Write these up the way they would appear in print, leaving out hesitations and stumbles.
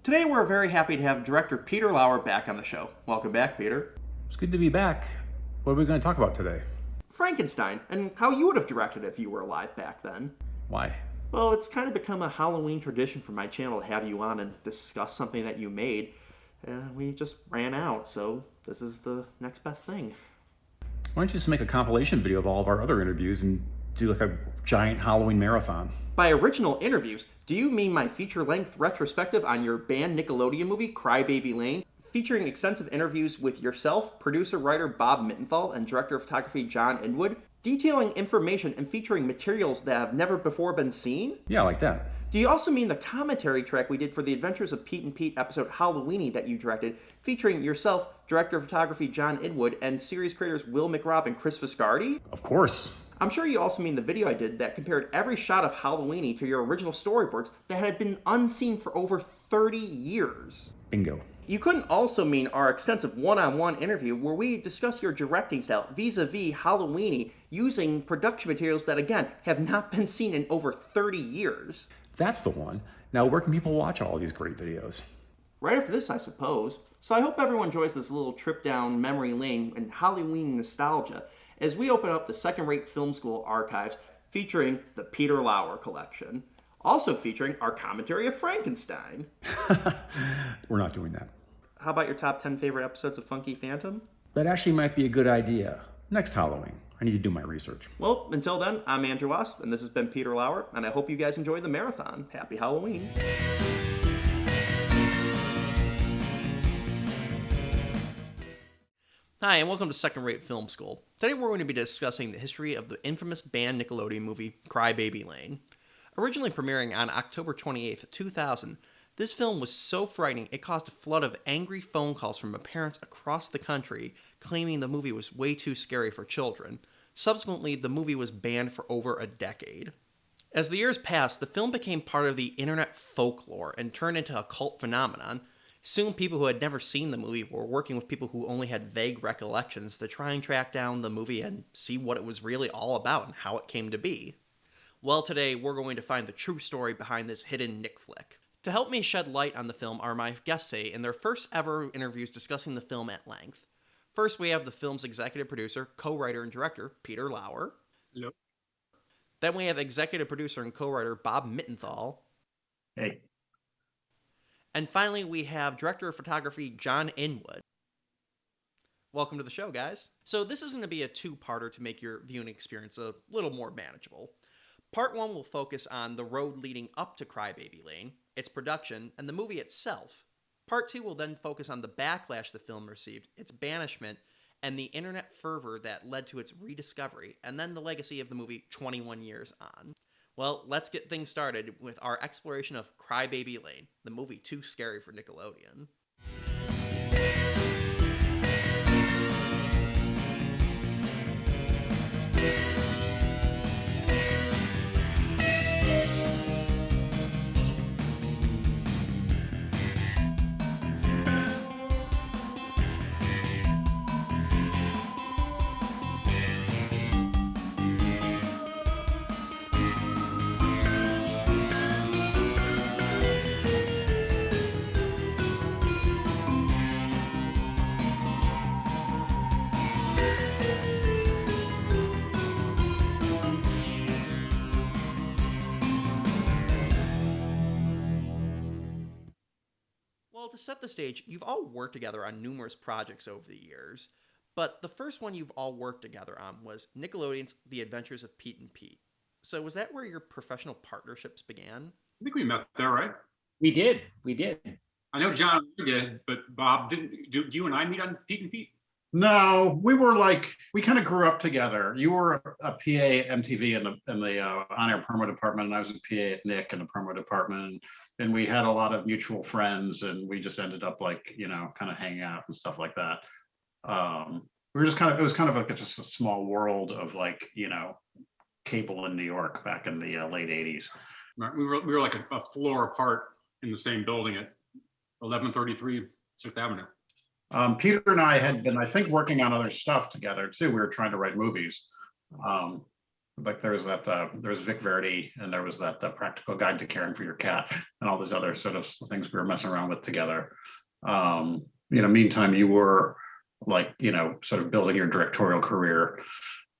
Today we're very happy to have director Peter Lauer back on the show. Welcome back, Peter. It's good to be back. What are we going to talk about today? Frankenstein, and how you would have directed if you were alive back then. Why? Well, it's kind of become a Halloween tradition for my channel to have you on and discuss something that you made. We just ran out, so this is the next best thing. Why don't you just make a compilation video of all of our other interviews and do like a giant Halloween marathon? By original interviews, do you mean my feature-length retrospective on your banned Nickelodeon movie, Crybaby Lane, featuring extensive interviews with yourself, producer-writer Bob Mittenthal, and director of photography John Inwood, detailing information and featuring materials that have never before been seen? Yeah, like that. Do you also mean the commentary track we did for the Adventures of Pete and Pete episode Halloweenie that you directed, featuring yourself, director of photography John Inwood, and series creators Will McRobb and Chris Viscardi? Of course. I'm sure you also mean the video I did that compared every shot of Halloweenie to your original storyboards that had been unseen for over 30 years. Bingo. You couldn't also mean our extensive one-on-one interview where we discuss your directing style vis-a-vis Halloweenie using production materials that, again, have not been seen in over 30 years. That's the one. Now, where can people watch all these great videos? Right after this, I suppose. So I hope everyone enjoys this little trip down memory lane and Halloween nostalgia as we open up the second-rate film school archives featuring the Peter Lauer collection. Also featuring our commentary of Frankenstein. We're not doing that. How about your top 10 favorite episodes of Funky Phantom? That actually might be a good idea. Next Halloween. I need to do my research. Well, until then, I'm Andrew Wasp, and this has been Peter Lauer, and I hope you guys enjoy the marathon. Happy Halloween. Hi, and welcome to Second Rate Film School. Today we're going to be discussing the history of the infamous banned Nickelodeon movie, Crybaby Lane. Originally premiering on October 28th, 2000, this film was so frightening it caused a flood of angry phone calls from parents across the country claiming the movie was way too scary for children. Subsequently, the movie was banned for over a decade. As the years passed, the film became part of the internet folklore and turned into a cult phenomenon. Soon, people who had never seen the movie were working with people who only had vague recollections to try and track down the movie and see what it was really all about and how it came to be. Well, today we're going to find the true story behind this hidden Nick flick. To help me shed light on the film are my guests today in their first ever interviews discussing the film at length. First, we have the film's executive producer, co-writer, and director, Peter Lauer. Hello. Then we have executive producer and co-writer Bob Mittenthal. Hey. And finally, we have director of photography John Inwood. Welcome to the show, guys. So this is going to be a two-parter to make your viewing experience a little more manageable. Part 1 will focus on the road leading up to Crybaby Lane, its production, and the movie itself. Part 2 will then focus on the backlash the film received, its banishment, and the internet fervor that led to its rediscovery, and then the legacy of the movie 21 years on. Well, let's get things started with our exploration of Crybaby Lane, the movie too scary for Nickelodeon. Well, to set the stage, you've all worked together on numerous projects over the years, but the first one you've all worked together on was Nickelodeon's The Adventures of Pete and Pete. So was that where your professional partnerships began? I think we met there, right? We did. I know John did, but Bob didn't. Do you and I meet on Pete and Pete? No, we kind of grew up together. You were a PA at MTV in the on-air promo department, and I was a PA at Nick in the promo department. And we had a lot of mutual friends, and we just ended up kind of hanging out and stuff like that. We were just it was kind of like just a small world of cable in New York back in the late 80s. Right. We were like a floor apart in the same building at 1133 6th Avenue. Peter and I had been, I think, working on other stuff together too. We were trying to write movies. Like there's Vic Verdi, and there was that Practical Guide to Caring for Your Cat, and all these other sort of things we were messing around with together. Meantime, you were like, sort of building your directorial career.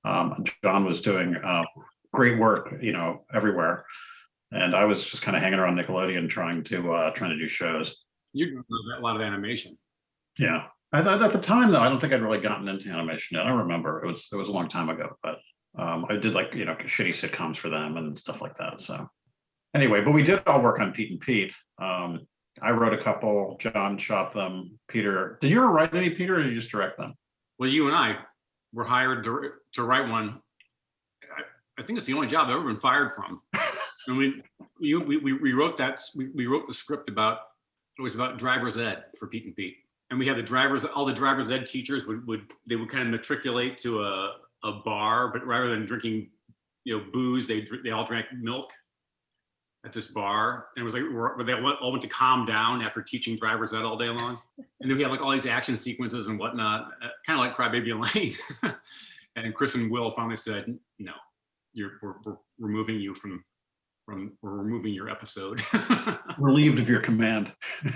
John was doing great work, everywhere, and I was just kind of hanging around Nickelodeon trying to do shows. You do a lot of animation. Yeah, I thought at the time though, I don't think I'd really gotten into animation yet. I don't remember. It was a long time ago, but I did like shitty sitcoms for them and stuff like that. So anyway, but we did all work on Pete and Pete. I wrote a couple. John shot them. Peter, did you ever write any, Peter, or did you just direct them? Well, you and I were hired to write one. I think it's the only job I've ever been fired from. And we wrote that. We wrote the script about driver's ed for Pete and Pete, and we had all the driver's ed teachers would kind of matriculate to a bar, but rather than drinking booze, they all drank milk at this bar, and it was like where they all went to calm down after teaching driver's ed all day long. And then we had like all these action sequences and whatnot, kind of like Crybaby Lane. And Chris and Will finally said, "No, we're removing you we're removing your episode." Relieved of your command. I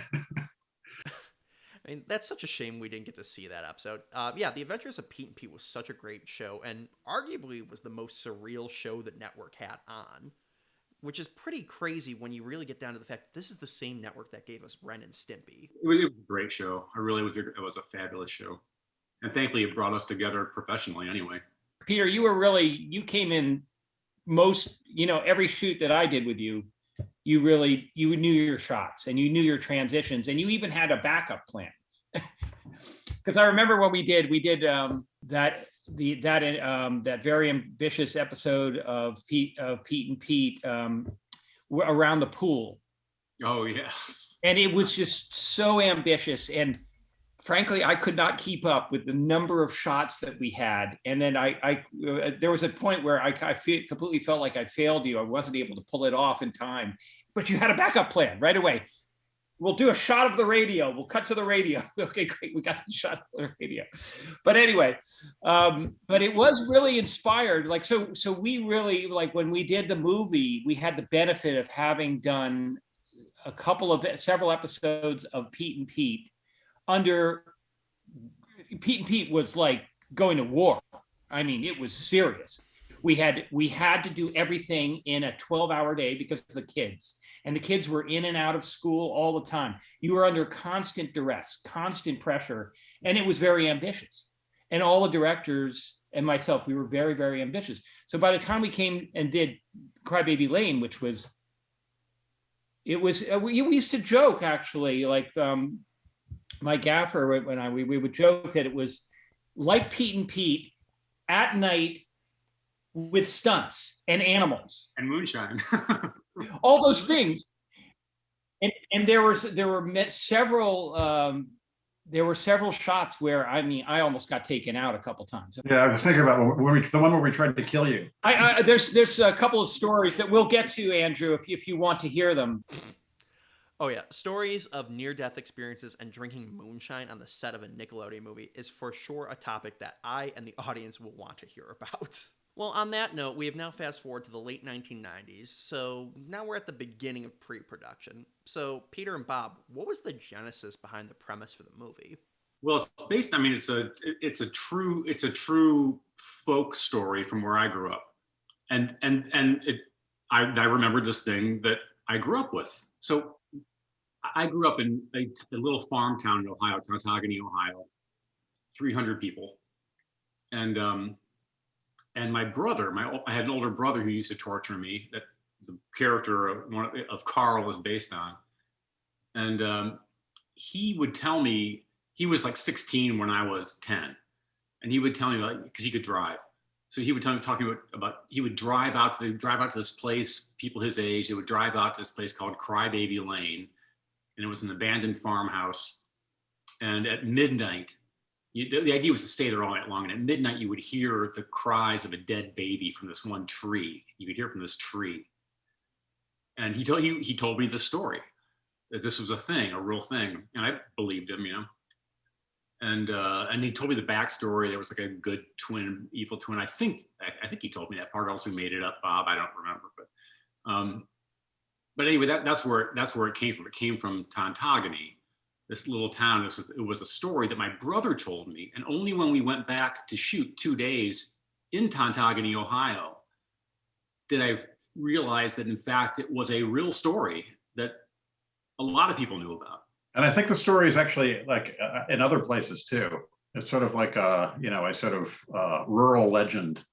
mean, that's such a shame we didn't get to see that episode. Yeah, The Adventures of Pete and Pete was such a great show, and arguably was the most surreal show that network had on, which is pretty crazy when you really get down to the fact that this is the same network that gave us Ren and Stimpy. It was a great show. It was a fabulous show. And thankfully it brought us together professionally anyway. Peter, you came in every shoot that I did with you, you knew your shots and you knew your transitions, and you even had a backup plan. Because I remember when we did that very ambitious episode of Pete and Pete around the pool. Oh yes. And it was just so ambitious, and frankly, I could not keep up with the number of shots that we had. And then there was a point where I completely felt like I failed you. I wasn't able to pull it off in time, but you had a backup plan right away. We'll do a shot of the radio. We'll cut to the radio. Okay, great. We got the shot of the radio. But anyway, but it was really inspired. Like, so we really, like when we did the movie, we had the benefit of having done several episodes of Pete and Pete. Pete and Pete was like going to war. I mean, it was serious. We had to do everything in a 12-hour day because of the kids. And the kids were in and out of school all the time. You were under constant duress, constant pressure, and it was very ambitious. And all the directors and myself, we were very, very ambitious. So by the time we came and did Crybaby Lane, we used to joke actually, like my gaffer, we would joke that it was like Pete and Pete at night with stunts and animals and moonshine. All those things. And there were several shots where, I mean, I almost got taken out a couple times. Yeah, I was thinking about the one where we tried to kill you. There's a couple of stories that we'll get to, Andrew, if you want to hear them. Oh yeah, stories of near-death experiences and drinking moonshine on the set of a Nickelodeon movie is for sure a topic that I and the audience will want to hear about. Well, on that note, we have now fast forward to the late 1990s, so now we're at the beginning of pre-production. So, Peter and Bob, what was the genesis behind the premise for the movie? Well, it's based. I mean, it's a true folk story from where I grew up, and I remembered this thing that I grew up with. So, I grew up in a little farm town in Ohio, Tautogany, Ohio, 300 people, and my brother, I had an older brother who used to torture me, that the character of Carl was based on. And he would tell me, he was like 16 when I was 10. And he would tell me, like, because he could drive. So he would tell me, he would drive out to this place, people his age, they would drive out to this place called Crybaby Lane. And it was an abandoned farmhouse. And at midnight, the idea was to stay there all night long. And at midnight, you would hear the cries of a dead baby from this one tree. You could hear from this tree. And he told me the story, that this was a thing, a real thing. And I believed him, And he told me the backstory. There was like a good twin, evil twin. I think he told me that part. Also, made it up, Bob. I don't remember, but anyway, that's where it came from. It came from Tantagony, this little town. It was a story that my brother told me, and only when we went back to shoot 2 days in Tantagony, Ohio, did I realize that in fact it was a real story that a lot of people knew about. And I think the story is actually like in other places too. It's sort of like a sort of rural legend.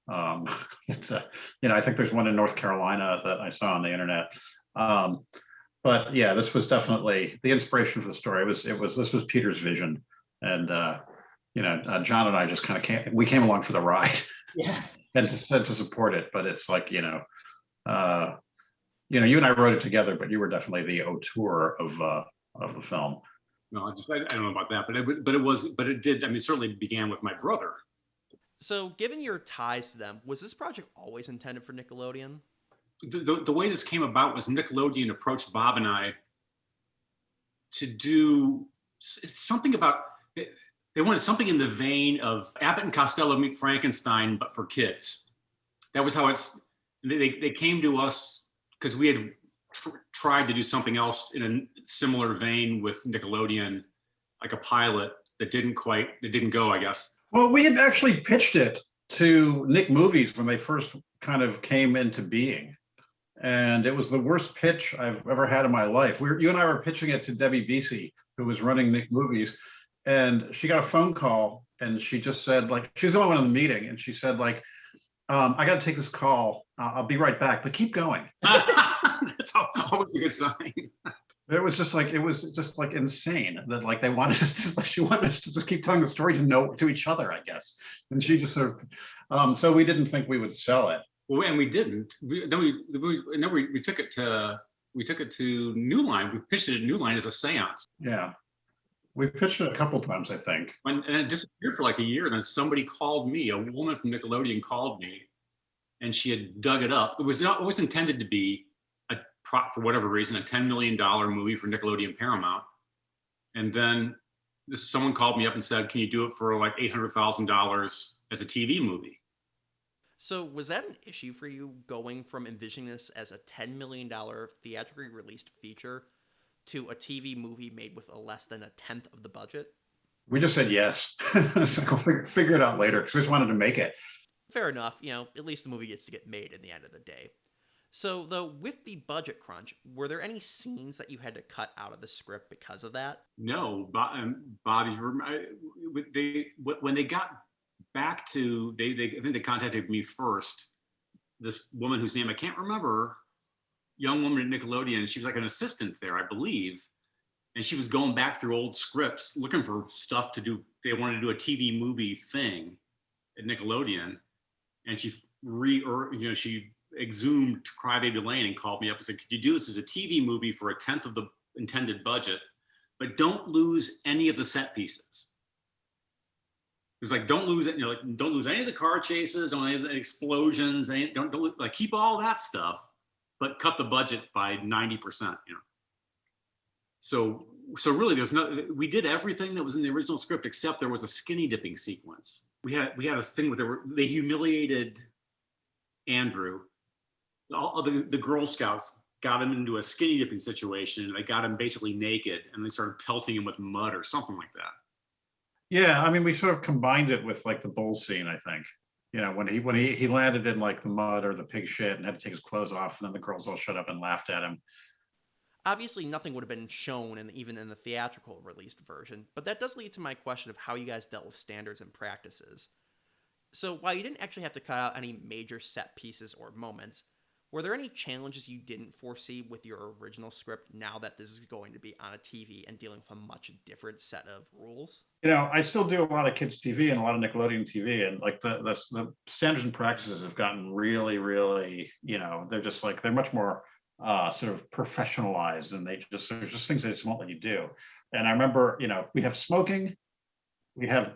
It's I think there's one in North Carolina that I saw on the internet. But yeah, this was definitely the inspiration for the story. This was Peter's vision, and John and I just kind of came along for the ride. Yeah. And to support it. But it's like you and I wrote it together, but you were definitely the auteur of the film. No, I don't know about that, but it did. I mean, it certainly began with my brother. So, given your ties to them, was this project always intended for Nickelodeon? The way this came about was Nickelodeon approached Bob and I to do something about. They wanted something in the vein of Abbott and Costello Meet Frankenstein, but for kids. That was how it's. They came to us because we had tried to do something else in a similar vein with Nickelodeon, like a pilot that didn't go, I guess. Well, we had actually pitched it to Nick Movies when they first kind of came into being. And it was the worst pitch I've ever had in my life. You and I were pitching it to Debbie Beasy, who was running Nick Movies. And she got a phone call and she just said, like, she's the only one in the meeting. And she said, like, I got to take this call. I'll be right back, but keep going. That's always a good sign. It was just like insane that like they wanted us to, she wanted us to just keep telling the story to each other, I guess. And she just sort of, so we didn't think we would sell it. Well, and we didn't. We took it to New Line. We pitched it at New Line as a seance. Yeah. We pitched it a couple times, I think. And it disappeared for like a year. And then somebody called me, a woman from Nickelodeon called me, and she had dug it up. It was intended to be for whatever reason, a $10 million movie for Nickelodeon Paramount. And then someone called me up and said, can you do it for like $800,000 as a TV movie? So was that an issue for you, going from envisioning this as a $10 million theatrically released feature to a TV movie made with less than a tenth of the budget? We just said yes. It's like, we'll figure it out later because we just wanted to make it. Fair enough. At least the movie gets to get made in the end of the day. So, though, with the budget crunch, were there any scenes that you had to cut out of the script because of that? No, Bobby's. When they got back to, I think they contacted me first. This woman whose name I can't remember, young woman at Nickelodeon. She was like an assistant there, I believe, and she was going back through old scripts looking for stuff to do. They wanted to do a TV movie thing at Nickelodeon, and she exhumed Crybaby Lane and called me up and said, could you do this as a TV movie for a tenth of the intended budget, but don't lose any of the set pieces? It was like, don't lose it, don't lose any of the car chases, don't any of the explosions, don't like keep all that stuff, but cut the budget by 90%, So really we did everything that was in the original script, except there was a skinny dipping sequence. We had a thing where they humiliated Andrew. All the Girl Scouts got him into a skinny dipping situation, and they got him basically naked, and they started pelting him with mud or something like that. Yeah, I mean, we sort of combined it with like the bull scene, I think. When he landed in like the mud or the pig shit and had to take his clothes off, and then the girls all shut up and laughed at him. Obviously, nothing would have been shown even in the theatrical released version, but that does lead to my question of how you guys dealt with standards and practices. So while you didn't actually have to cut out any major set pieces or moments, were there any challenges you didn't foresee with your original script now that this is going to be on a TV and dealing with a much different set of rules? I still do a lot of kids TV and a lot of Nickelodeon TV, and like the standards and practices have gotten really, really, they're just like, they're much more sort of professionalized, and there's just things they just won't let you do. And I remember, we have smoking, we have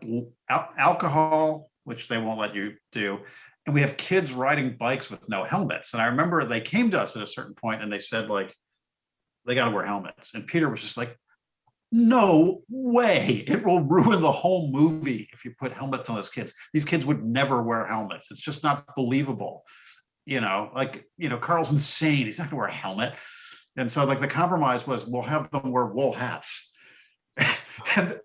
alcohol, which they won't let you do. And we have kids riding bikes with no helmets. And I remember they came to us at a certain point and they said, like, they got to wear helmets. And Peter was just like, no way. It will ruin the whole movie if you put helmets on those kids. These kids would never wear helmets. It's just not believable. Carl's insane. He's not gonna wear a helmet. And so like the compromise was we'll have them wear wool hats.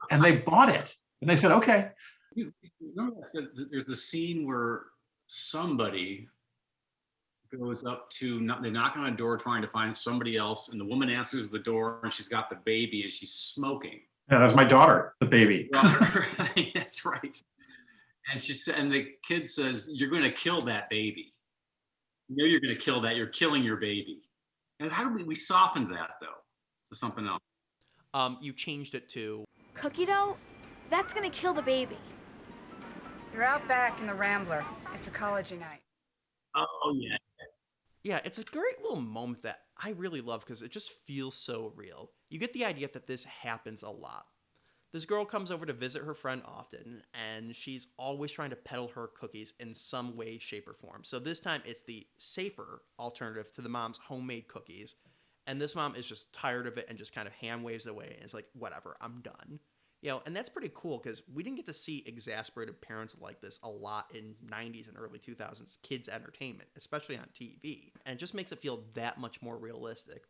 and they bought it. And they said, okay. There's the scene where somebody goes up to, they knock on a door trying to find somebody else, and the woman answers the door, and she's got the baby, and she's smoking. Yeah, that's my daughter, the baby. That's right. And and the kid says, "You're going to kill that baby. You know you're going to kill that. You're killing your baby." And how do we softened that though to something else? You changed it to Cookie dough? That's gonna kill the baby. They're out back in the Rambler. It's a college night. Oh yeah. Yeah, it's a great little moment that I really love because it just feels so real. You get the idea that this happens a lot. This girl comes over to visit her friend often, and she's always trying to peddle her cookies in some way, shape, or form. So this time it's the safer alternative to the mom's homemade cookies. And this mom is just tired of it and just kind of hand waves away and is like, whatever, I'm done. And that's pretty cool because we didn't get to see exasperated parents like this a lot in 90s and early 2000s kids entertainment, especially on TV. And it just makes it feel that much more realistic.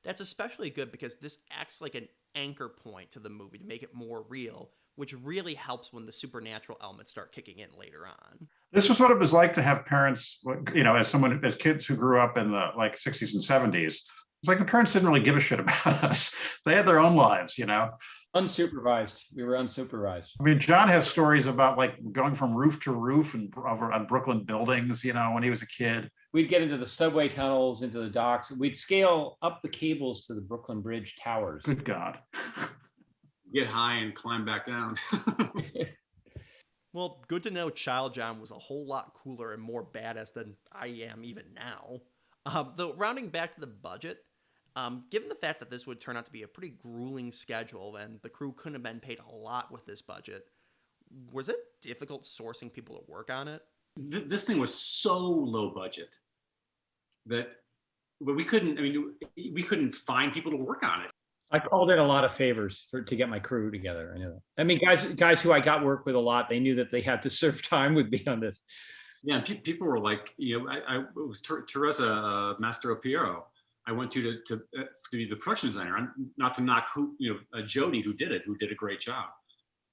That's especially good because this acts like an anchor point to the movie to make it more real, which really helps when the supernatural elements start kicking in later on. This was what it was like to have parents, as kids who grew up in the 60s and 70s. It's like the parents didn't really give a shit about us. They had their own lives, Unsupervised. We were unsupervised. I mean, John has stories about going from roof to roof and over on Brooklyn buildings, when he was a kid. We'd get into the subway tunnels, into the docks. We'd scale up the cables to the Brooklyn Bridge towers. Good God. Get high and climb back down. Well, good to know Child John was a whole lot cooler and more badass than I am even now. Though, rounding back to the budget, given the fact that this would turn out to be a pretty grueling schedule and the crew couldn't have been paid a lot with this budget, was it difficult sourcing people to work on it? This thing was so low budget that we couldn't find people to work on it. I called in a lot of favors to get my crew together. I know that. I mean, guys who I got work with a lot, they knew that they had to serve time with me on this. Yeah, and people were like, it was Teresa Mastro Piero. I went to be the production designer, not to knock Jody who did a great job.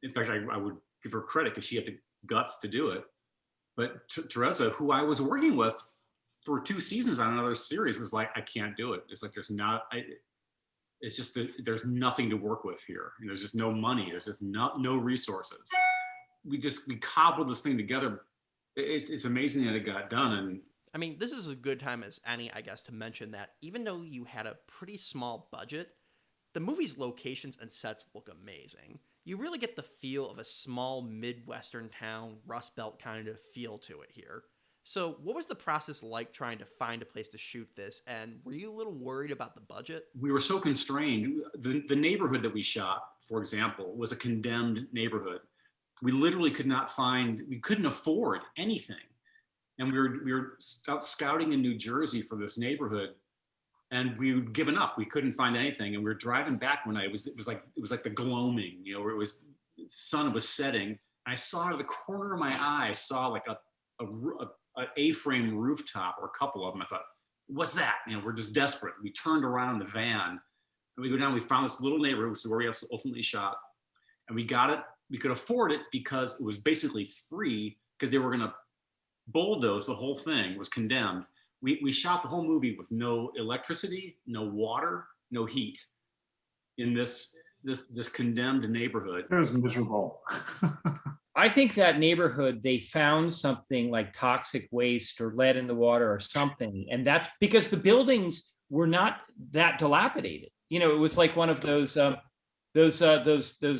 In fact, I would give her credit because she had the guts to do it. But Teresa, who I was working with for 2 seasons on another series, was like, I can't do it. It's like it's just that there's nothing to work with here. There's just no money. There's just no resources. We cobbled this thing together. It's amazing that it got done. And I mean, this is a good time as any, I guess, to mention that even though you had a pretty small budget, the movie's locations and sets look amazing. You really get the feel of a small Midwestern town, Rust Belt kind of feel to it here. So what was the process like trying to find a place to shoot this? And were you a little worried about the budget? We were so constrained. The neighborhood that we shot, for example, was a condemned neighborhood. We literally we couldn't afford anything. And we were out scouting in New Jersey for this neighborhood, and we'd given up. We couldn't find anything. And we were driving back one night. It was like the gloaming, where the sun was setting. I saw out of the corner of my eye, I saw like a A-frame rooftop, or a couple of them. I thought, what's that? We're just desperate. We turned around in the van, and we go down. We found this little neighborhood, which is where we ultimately shot, and we got it. We could afford it because it was basically free, because they were going to bulldoze the whole thing. It was condemned. We shot the whole movie with no electricity, no water, no heat in this condemned neighborhood. It was miserable. I think that neighborhood, they found something like toxic waste or lead in the water or something. And that's because the buildings were not that dilapidated. It was like one of those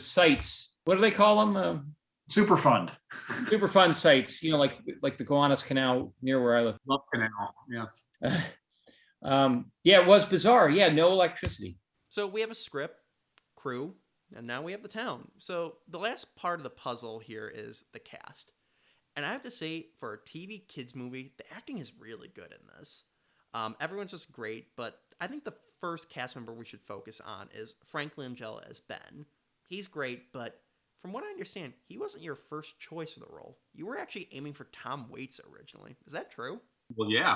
sites. What do they call them? Superfund sites, like the Gowanus Canal near where I live. Love Canal, yeah. Yeah, it was bizarre. Yeah, no electricity. So we have a script, crew, and now we have the town. So the last part of the puzzle here is the cast. And I have to say, for a TV kids movie, the acting is really good in this. Everyone's just great, but I think the first cast member we should focus on is Frank Langella as Ben. He's great, but from what I understand, he wasn't your first choice for the role. You were actually aiming for Tom Waits originally. Is that true? Well, yeah.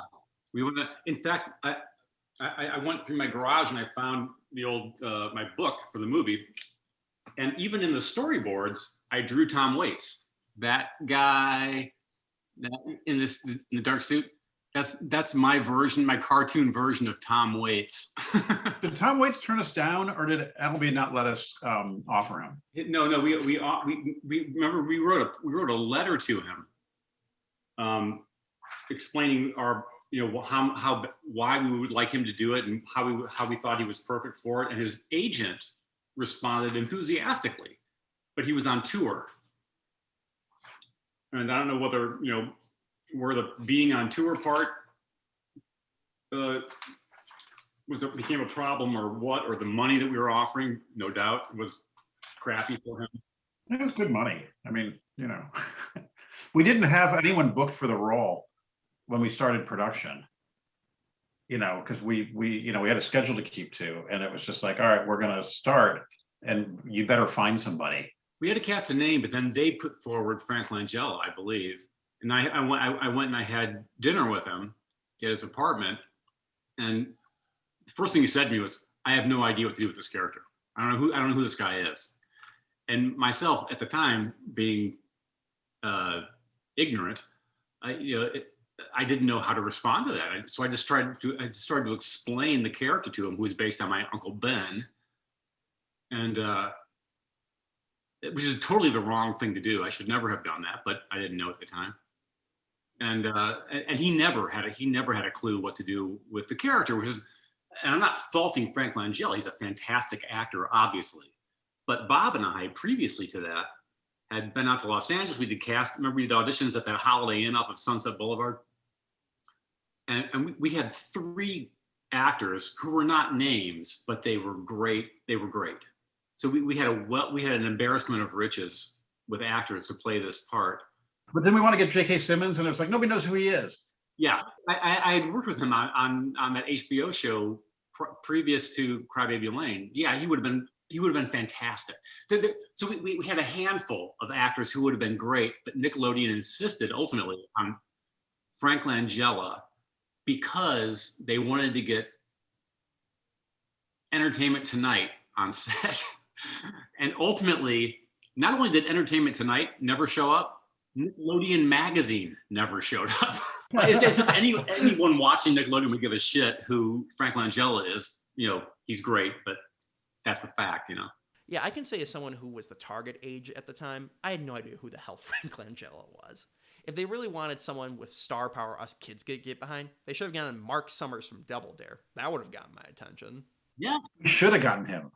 We went. In fact, I went through my garage and I found the old my book for the movie, and even in the storyboards, I drew Tom Waits, that guy in the dark suit. That's my version, my cartoon version of Tom Waits. Did Tom Waits turn us down, or did Appleby not let us offer him? No. We remember we wrote a letter to him, explaining our why we would like him to do it and how we thought he was perfect for it. And his agent responded enthusiastically, but he was on tour, and I don't know whether where the being on tour part became a problem or what, or the money that we were offering, no doubt, was crappy for him. It was good money. I mean, we didn't have anyone booked for the role when we started production, because we had a schedule to keep to, and it was just like, all right, we're going to start, and you better find somebody. We had to cast a name, but then they put forward Frank Langella, I believe. And I went and I had dinner with him at his apartment, and the first thing he said to me was, "I have no idea what to do with this character. I don't know who this guy is." And myself at the time, being ignorant, I didn't know how to respond to that. So I started to explain the character to him, who was based on my Uncle Ben, and which is totally the wrong thing to do. I should never have done that, but I didn't know at the time. And he never had a clue what to do with the character, which is, and I'm not faulting Frank Langella. He's a fantastic actor, obviously. But Bob and I, previously to that, had been out to Los Angeles. We did remember we did auditions at that Holiday Inn off of Sunset Boulevard. And we had 3 actors who were not names, but they were great. They were great. So we had an embarrassment of riches with actors to play this part. But then we want to get J.K. Simmons, and it's like, nobody knows who he is. Yeah, I had worked with him on that HBO show previous to Crybaby Lane. Yeah, he would have been fantastic. So we had a handful of actors who would have been great, but Nickelodeon insisted ultimately on Frank Langella because they wanted to get Entertainment Tonight on set. And ultimately, not only did Entertainment Tonight never show up, Nickelodeon magazine never showed up. It's as if anyone watching Nickelodeon would give a shit who Frank Langella is. He's great, but that's the fact, Yeah, I can say as someone who was the target age at the time, I had no idea who the hell Frank Langella was. If they really wanted someone with star power us kids could get behind, they should have gotten Mark Summers from Double Dare. That would have gotten my attention. Yeah. We should have gotten him.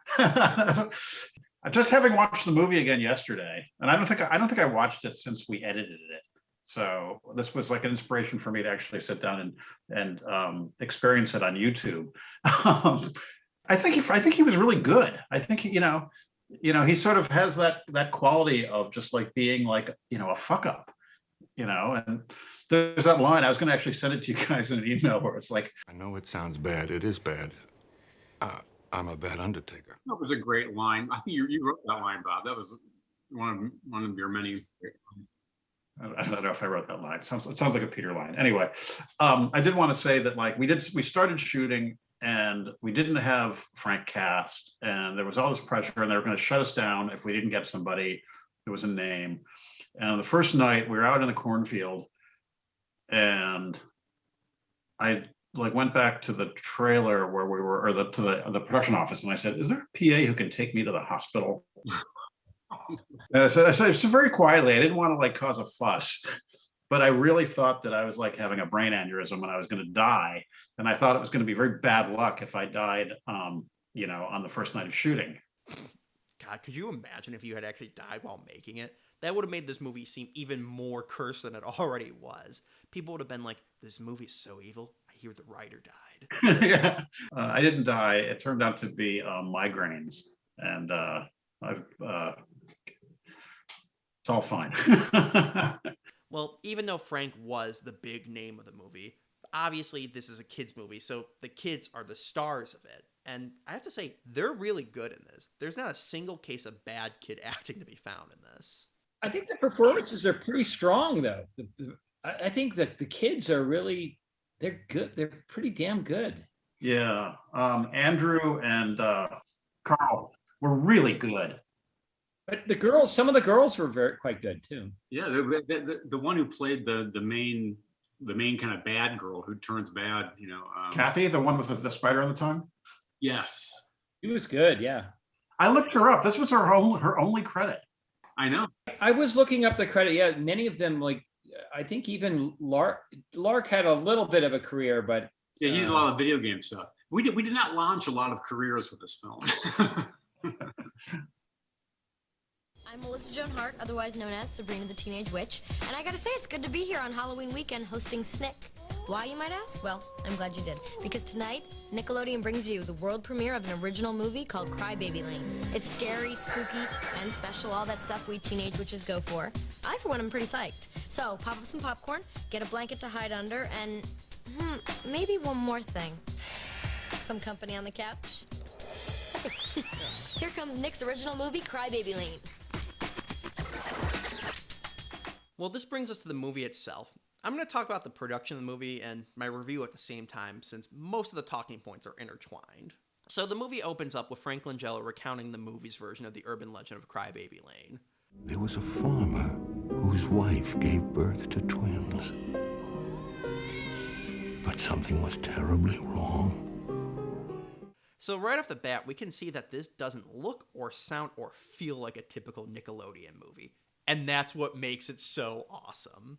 Just having watched the movie again yesterday, and I don't think I watched it since we edited it. So this was like an inspiration for me to actually sit down and experience it on YouTube. I think he was really good. I think he sort of has that quality of just like being like a fuck up, And there's that line. I was going to actually send it to you guys in an email where it's like, I know it sounds bad. It is bad. I'm a bad undertaker. That was a great line. I think you wrote that line, Bob. That was one of your many great lines. I don't know if I wrote that line. It sounds like a Peter line. Anyway, I did want to say that like we started shooting and we didn't have Frank cast, and there was all this pressure, and they were going to shut us down if we didn't get somebody who was a name. And the first night we were out in the cornfield, and I went back to the trailer where we were, or to the production office, and I said, "Is there a PA who can take me to the hospital?" And I said it's very quietly. I didn't want to cause a fuss, but I really thought that I was having a brain aneurysm and I was going to die, and I thought it was going to be very bad luck if I died, on the first night of shooting. God, could you imagine if you had actually died while making it? That would have made this movie seem even more cursed than it already was. People would have been like, "This movie is so evil. I hear the writer died." Yeah. I didn't die. It turned out to be migraines, and it's all fine. Well, even though Frank was the big name of the movie, obviously this is a kids movie, so the kids are the stars of it. And I have to say, they're really good in this. There's not a single case of bad kid acting to be found in this. I think the performances are pretty strong, though. I think that the kids are really, they're good. They're pretty damn good. Yeah. Andrew and Carl were really good. But the girls, some of the girls were quite good too. Yeah, the one who played the main kind of bad girl who turns bad, Kathy, the one with the spider on the tongue. Yes, She was good. Yeah. I looked her up. This was her only credit. I know. I was looking up the credit. Yeah, many of them, like I think even Lark had a little bit of a career, but yeah, he did a lot of video game stuff. We did not launch a lot of careers with this film. I'm Melissa Joan Hart, otherwise known as Sabrina the Teenage Witch, and I gotta say it's good to be here on Halloween weekend hosting SNICK. Why, you might ask? Well, I'm glad you did, because tonight, Nickelodeon brings you the world premiere of an original movie called Crybaby Lane. It's scary, spooky, and special, all that stuff we teenage witches go for. I, for one, am pretty psyched. So, pop up some popcorn, get a blanket to hide under, and maybe one more thing. Some company on the couch. Here comes Nick's original movie, Crybaby Lane. Well, this brings us to the movie itself. I'm going to talk about the production of the movie and my review at the same time, since most of the talking points are intertwined. So the movie opens up with Frank Langella recounting the movie's version of the urban legend of Crybaby Lane. There was a farmer whose wife gave birth to twins. But something was terribly wrong. So right off the bat, we can see that this doesn't look or sound or feel like a typical Nickelodeon movie. And that's what makes it so awesome.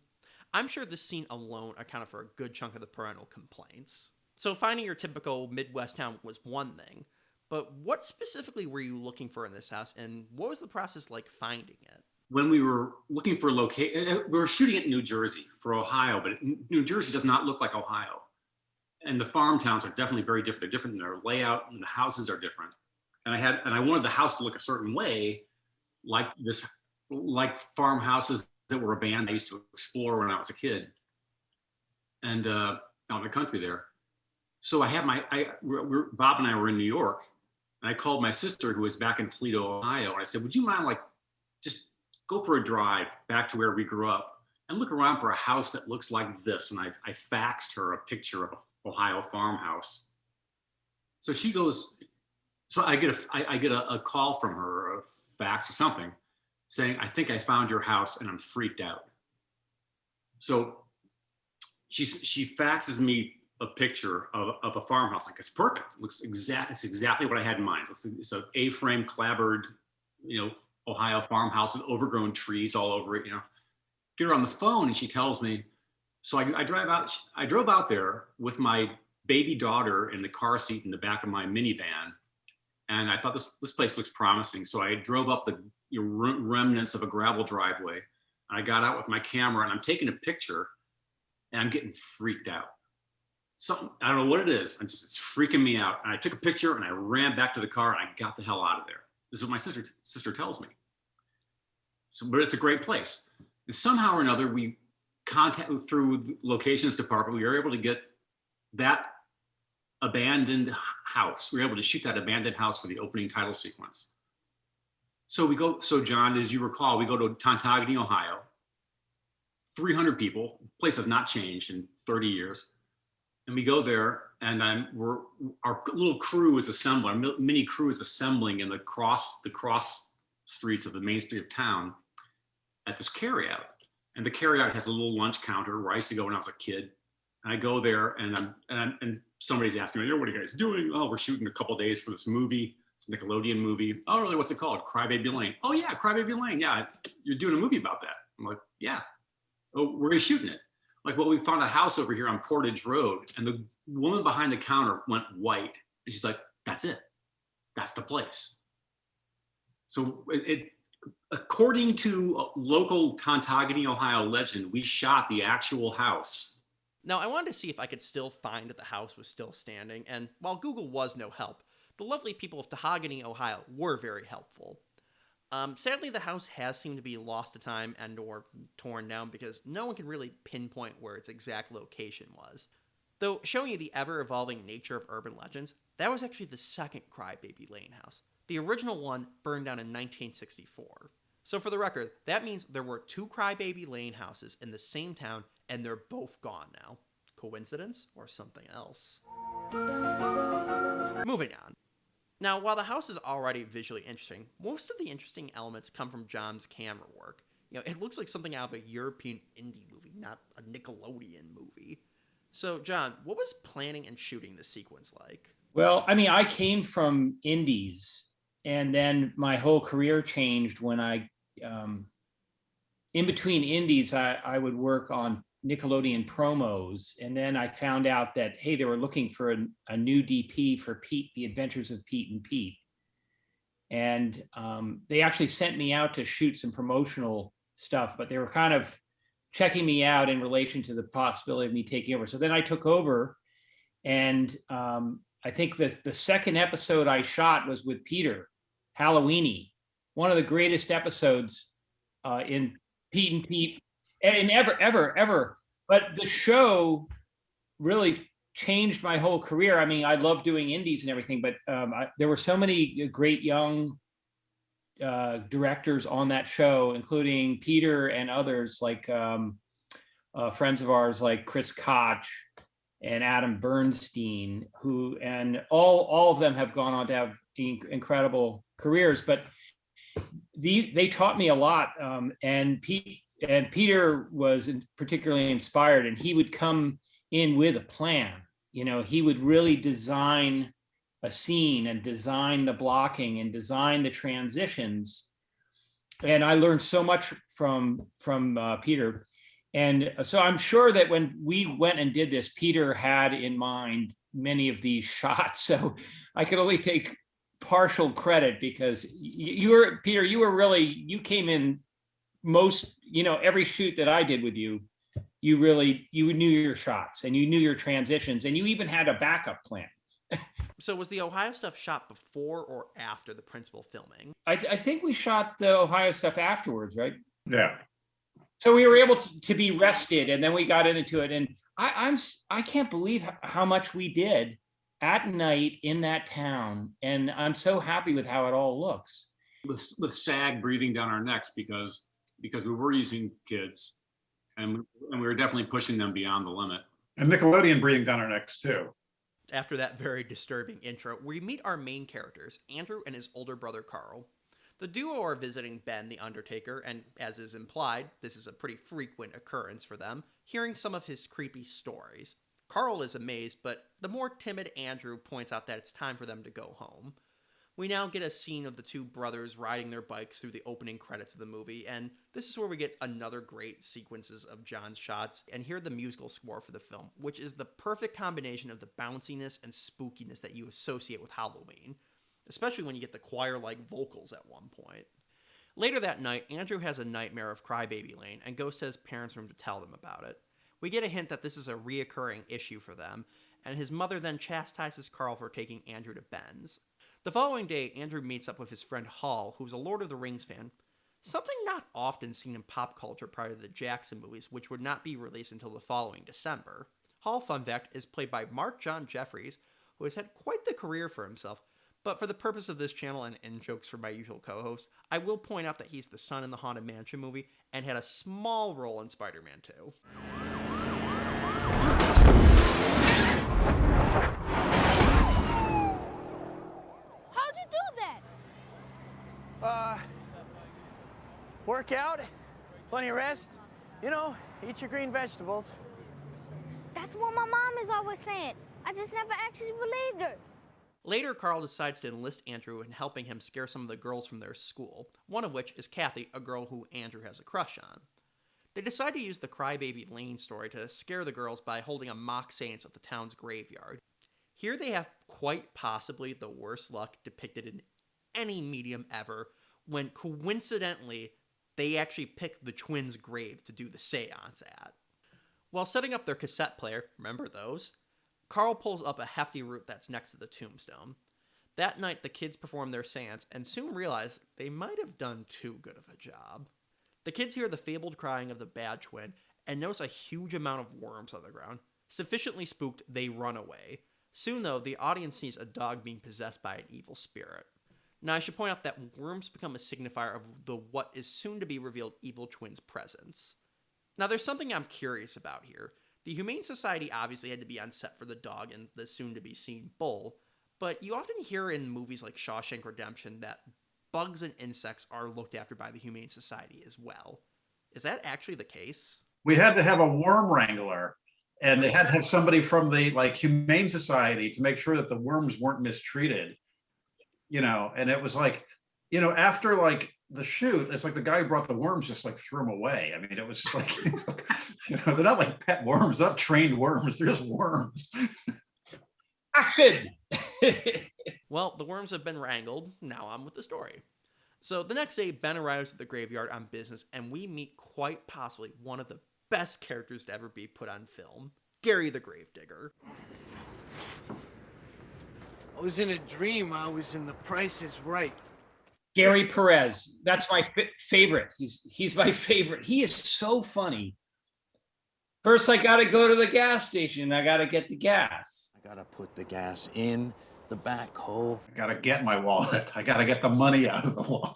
I'm sure this scene alone accounted for a good chunk of the parental complaints. So finding your typical Midwest town was one thing, but what specifically were you looking for in this house, and what was the process like finding it? When we were looking for location, we were shooting it in New Jersey for Ohio, but New Jersey does not look like Ohio. And the farm towns are definitely very different. They're different in their layout, and the houses are different. And I wanted the house to look a certain way, like farmhouses that were abandoned I used to explore when I was a kid, and out in the country there. So Bob and I were in New York, and I called my sister who was back in Toledo, Ohio, and I said, would you mind just go for a drive back to where we grew up and look around for a house that looks like this? And I faxed her a picture of an Ohio farmhouse. So she goes, so I get a call from her, a fax or something, saying, I think I found your house and I'm freaked out. So she faxes me a picture of a farmhouse. Like, it's perfect. It's exactly what I had in mind. It's an A-frame clapboard, Ohio farmhouse with overgrown trees all over it, Get her on the phone and she tells me, so I drove out there with my baby daughter in the car seat in the back of my minivan. And I thought this place looks promising. So I drove up the remnants of a gravel driveway. And I got out with my camera and I'm taking a picture and I'm getting freaked out. I don't know what it is. It's freaking me out. And I took a picture and I ran back to the car and I got the hell out of there. This is what my sister tells me. But it's a great place. And somehow or another, we contacted through the locations department, we were able to get that abandoned house. We were able to shoot that abandoned house for the opening title sequence. So John, as you recall, we go to Tontogany, Ohio, 300 people, the place has not changed in 30 years. And we go there and our little crew is assembling, our mini crew is assembling in the cross streets of the main street of town at this carryout. And the carryout has a little lunch counter where I used to go when I was a kid. And I go there and somebody's asking me, what are you guys doing? Oh, we're shooting a couple of days for this movie. It's a Nickelodeon movie. Oh, really? What's it called? Crybaby Lane. Oh yeah, Crybaby Lane. Yeah, you're doing a movie about that. I'm like, yeah. Oh, where are you shooting it? Like, well, we found a house over here on Portage Road, and the woman behind the counter went white. And she's like, that's it. That's the place. So according to local Tontogany, Ohio legend, we shot the actual house. Now, I wanted to see if I could still find that the house was still standing, and while Google was no help, the lovely people of Tontogany, Ohio were very helpful. Sadly, the house has seemed to be lost to time and or torn down because no one can really pinpoint where its exact location was. Though showing you the ever-evolving nature of urban legends, That was actually the second Crybaby Lane house. The original one burned down in 1964. So for the record, that means there were 2 Crybaby Lane houses in the same town, and they're both gone now. Coincidence or something else? Moving on. Now, while the house is already visually interesting, most of the interesting elements come from John's camera work. It looks like something out of a European indie movie, not a Nickelodeon movie. So, John, what was planning and shooting this sequence like? Well, I mean, I came from indies, and then my whole career changed when in between indies, I would work on Nickelodeon promos, and then I found out that, hey, they were looking for a new DP for Pete, The Adventures of Pete and Pete. And they actually sent me out to shoot some promotional stuff, but they were kind of checking me out in relation to the possibility of me taking over. So then I took over, and I think the second episode I shot was with Peter, Halloweenie, one of the greatest episodes in Pete and Pete and ever. But the show really changed my whole career. I mean, I love doing indies and everything, but there were so many great young directors on that show, including Peter and others like friends of ours like Chris Koch and Adam Bernstein, and all of them have gone on to have incredible careers. But they taught me a lot, and Peter was particularly inspired, and he would come in with a plan. He would really design a scene and design the blocking and design the transitions. And I learned so much from Peter. And so I'm sure that when we went and did this, Peter had in mind many of these shots. So I could only take partial credit because you came in most, every shoot that I did with you, you knew your shots and you knew your transitions, and you even had a backup plan. So was the Ohio stuff shot before or after the principal filming? I think we shot the Ohio stuff afterwards, right? Yeah. So we were able to be rested, and then we got into it. And I can't believe how much we did at night in that town, and I'm so happy with how it all looks. With SAG breathing down our necks because we were using kids, and we were definitely pushing them beyond the limit. And Nickelodeon breathing down our necks too. After that very disturbing intro, we meet our main characters, Andrew and his older brother Carl. The duo are visiting Ben the Undertaker, and as is implied, this is a pretty frequent occurrence for them, hearing some of his creepy stories. Carl is amazed, but the more timid Andrew points out that it's time for them to go home. We now get a scene of the two brothers riding their bikes through the opening credits of the movie, and this is where we get another great sequences of John's shots and hear the musical score for the film, which is the perfect combination of the bounciness and spookiness that you associate with Halloween, especially when you get the choir-like vocals at one point. Later that night, Andrew has a nightmare of Crybaby Lane and goes to his parents' room to tell them about it. We get a hint that this is a reoccurring issue for them, and his mother then chastises Carl for taking Andrew to Ben's. The following day, Andrew meets up with his friend Hall, who's a Lord of the Rings fan, something not often seen in pop culture prior to the Jackson movies, which would not be released until the following December. Hall, fun fact, is played by Mark John Jeffries, who has had quite the career for himself, but for the purpose of this channel and in jokes for my usual co-host, I will point out that he's the son in the Haunted Mansion movie and had a small role in Spider-Man 2. Work out, plenty of rest, eat your green vegetables. That's what my mom is always saying. I just never actually believed her. Later, Carl decides to enlist Andrew in helping him scare some of the girls from their school, one of which is Kathy, a girl who Andrew has a crush on. They decide to use the Crybaby Lane story to scare the girls by holding a mock seance at the town's graveyard. Here they have quite possibly the worst luck depicted in any medium ever, when coincidentally, they actually pick the twins' grave to do the seance at. While setting up their cassette player, remember those? Carl pulls up a hefty root that's next to the tombstone. That night, the kids perform their seance and soon realize they might have done too good of a job. The kids hear the fabled crying of the bad twin and notice a huge amount of worms on the ground. Sufficiently spooked, they run away. Soon, though, the audience sees a dog being possessed by an evil spirit. Now, I should point out that worms become a signifier of the what is soon to be revealed evil twin's presence. Now, there's something I'm curious about here. The Humane Society obviously had to be on set for the dog and the soon-to-be-seen bull, but you often hear in movies like Shawshank Redemption that bugs and insects are looked after by the Humane Society as well. Is that actually the case? We had to have a worm wrangler, and they had to have somebody from the Humane Society to make sure that the worms weren't mistreated. And it was after the shoot, it's like the guy who brought the worms just threw them away. I mean, it was they're not like pet worms, not trained worms, they're just worms. Action! Well, the worms have been wrangled. Now on with the story. So the next day, Ben arrives at the graveyard on business, and we meet quite possibly one of the best characters to ever be put on film, Gary the Gravedigger. I was in a dream. I was in The Price is Right. Gary Perez. That's my favorite. He's my favorite. He is so funny. First, I got to go to the gas station. I got to get the gas. I got to put the gas in the back hole. I got to get my wallet. I got to get the money out of the wallet.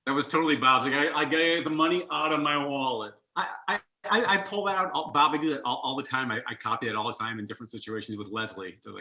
That was totally Bob's. I got to get the money out of my wallet. I pull that out. Bob, I do that all the time. I copy it all the time in different situations with Leslie. So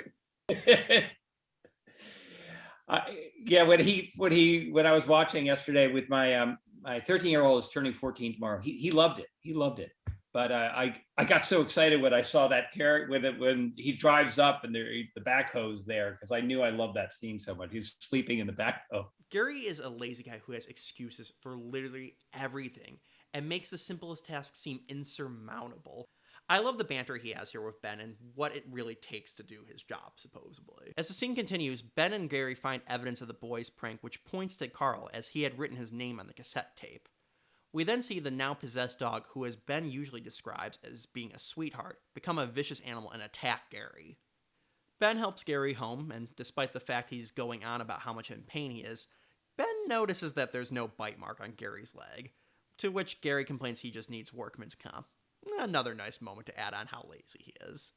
when I was watching yesterday with my 13-year-old is turning 14 tomorrow. He loved it. He loved it. But I got so excited when I saw that character when he drives up and the backhoe's there, because I knew I loved that scene so much. He's sleeping in the backhoe. Gary is a lazy guy who has excuses for literally everything and makes the simplest tasks seem insurmountable. I love the banter he has here with Ben and what it really takes to do his job, supposedly. As the scene continues, Ben and Gary find evidence of the boys' prank, which points to Carl, as he had written his name on the cassette tape. We then see the now possessed dog, who as Ben usually describes as being a sweetheart, become a vicious animal and attack Gary. Ben helps Gary home, and despite the fact he's going on about how much in pain he is, Ben notices that there's no bite mark on Gary's leg, to which Gary complains he just needs workman's comp. Another nice moment to add on how lazy he is.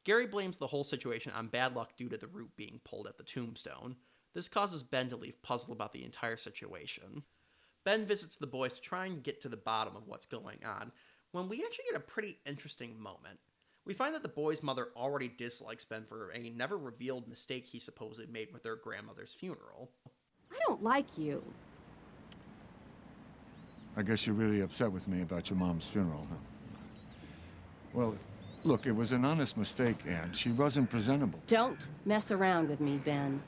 Gary blames the whole situation on bad luck due to the root being pulled at the tombstone. This causes Ben to leave puzzled about the entire situation. Ben visits the boys to try and get to the bottom of what's going on, when we actually get a pretty interesting moment. We find that the boy's mother already dislikes Ben for a never-revealed mistake he supposedly made with their grandmother's funeral. I don't like you. I guess you're really upset with me about your mom's funeral, huh? Well, look, it was an honest mistake, Anne. She wasn't presentable. Don't mess around with me, Ben.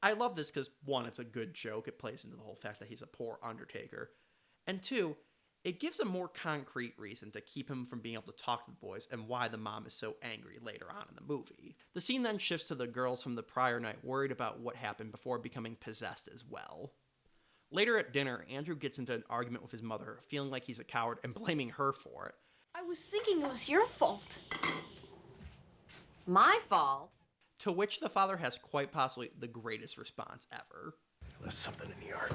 I love this because, one, it's a good joke. It plays into the whole fact that he's a poor undertaker. And two, it gives a more concrete reason to keep him from being able to talk to the boys and why the mom is so angry later on in the movie. The scene then shifts to the girls from the prior night worried about what happened before becoming possessed as well. Later at dinner, Andrew gets into an argument with his mother, feeling like he's a coward and blaming her for it. I was thinking it was your fault. My fault? To which the father has quite possibly the greatest response ever. There's something in the yard.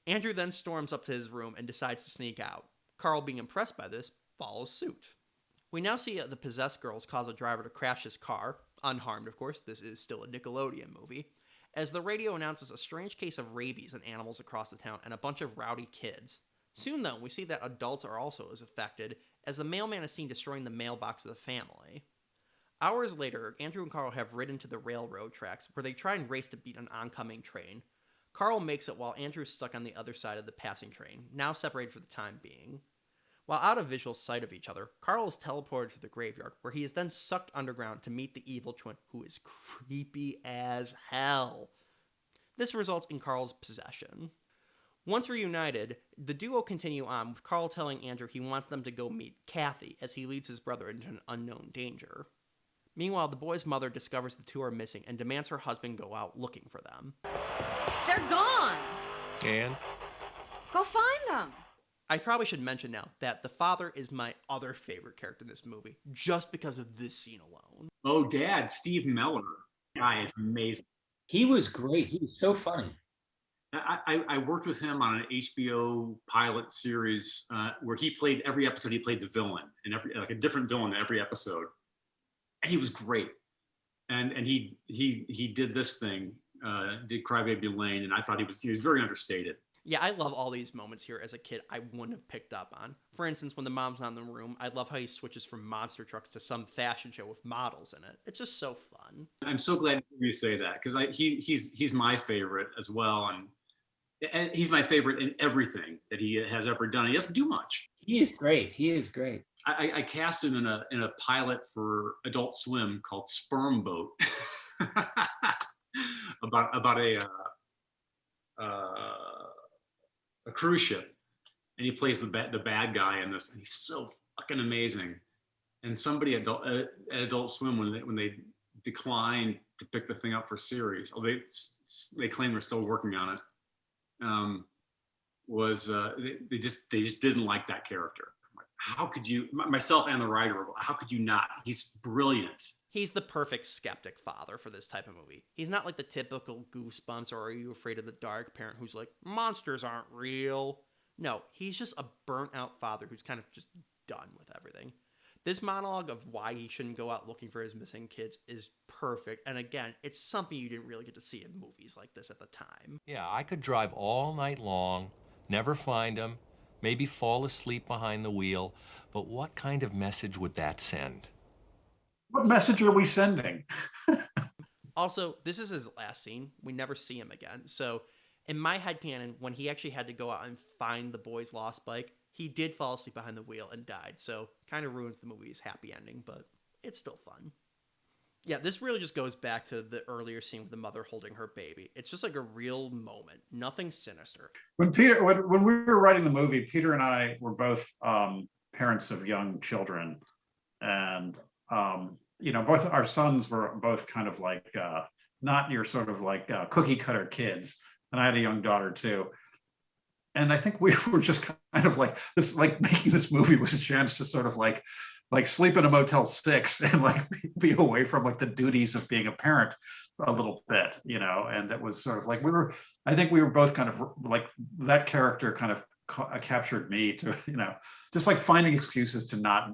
Andrew then storms up to his room and decides to sneak out. Carl, being impressed by this, follows suit. We now see the possessed girls cause a driver to crash his car, unharmed of course, this is still a Nickelodeon movie, as the radio announces a strange case of rabies in animals across the town and a bunch of rowdy kids. Soon though, we see that adults are also as affected, as the mailman is seen destroying the mailbox of the family. Hours later, Andrew and Carl have ridden to the railroad tracks, where they try and race to beat an oncoming train. Carl makes it while Andrew is stuck on the other side of the passing train, now separated for the time being. While out of visual sight of each other, Carl is teleported to the graveyard, where he is then sucked underground to meet the evil twin, who is creepy as hell. This results in Carl's possession. Once reunited, the duo continue on, with Carl telling Andrew he wants them to go meet Kathy, as he leads his brother into an unknown danger. Meanwhile, the boy's mother discovers the two are missing and demands her husband go out looking for them. They're gone! And? Go find them! I probably should mention now that the father is my other favorite character in this movie, just because of this scene alone. Oh, Dad, Steve Meller. Guy is amazing. He was great. He was so funny. I worked with him on an HBO pilot series where he played every episode. He played the villain and like a different villain in every episode, and he was great. And he did this thing, did Crybaby Lane, and I thought he was very understated. Yeah, I love all these moments here as a kid I wouldn't have picked up on. For instance, when the mom's not in the room, I love how he switches from monster trucks to some fashion show with models in it. It's just so fun. I'm so glad you say that because he's my favorite as well, and he's my favorite in everything that he has ever done. He doesn't do much. He is great. He is great. I cast him in a pilot for Adult Swim called Sperm Boat about a cruise ship, and he plays the bad guy in this, and he's so fucking amazing. And somebody at Adult Swim, when they declined to pick the thing up for series, they claim they're still working on it. They just didn't like that character. How could you? Myself and the writer, how could you not? He's brilliant. He's the perfect skeptic father for this type of movie. He's not like the typical Goosebumps or Are You Afraid of the Dark parent who's like, monsters aren't real. No, he's just a burnt out father who's kind of just done with everything. This monologue of why he shouldn't go out looking for his missing kids is perfect. And again, it's something you didn't really get to see in movies like this at the time. Yeah, I could drive all night long, never find them, maybe fall asleep behind the wheel. But what kind of message would that send? What message are we sending? Also, this is his last scene. We never see him again. So in my headcanon, when he actually had to go out and find the boy's lost bike, he did fall asleep behind the wheel and died. So kind of ruins the movie's happy ending, but it's still fun. Yeah, this really just goes back to the earlier scene with the mother holding her baby. It's just like a real moment. Nothing sinister. When we were writing the movie, Peter and I were both parents of young children. And both our sons were both kind of like not your sort of like cookie cutter kids, and I had a young daughter too. And I think we were just kind of like this, like making this movie was a chance to sort of like sleep in a Motel 6 and like be away from like the duties of being a parent a little bit, And it was sort of like I think we were both kind of like that character kind of captured me to, just like finding excuses to not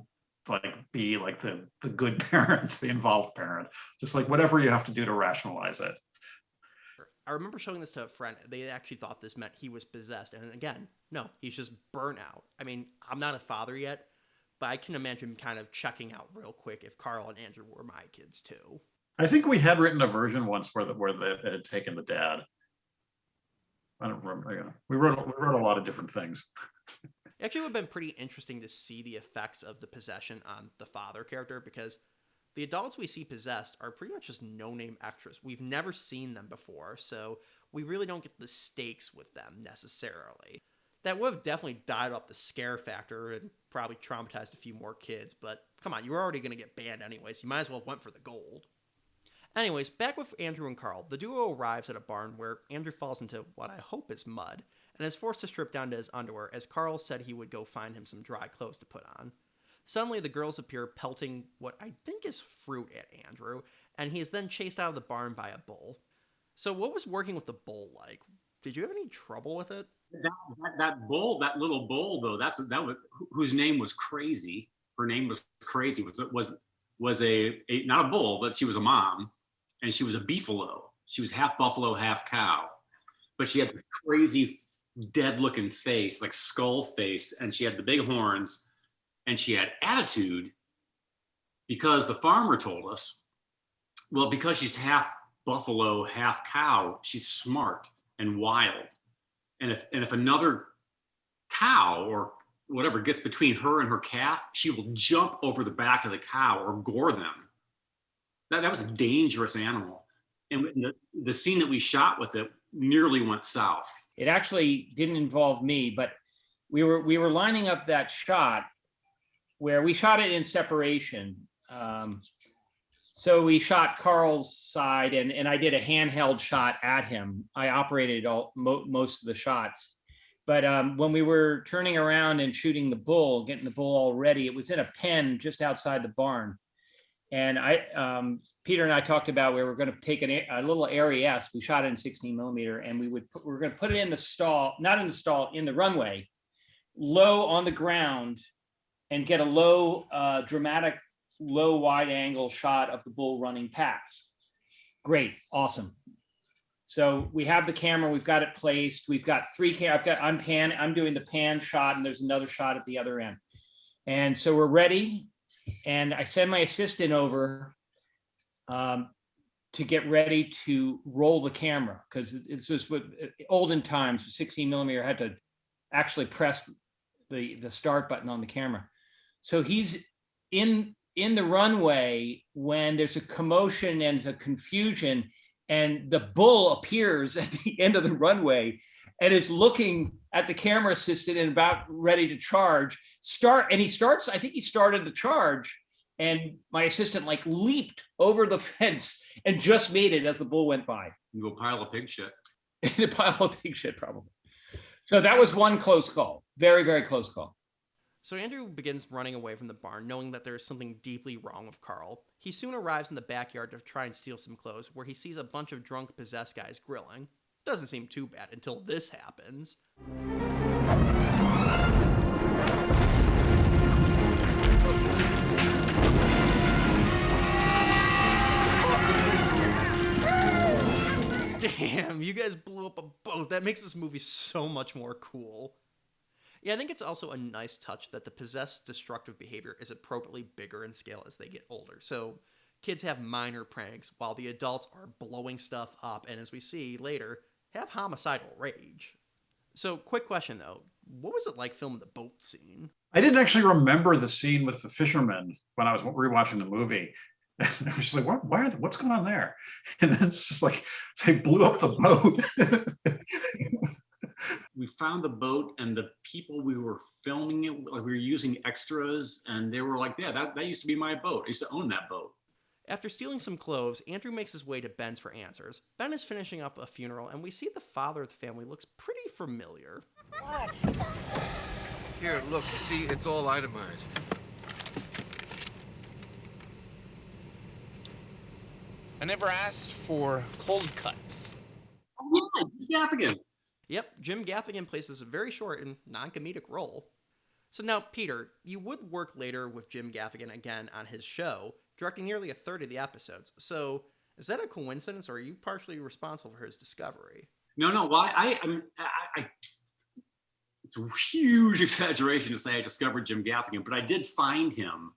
like be like the good parent, the involved parent, just like whatever you have to do to rationalize it. I remember showing this to a friend. They actually thought this meant he was possessed. And again, no, he's just burnt out. I mean, I'm not a father yet, but I can imagine kind of checking out real quick if Carl and Andrew were my kids too. I think we had written a version once where it had taken the dad. I don't remember. We wrote a lot of different things. It actually would have been pretty interesting to see the effects of the possession on the father character, because the adults we see possessed are pretty much just no-name extras. We've never seen them before, so we really don't get the stakes with them necessarily. That would have definitely dialed up the scare factor and probably traumatized a few more kids, but come on, you were already going to get banned anyways. You might as well have went for the gold. Anyways, back with Andrew and Carl, the duo arrives at a barn where Andrew falls into what I hope is mud and is forced to strip down to his underwear as Carl said he would go find him some dry clothes to put on. Suddenly, the girls appear pelting what I think is fruit at Andrew, and he is then chased out of the barn by a bull. So what was working with the bull like? Did you have any trouble with it? That bull, that little bull though, that was whose name was Crazy. Her name was Crazy. Was a not a bull, but she was a mom, and she was a beefalo. She was half buffalo, half cow, but she had this crazy, dead-looking face, like skull face, and she had the big horns. And she had attitude because the farmer told us, well, because she's half buffalo, half cow, she's smart and wild. And if another cow or whatever gets between her and her calf, she will jump over the back of the cow or gore them. That was a dangerous animal. And the scene that we shot with it nearly went south. It actually didn't involve me, but we were lining up that shot where we shot it in separation. So we shot Carl's side and I did a handheld shot at him. I operated most of the shots. But when we were turning around and shooting the bull, getting the bull all ready, it was in a pen just outside the barn. And Peter and I talked about where we're going to take a little RES. We shot it in 16 millimeter, and we're going to put it in the stall, not in the stall, in the runway, low on the ground, and get a low, dramatic, low wide angle shot of the bull running past. Great, awesome. So we have the camera, we've got it placed. We've got I'm doing the pan shot, and there's another shot at the other end. And so we're ready. And I send my assistant over to get ready to roll the camera, because it's just what olden times, 16 millimeter, had to actually press the start button on the camera. So he's in the runway when there's a commotion and a confusion, and the bull appears at the end of the runway and is looking at the camera assistant and about ready to charge. I think he started the charge, and my assistant like leaped over the fence and just made it as the bull went by. Into a pile of pig shit. In a pile of pig shit, probably. So that was one close call. Very, very close call. So Andrew begins running away from the barn, knowing that there is something deeply wrong with Carl. He soon arrives in the backyard to try and steal some clothes, where he sees a bunch of drunk, possessed guys grilling. Doesn't seem too bad until this happens. Damn, you guys blew up a boat. That makes this movie so much more cool. Yeah, I think it's also a nice touch that the possessed destructive behavior is appropriately bigger in scale as they get older. So kids have minor pranks, while the adults are blowing stuff up, and as we see later, have homicidal rage. So, quick question though, what was it like filming the boat scene? I didn't actually remember the scene with the fishermen when I was rewatching the movie. I was just like, what's going on there? And then it's just like, they blew up the boat. We found the boat, and the people we were filming it, like we were using extras, and they were like, yeah, that used to be my boat. I used to own that boat. After stealing some clothes, Andrew makes his way to Ben's for answers. Ben is finishing up a funeral, and we see the father of the family looks pretty familiar. What? Here, look, you see, it's all itemized. I never asked for cold cuts. Oh, yeah, Gaffigan. Yep, Jim Gaffigan plays this very short and non-comedic role. So now, Peter, you would work later with Jim Gaffigan again on his show, directing nearly a third of the episodes. So is that a coincidence, or are you partially responsible for his discovery? No. Why? It's a huge exaggeration to say I discovered Jim Gaffigan, but I did find him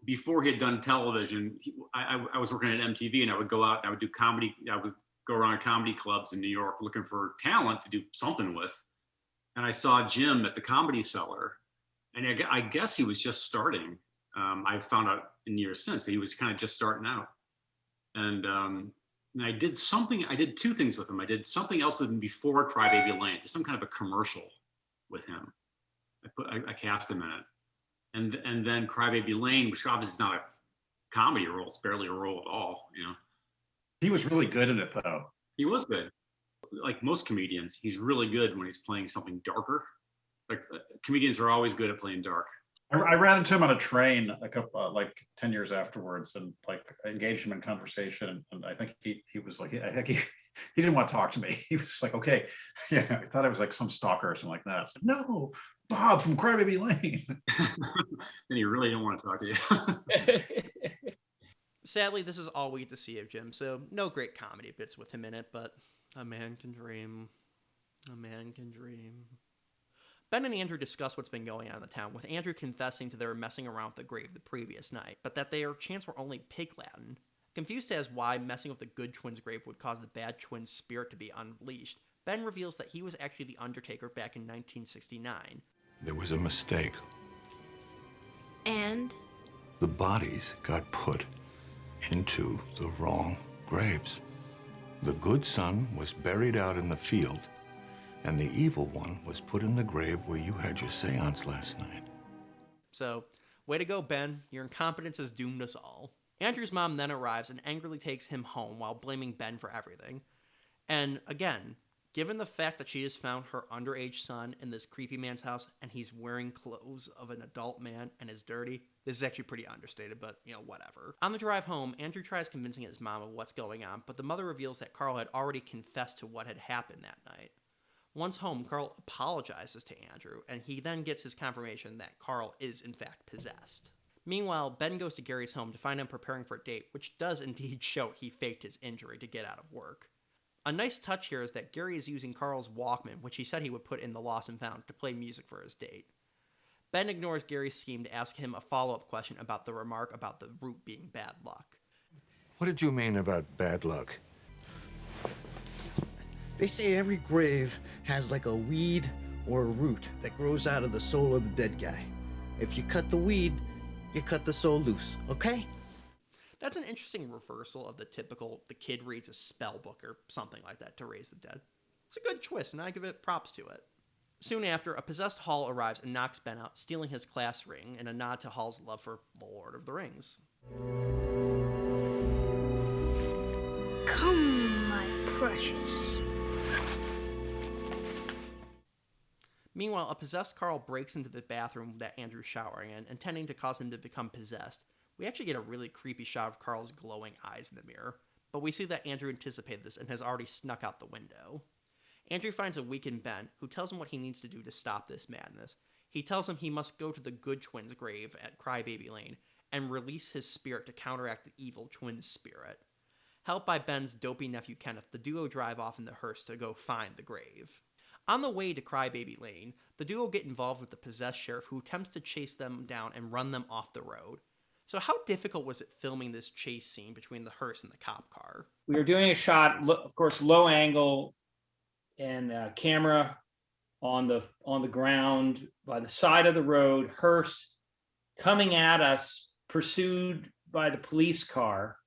before he had done television. I was working at MTV, and I would go out and I would do comedy. I would go around comedy clubs in New York looking for talent to do something with. And I saw Jim at the Comedy Cellar, and I guess he was just starting. I found out in years since that he was kind of just starting out. And I did two things with him. I did something else with him before Crybaby Lane, just some kind of a commercial with him. I cast him in it. And then Crybaby Lane, which obviously is not a comedy role, it's barely a role at all, you know. He was really good in it, though. He was good. Like most comedians, he's really good when he's playing something darker. Like comedians are always good at playing dark. I ran into him on a train a couple, like 10 years afterwards, and like engaged him in conversation. And I think he was like, I think he didn't want to talk to me. He was just like, okay, yeah. I thought I was like some stalker or something like that. I said, no, Bob from Crybaby Lane. Then he really didn't want to talk to you. Sadly, this is all we get to see of Jim, so no great comedy bits with him in it, but a man can dream. A man can dream. Ben and Andrew discuss what's been going on in the town, with Andrew confessing to they were messing around with the grave the previous night, but that their chants were only pig Latin. Confused as why messing with the good twins' grave would cause the bad twins' spirit to be unleashed, Ben reveals that he was actually the Undertaker back in 1969. There was a mistake. And? The bodies got put into the wrong graves. The good son was buried out in the field, and the evil one was put in the grave where you had your seance last night. So, way to go, Ben. Your incompetence has doomed us all. Andrew's mom then arrives and angrily takes him home while blaming Ben for everything. And again, Given the fact that she has found her underage son in this creepy man's house and he's wearing clothes of an adult man and is dirty, this is actually pretty understated, but, whatever. On the drive home, Andrew tries convincing his mom of what's going on, but the mother reveals that Carl had already confessed to what had happened that night. Once home, Carl apologizes to Andrew, and he then gets his confirmation that Carl is in fact possessed. Meanwhile, Ben goes to Gary's home to find him preparing for a date, which does indeed show he faked his injury to get out of work. A nice touch here is that Gary is using Carl's Walkman, which he said he would put in the Lost and Found, to play music for his date. Ben ignores Gary's scheme to ask him a follow-up question about the remark about the root being bad luck. What did you mean about bad luck? They say every grave has like a weed or a root that grows out of the soul of the dead guy. If you cut the weed, you cut the soul loose, okay? That's an interesting reversal of the typical, the kid reads a spell book or something like that to raise the dead. It's a good twist, and I give it props to it. Soon after, a possessed Hall arrives and knocks Ben out, stealing his class ring in a nod to Hall's love for The Lord of the Rings. Come, my precious. Meanwhile, a possessed Carl breaks into the bathroom that Andrew's showering in, intending to cause him to become possessed. We actually get a really creepy shot of Carl's glowing eyes in the mirror, but we see that Andrew anticipated this and has already snuck out the window. Andrew finds a weakened Ben, who tells him what he needs to do to stop this madness. He tells him he must go to the good twins' grave at Crybaby Lane and release his spirit to counteract the evil twins' spirit. Helped by Ben's dopey nephew Kenneth, the duo drive off in the hearse to go find the grave. On the way to Crybaby Lane, the duo get involved with the possessed sheriff, who attempts to chase them down and run them off the road. So how difficult was it filming this chase scene between the hearse and the cop car? We were doing a shot, of course, low angle and camera on the ground by the side of the road, hearse coming at us, pursued by the police car.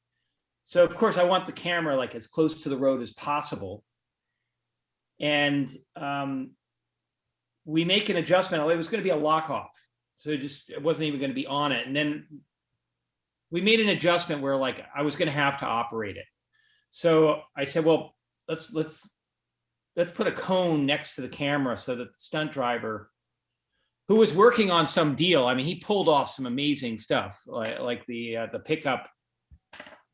So of course I want the camera like as close to the road as possible. And we make an adjustment. It was going to be a lock off. So it wasn't even going to be on it. And then we made an adjustment where like I was going to have to operate it. So I said, well, let's put a cone next to the camera so that the stunt driver, who was working on some deal, I mean, he pulled off some amazing stuff, like the pickup,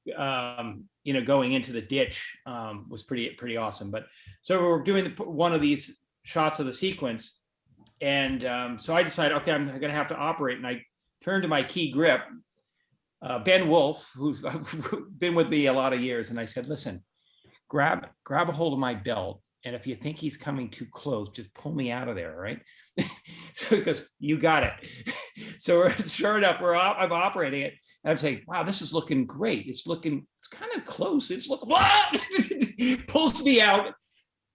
going into the ditch was pretty awesome. But so we're doing one of these shots of the sequence, and so I decided, okay, I'm going to have to operate, and I turned to my key grip, Ben Wolf, who's been with me a lot of years, and I said, listen, grab a hold of my belt, and if you think he's coming too close, just pull me out of there, right? So he goes, you got it. So sure enough, I'm operating it, and I'm saying, wow, this is looking great. It's kind of close. It's looking, pulls me out.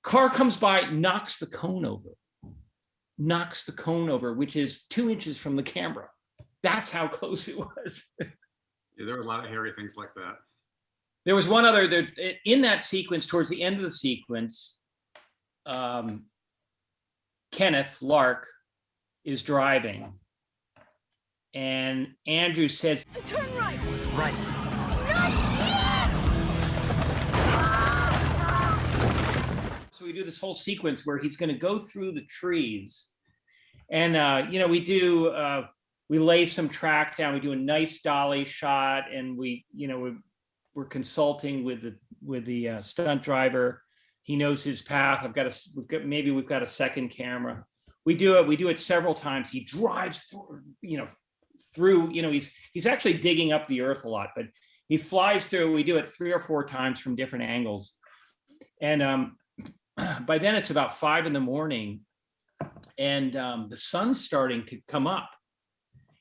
Car comes by, knocks the cone over, which is 2 inches from the camera. That's how close it was. Yeah, there were a lot of hairy things like that. There was one other, in that sequence, towards the end of the sequence, Kenneth Lark is driving, and Andrew says, Turn right. Right. So we do this whole sequence where he's going to go through the trees, and we lay some track down. We do a nice dolly shot, and we're consulting with the stunt driver. He knows his path. We've got a second camera. We do it several times. He drives through, he's actually digging up the earth a lot, but he flies through. We do it 3 or 4 times from different angles. And by then it's about 5 a.m, and the sun's starting to come up.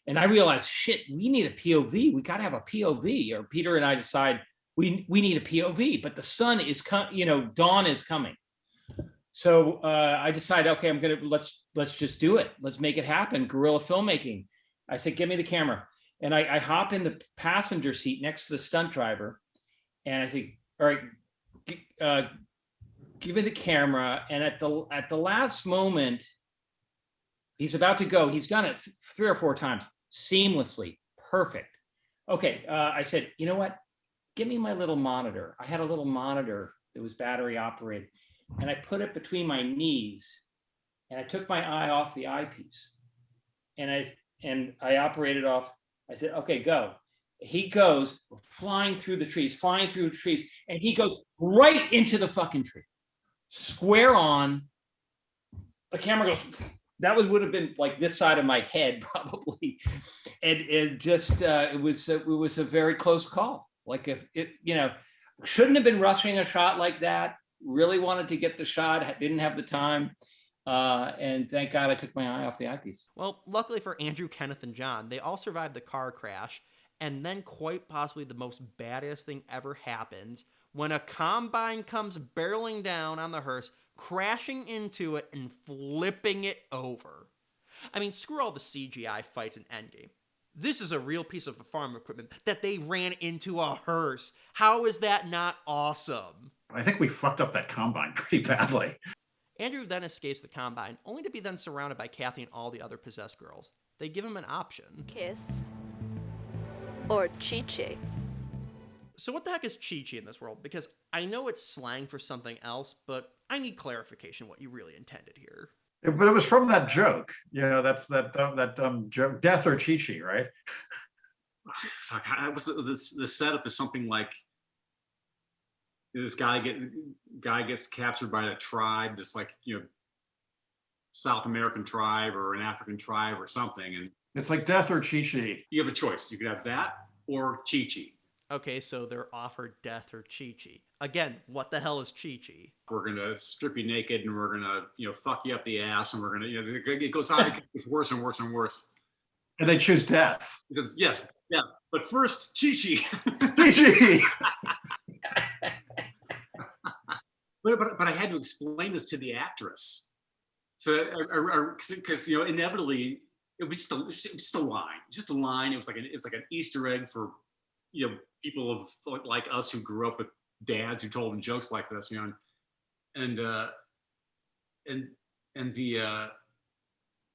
And I realized, shit, we need a POV. We got to have a POV. Or Peter and I decide we need a POV, but the sun is dawn is coming. So I decided, okay, let's just do it. Let's make it happen. Guerrilla filmmaking. I said, give me the camera. And I hop in the passenger seat next to the stunt driver. And I say, all right, give me the camera. And at the last moment, he's about to go. He's done it 3 or 4 times seamlessly. Perfect. Okay. I said, you know what? Give me my little monitor. I had a little monitor that was battery operated. and I put it between my knees, and I took my eye off the eyepiece, and I operated off. I said, "Okay, go." He goes flying through the trees, and he goes right into the fucking tree, square on. The camera goes. That would have been like this side of my head probably, and it was a very close call. Like if it shouldn't have been rushing a shot like that. Really wanted to get the shot, didn't have the time, and thank God I took my eye off the eyepiece. Well, luckily for Andrew, Kenneth, and John, they all survived the car crash, and then quite possibly the most badass thing ever happens when a combine comes barreling down on the hearse, crashing into it and flipping it over. I mean, screw all the CGI fights in Endgame. This is a real piece of farm equipment that they ran into a hearse. How is that not awesome? I think we fucked up that combine pretty badly. Andrew then escapes the combine, only to be then surrounded by Kathy and all the other possessed girls. They give him an option. Kiss. Or Chi-Chi. So what the heck is Chi-Chi in this world? Because I know it's slang for something else, but I need clarification what you really intended here. But it was from that joke. That's that joke, Death or Chi-Chi, right? The setup is something like this guy gets captured by a tribe, this South American tribe or an African tribe or something, and it's like Death or Chi-Chi. You have a choice. You could have that or Chi-Chi. Okay, so they're offered Death or Chi-Chi. Again, what the hell is Chi-Chi? We're gonna strip you naked and we're gonna fuck you up the ass, and we're gonna it goes on. It gets worse and worse and worse. And they choose death. Because yes, yeah. But first, Chi-Chi. Chi-Chi. But I had to explain this to the actress. So because inevitably it was just a line. Just a line. It was like an Easter egg for people like us who grew up with dads who told them jokes like this, and the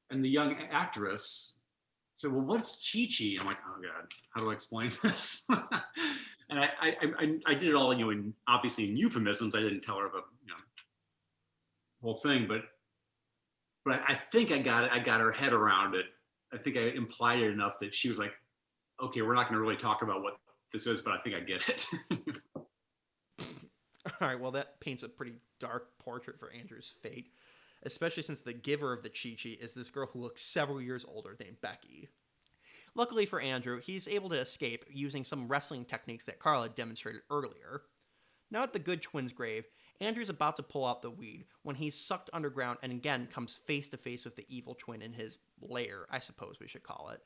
young actress said, "Well, what's Chi-Chi?" I'm like, "Oh God, how do I explain this?" And I did it all, obviously in euphemisms. I didn't tell her the whole thing, but I think I got it. I got her head around it. I think I implied it enough that she was like, "Okay, we're not going to really talk about what this is, but I think I get it." All right, well, that paints a pretty dark portrait for Andrew's fate, especially since the giver of the Chi-Chi is this girl who looks several years older named Becky. Luckily for Andrew, he's able to escape using some wrestling techniques that Carla demonstrated earlier. Now at the Good Twins' grave, Andrew's about to pull out the weed when he's sucked underground and again comes face to face with the evil twin in his lair, I suppose we should call it.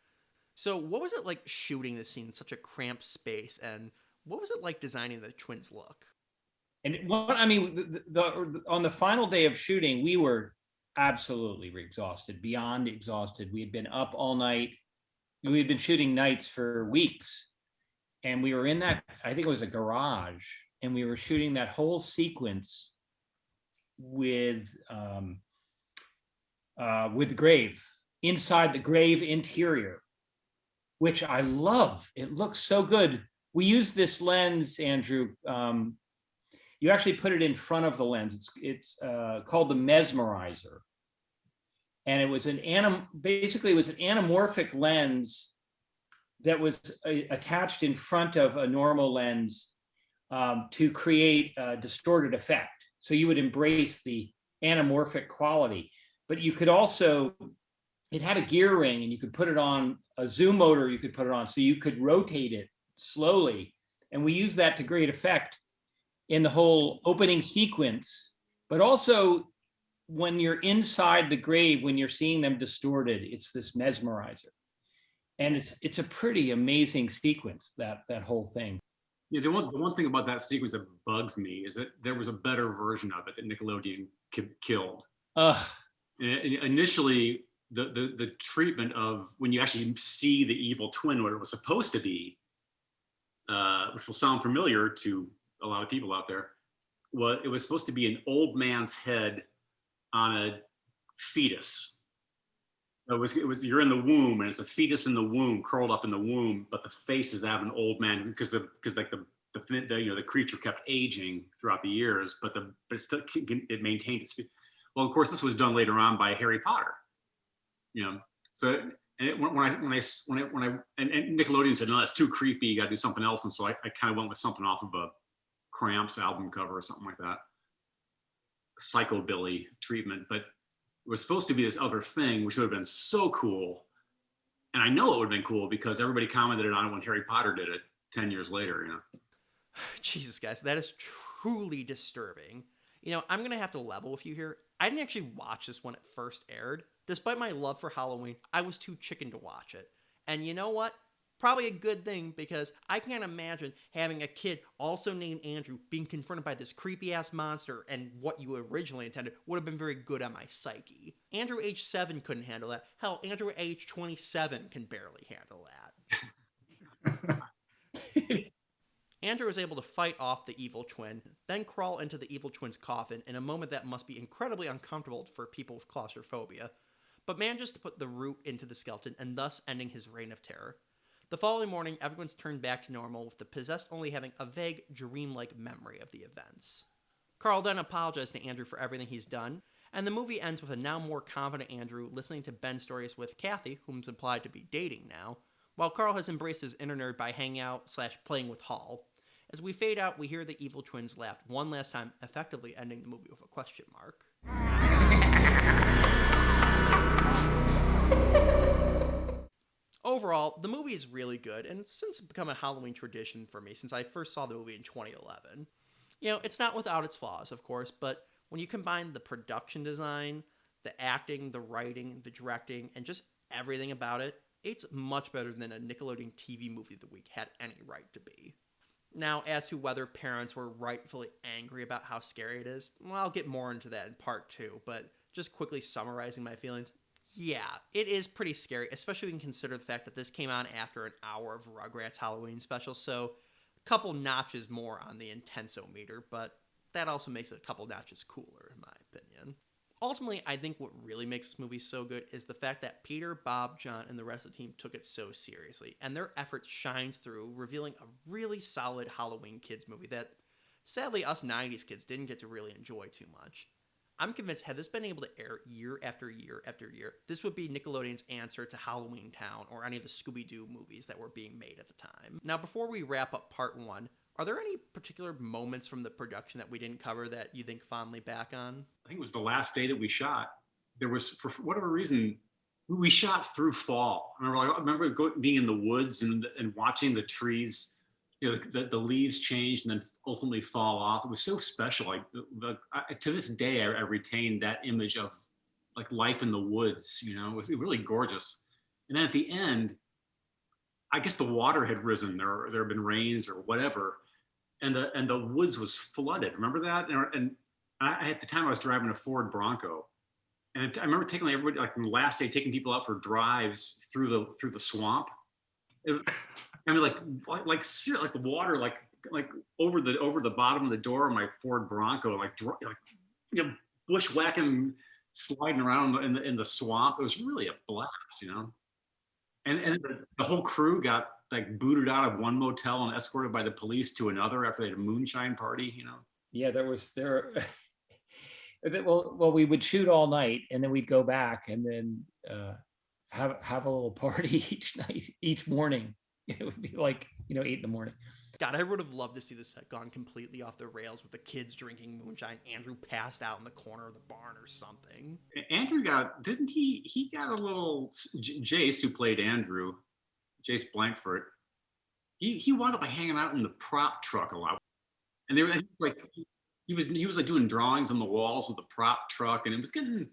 So what was it like shooting this scene in such a cramped space, and what was it like designing the twins' look? And on the final day of shooting, we were absolutely exhausted, beyond exhausted. We had been up all night. We had been shooting nights for weeks, and we were in that, I think it was a garage, and we were shooting that whole sequence with the grave, inside the grave interior, which I love. It looks so good. We use this lens, Andrew. You actually put it in front of the lens. It's called the mesmerizer. And it was basically it was an anamorphic lens that was attached in front of a normal lens to create a distorted effect. So you would embrace the anamorphic quality, but you could also, it had a gear ring and you could put it on a zoom motor, you could put it on, so you could rotate it slowly. And we use that to great effect in the whole opening sequence, but also when you're inside the grave, when you're seeing them distorted, it's this mesmerizer. And it's a pretty amazing sequence, that whole thing. Yeah, the one thing about that sequence that bugs me is that there was a better version of it that Nickelodeon killed. Initially, the treatment of when you actually see the evil twin, what it was supposed to be, which will sound familiar to a lot of people out there, it was supposed to be an old man's head on a fetus. It was you're in the womb and it's a fetus in the womb, curled up in the womb, but the face is that of an old man because the the creature kept aging throughout the years, but it maintained its. Well, of course, this was done later on by Harry Potter. So and Nickelodeon said, no, that's too creepy. You got to do something else. And so I kind of went with something off of a Cramps album cover or something like that. Psychobilly treatment, but it was supposed to be this other thing, which would have been so cool. And I know it would have been cool because everybody commented on it when Harry Potter did it 10 years later, Jesus, guys, that is truly disturbing. I'm going to have to level with you here. I didn't actually watch this when it first aired. Despite my love for Halloween, I was too chicken to watch it. And you know what? Probably a good thing, because I can't imagine having a kid also named Andrew being confronted by this creepy-ass monster, and what you originally intended would have been very good on my psyche. Andrew age 7 couldn't handle that. Hell, Andrew age 27 can barely handle that. Andrew is able to fight off the evil twin, then crawl into the evil twin's coffin in a moment that must be incredibly uncomfortable for people with claustrophobia, but manages to put the root into the skeleton and thus ending his reign of terror. The following morning, everyone's turned back to normal, with the possessed only having a vague, dreamlike memory of the events. Carl then apologized to Andrew for everything he's done, and the movie ends with a now more confident Andrew listening to Ben's stories with Kathy, whom's implied to be dating now, while Carl has embraced his inner nerd by hanging out / playing with Hall. As we fade out, we hear the evil twins laugh one last time, effectively ending the movie with a question mark. Overall, the movie is really good, and since it's become a Halloween tradition for me since I first saw the movie in 2011. It's not without its flaws, of course, but when you combine the production design, the acting, the writing, the directing, and just everything about it, it's much better than a Nickelodeon TV movie of the week had any right to be. Now, as to whether parents were rightfully angry about how scary it is, well, I'll get more into that in part 2, but just quickly summarizing my feelings, yeah, it is pretty scary, especially when you consider the fact that this came on after an hour of Rugrats Halloween special, so a couple notches more on the intenso-meter, but that also makes it a couple notches cooler, in my opinion. Ultimately, I think what really makes this movie so good is the fact that Peter, Bob, John, and the rest of the team took it so seriously, and their effort shines through, revealing a really solid Halloween kids movie that, sadly, us 90s kids didn't get to really enjoy too much. I'm convinced had this been able to air year after year after year, this would be Nickelodeon's answer to Halloween Town or any of the Scooby-Doo movies that were being made at the time. Now, before we wrap up part 1, are there any particular moments from the production that we didn't cover that you think fondly back on? I think it was the last day that we shot. There was, for whatever reason, we shot through fall. I remember being in the woods and watching the trees, the leaves change and then ultimately fall off. It was so special. To this day, I retain that image of like life in the woods. It was really gorgeous. And then at the end, I guess the water had risen. There had been rains or whatever, and the woods was flooded. Remember that? And I, at the time, I was driving a Ford Bronco, and I remember taking everybody, like on the last day, taking people out for drives through the swamp. Like the water, like over the bottom of the door of my Ford Bronco, bushwhacking, sliding around in the swamp. It was really a blast, And the whole crew got like booted out of one motel and escorted by the police to another after they had a moonshine party, Yeah, well, we would shoot all night and then we'd go back and then have a little party each morning. It would be like 8 in the morning. God, I would have loved to see this set gone completely off the rails with the kids drinking moonshine. Andrew passed out in the corner of the barn or something. Andrew he got a little, Jace, who played Andrew, Jace Blankford, he wound up hanging out in the prop truck a lot. And they were like, he was like doing drawings on the walls of the prop truck, and it was getting,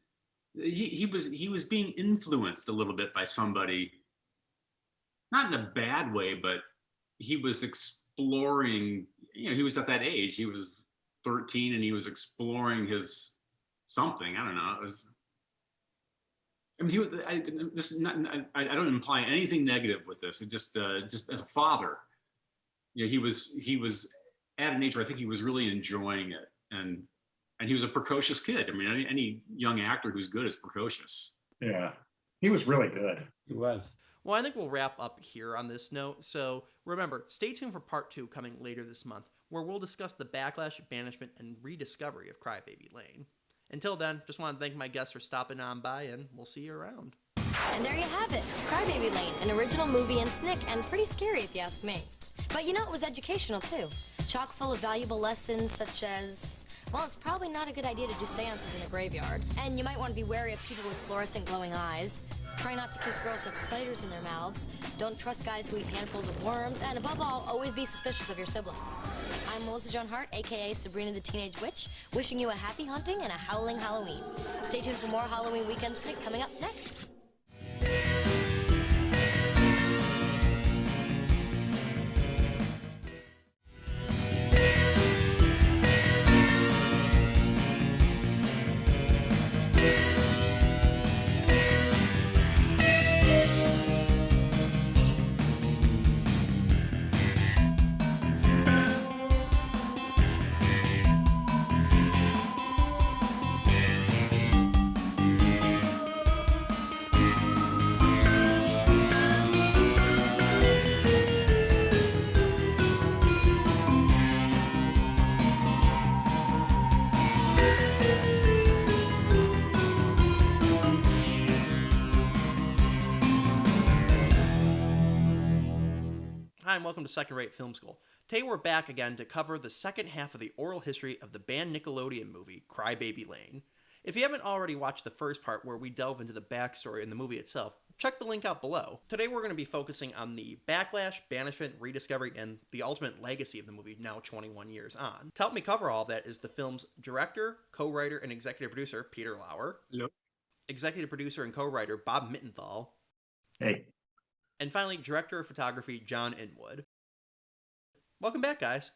he was being influenced a little bit by somebody, not in a bad way, but he was exploring, he was at that age. He was 13 and he was exploring his something. I don't know. It was, I don't imply anything negative with this. It just as a father, he was at an age where I think he was really enjoying it. And he was a precocious kid. I mean, any young actor who's good is precocious. Yeah, he was really good. He was. Well, I think we'll wrap up here on this note. So Remember, stay tuned for part 2 coming later this month, where we'll discuss the backlash, banishment, and rediscovery of Crybaby Lane. Until then, just want to thank my guests for stopping on by, and we'll see you around. And there you have it, Crybaby Lane, an original movie and snick, and pretty scary if you ask me. But you know, it was educational too. Chock full of valuable lessons such as, well, it's probably not a good idea to do seances in a graveyard. And you might want to be wary of people with fluorescent glowing eyes. Try not to kiss girls who have spiders in their mouths. Don't trust guys who eat handfuls of worms. And above all, always be suspicious of your siblings. I'm Melissa Joan Hart, aka Sabrina the Teenage Witch, wishing you a happy hunting and a howling Halloween. Stay tuned for more Halloween Weekend Snick coming up next. Hi, and welcome to Second Rate Film School. Today we're back again to cover the second half of the oral history of the banned Nickelodeon movie, Crybaby Lane. If you haven't already watched the first part where we delve into the backstory in the movie itself, check the link out below. Today we're going to be focusing on the backlash, banishment, rediscovery, and the ultimate legacy of the movie now 21 years on. To help me cover all that is the film's director, co-writer, and executive producer, Peter Lauer. Hello. Executive producer and co-writer, Bob Mittenthal. Hey. And finally, director of photography, John Inwood. Welcome back, guys.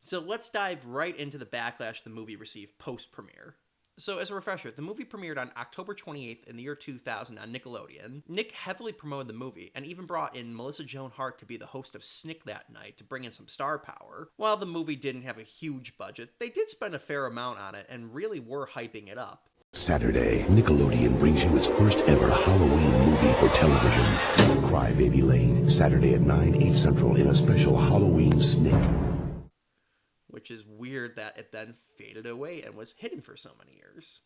So let's dive right into the backlash the movie received post-premiere. So as a refresher, the movie premiered on October 28th in the year 2000 on Nickelodeon. Nick heavily promoted the movie and even brought in Melissa Joan Hart to be the host of Snick that night to bring in some star power. While the movie didn't have a huge budget, they did spend a fair amount on it and really were hyping it up. Saturday, Nickelodeon brings you its first ever Halloween movie for television. Crybaby Lane, Saturday at 9, 8 Central in a special Halloween snick. Which is weird that it then faded away and was hidden for so many years.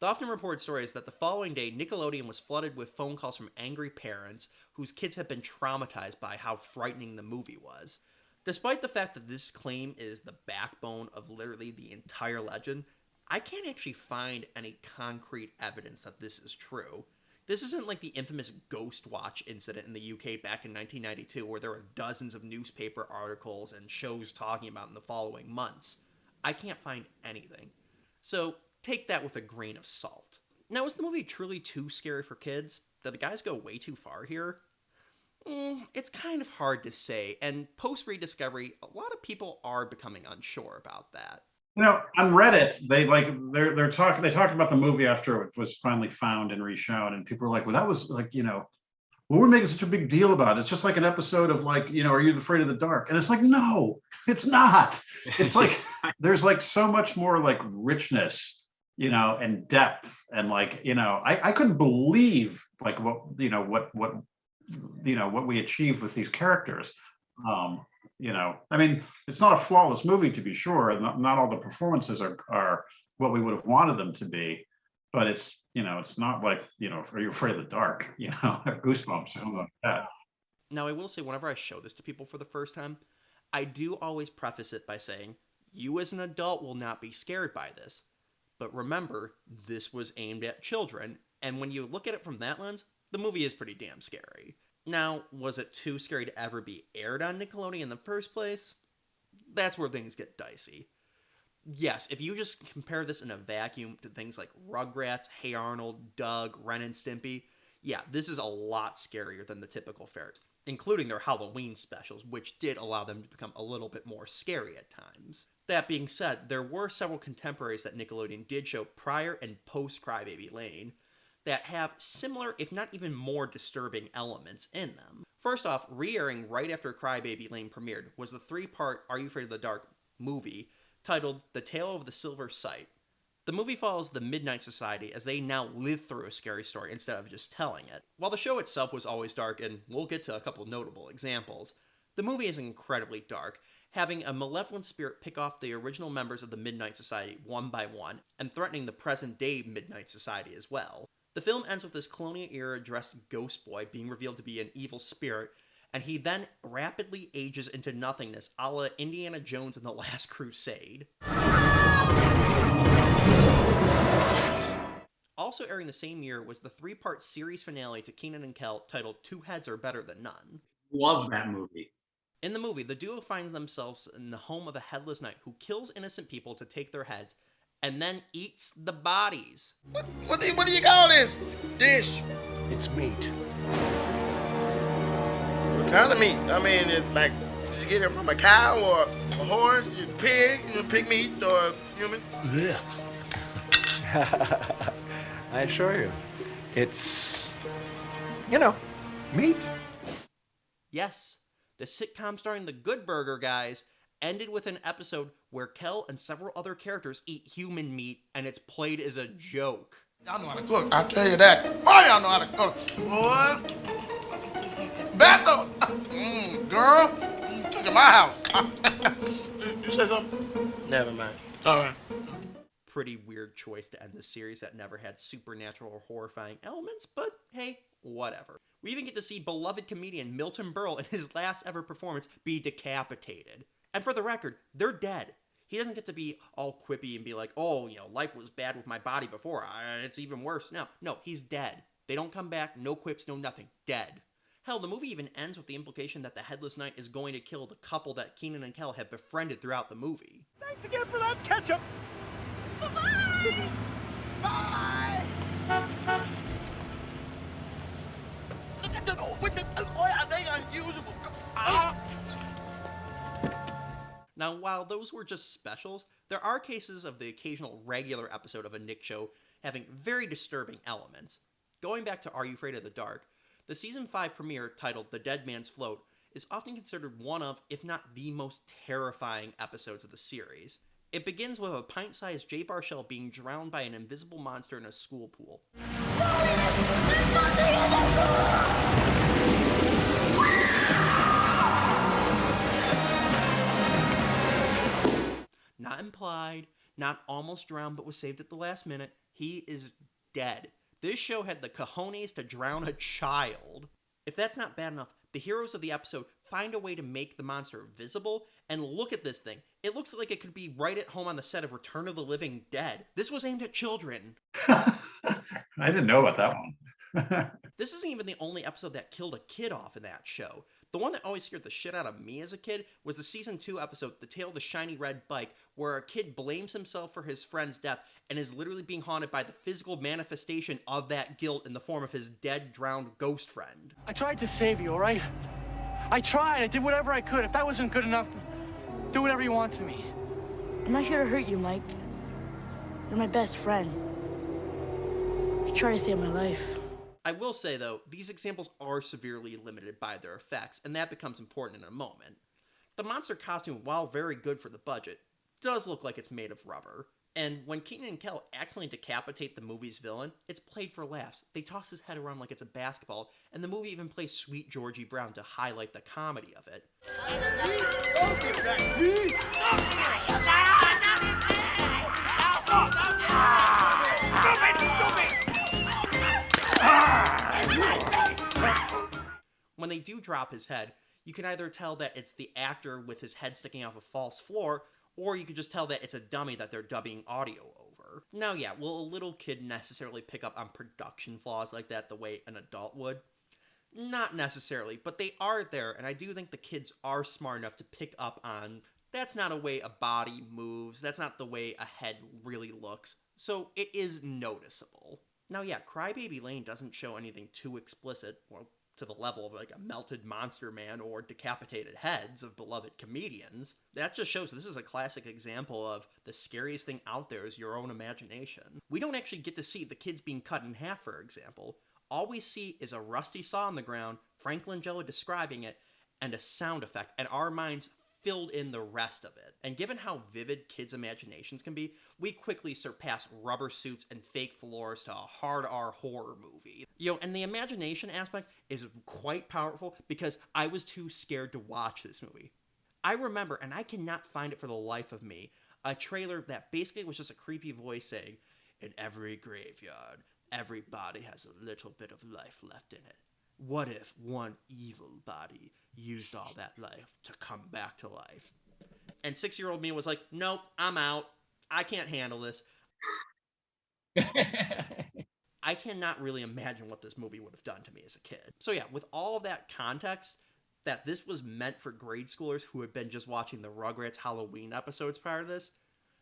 The often reported story is that the following day, Nickelodeon was flooded with phone calls from angry parents whose kids had been traumatized by how frightening the movie was. Despite the fact that this claim is the backbone of literally the entire legend, I can't actually find any concrete evidence that this is true. This isn't like the infamous Ghost Watch incident in the UK back in 1992 where there were dozens of newspaper articles and shows talking about in the following months. I can't find anything. So take that with a grain of salt. Now, is the movie truly too scary for kids? Did the guys go way too far here? It's kind of hard to say, and post-rediscovery, a lot of people are becoming unsure about that. You know, on Reddit, they're talking. They talked about the movie after it was finally found and reshown, and people were like, "Well, that was like, what we're making such a big deal about? It's just like an episode of like, Are You Afraid of the Dark?" And it's like, no, it's not. It's like there's like so much more like richness, and depth, and like, I couldn't believe like what we achieved with these characters. I mean, it's not a flawless movie to be sure, and not all the performances are what we would have wanted them to be, but it's not like, Are You Afraid of the Dark? Goosebumps, something like that. Now, I will say, whenever I show this to people for the first time, I do always preface it by saying, you as an adult will not be scared by this. But remember, this was aimed at children, and when you look at it from that lens, the movie is pretty damn scary. Now, was it too scary to ever be aired on Nickelodeon in the first place? That's where things get dicey. Yes, if you just compare this in a vacuum to things like Rugrats, Hey Arnold, Doug, Ren and Stimpy, yeah, this is a lot scarier than the typical fares, including their Halloween specials, which did allow them to become a little bit more scary at times. That being said, there were several contemporaries that Nickelodeon did show prior and post Crybaby Lane that have similar, if not even more disturbing elements in them. First off, re-airing right after Crybaby Lane premiered was the 3-part Are You Afraid of the Dark movie titled The Tale of the Silver Sight. The movie follows the Midnight Society as they now live through a scary story instead of just telling it. While the show itself was always dark, and we'll get to a couple notable examples, The movie is incredibly dark, having a malevolent spirit pick off the original members of the Midnight Society one by one, and threatening the present-day Midnight Society as well. The film ends with this colonial-era dressed ghost boy being revealed to be an evil spirit, and he then rapidly ages into nothingness, a la Indiana Jones and the Last Crusade. Also airing the same year was the 3-part series finale to Kenan and Kel titled Two Heads Are Better Than None. Love that movie. In the movie, the duo finds themselves in the home of a headless knight who kills innocent people to take their heads, and then eats the bodies. What do you call this dish? It's meat. What kind of meat? I mean, did you get it from a cow or a horse, a pig, pig meat, or a human? Yeah. I assure you, it's, meat. Yes, the sitcom starring the Good Burger guys ended with an episode where Kel and several other characters eat human meat, and it's played as a joke. Y'all know how to cook, I'll tell you that. Oh, y'all know how to cook. Boy, Bethel, girl, cook in my house. You say something? Never mind. All right. Pretty weird choice to end this series that never had supernatural or horrifying elements, but hey, whatever. We even get to see beloved comedian Milton Berle in his last ever performance be decapitated. And for the record, they're dead. He doesn't get to be all quippy and be like, oh, life was bad with my body before. It's even worse now. No, he's dead. They don't come back. No quips, no nothing. Dead. Hell, the movie even ends with the implication that the Headless Knight is going to kill the couple that Kenan and Kel have befriended throughout the movie. Thanks again for that ketchup. Bye-bye. Bye. Look at the with the oil. They unusable. Now, while those were just specials, there are cases of the occasional regular episode of a Nick show having very disturbing elements. Going back to Are You Afraid of the Dark, the Season 5 premiere, titled The Dead Man's Float, is often considered one of, if not the most terrifying episodes of the series. It begins with a pint-sized Jay Baruchel being drowned by an invisible monster in a school pool. There's something in the pool. Not implied, not almost drowned but was saved at the last minute. He is dead. This show had the cojones to drown a child. If that's not bad enough, the heroes of the episode find a way to make the monster visible, and look at this thing. It looks like it could be right at home on the set of Return of the Living Dead. This was aimed at children. I didn't know about that one. This isn't even the only episode that killed a kid off in that show. The one that always scared the shit out of me as a kid was the Season 2 episode, The Tale of the Shiny Red Bike, where a kid blames himself for his friend's death and is literally being haunted by the physical manifestation of that guilt in the form of his dead, drowned ghost friend. I tried to save you, all right? I tried. I did whatever I could. If that wasn't good enough, do whatever you want to me. I'm not here to hurt you, Mike. You're my best friend. You try to save my life. I will say, though, these examples are severely limited by their effects, and that becomes important in a moment. The monster costume, while very good for the budget, does look like it's made of rubber. And when Kenan and Kel accidentally decapitate the movie's villain, it's played for laughs. They toss his head around like it's a basketball, and the movie even plays Sweet Georgie Brown to highlight the comedy of it. When they do drop his head, you can either tell that it's the actor with his head sticking off a false floor, or you could just tell that it's a dummy that they're dubbing audio over. Now, yeah, will a little kid necessarily pick up on production flaws like that the way an adult would? Not necessarily, but they are there, and I do think the kids are smart enough to pick up on that's not a way a body moves, that's not the way a head really looks, so it is noticeable. Now, yeah, Crybaby Lane doesn't show anything too explicit, well, to the level of like a melted monster man or decapitated heads of beloved comedians. That just shows this is a classic example of the scariest thing out there is your own imagination. We don't actually get to see the kids being cut in half, for example. All we see is a rusty saw on the ground, Frank Langella describing it, and a sound effect, and our minds filled in the rest of it. And given how vivid kids' imaginations can be, we quickly surpass rubber suits and fake floors to a hard R horror movie. And the imagination aspect is quite powerful because I was too scared to watch this movie. I remember, and I cannot find it for the life of me, a trailer that basically was just a creepy voice saying, "In every graveyard, every body has a little bit of life left in it. What if one evil body used all that life to come back to life?" And 6-year-old me was like, "Nope, I'm out. I can't handle this." I cannot really imagine what this movie would have done to me as a kid. So yeah, with all of that context, that this was meant for grade schoolers who had been just watching the Rugrats Halloween episodes prior to this,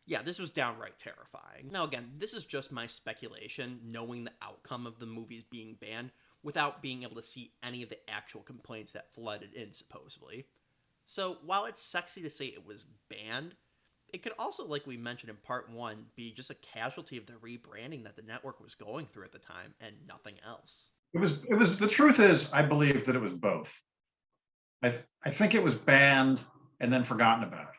yeah, this was downright terrifying. Now again, this is just my speculation, knowing the outcome of the movies being banned, without being able to see any of the actual complaints that flooded in, supposedly. So while it's sexy to say it was banned, it could also, like we mentioned in part 1, be just a casualty of the rebranding that the network was going through at the time, and nothing else. It was, the truth is, I believe that it was both. I think it was banned and then forgotten about.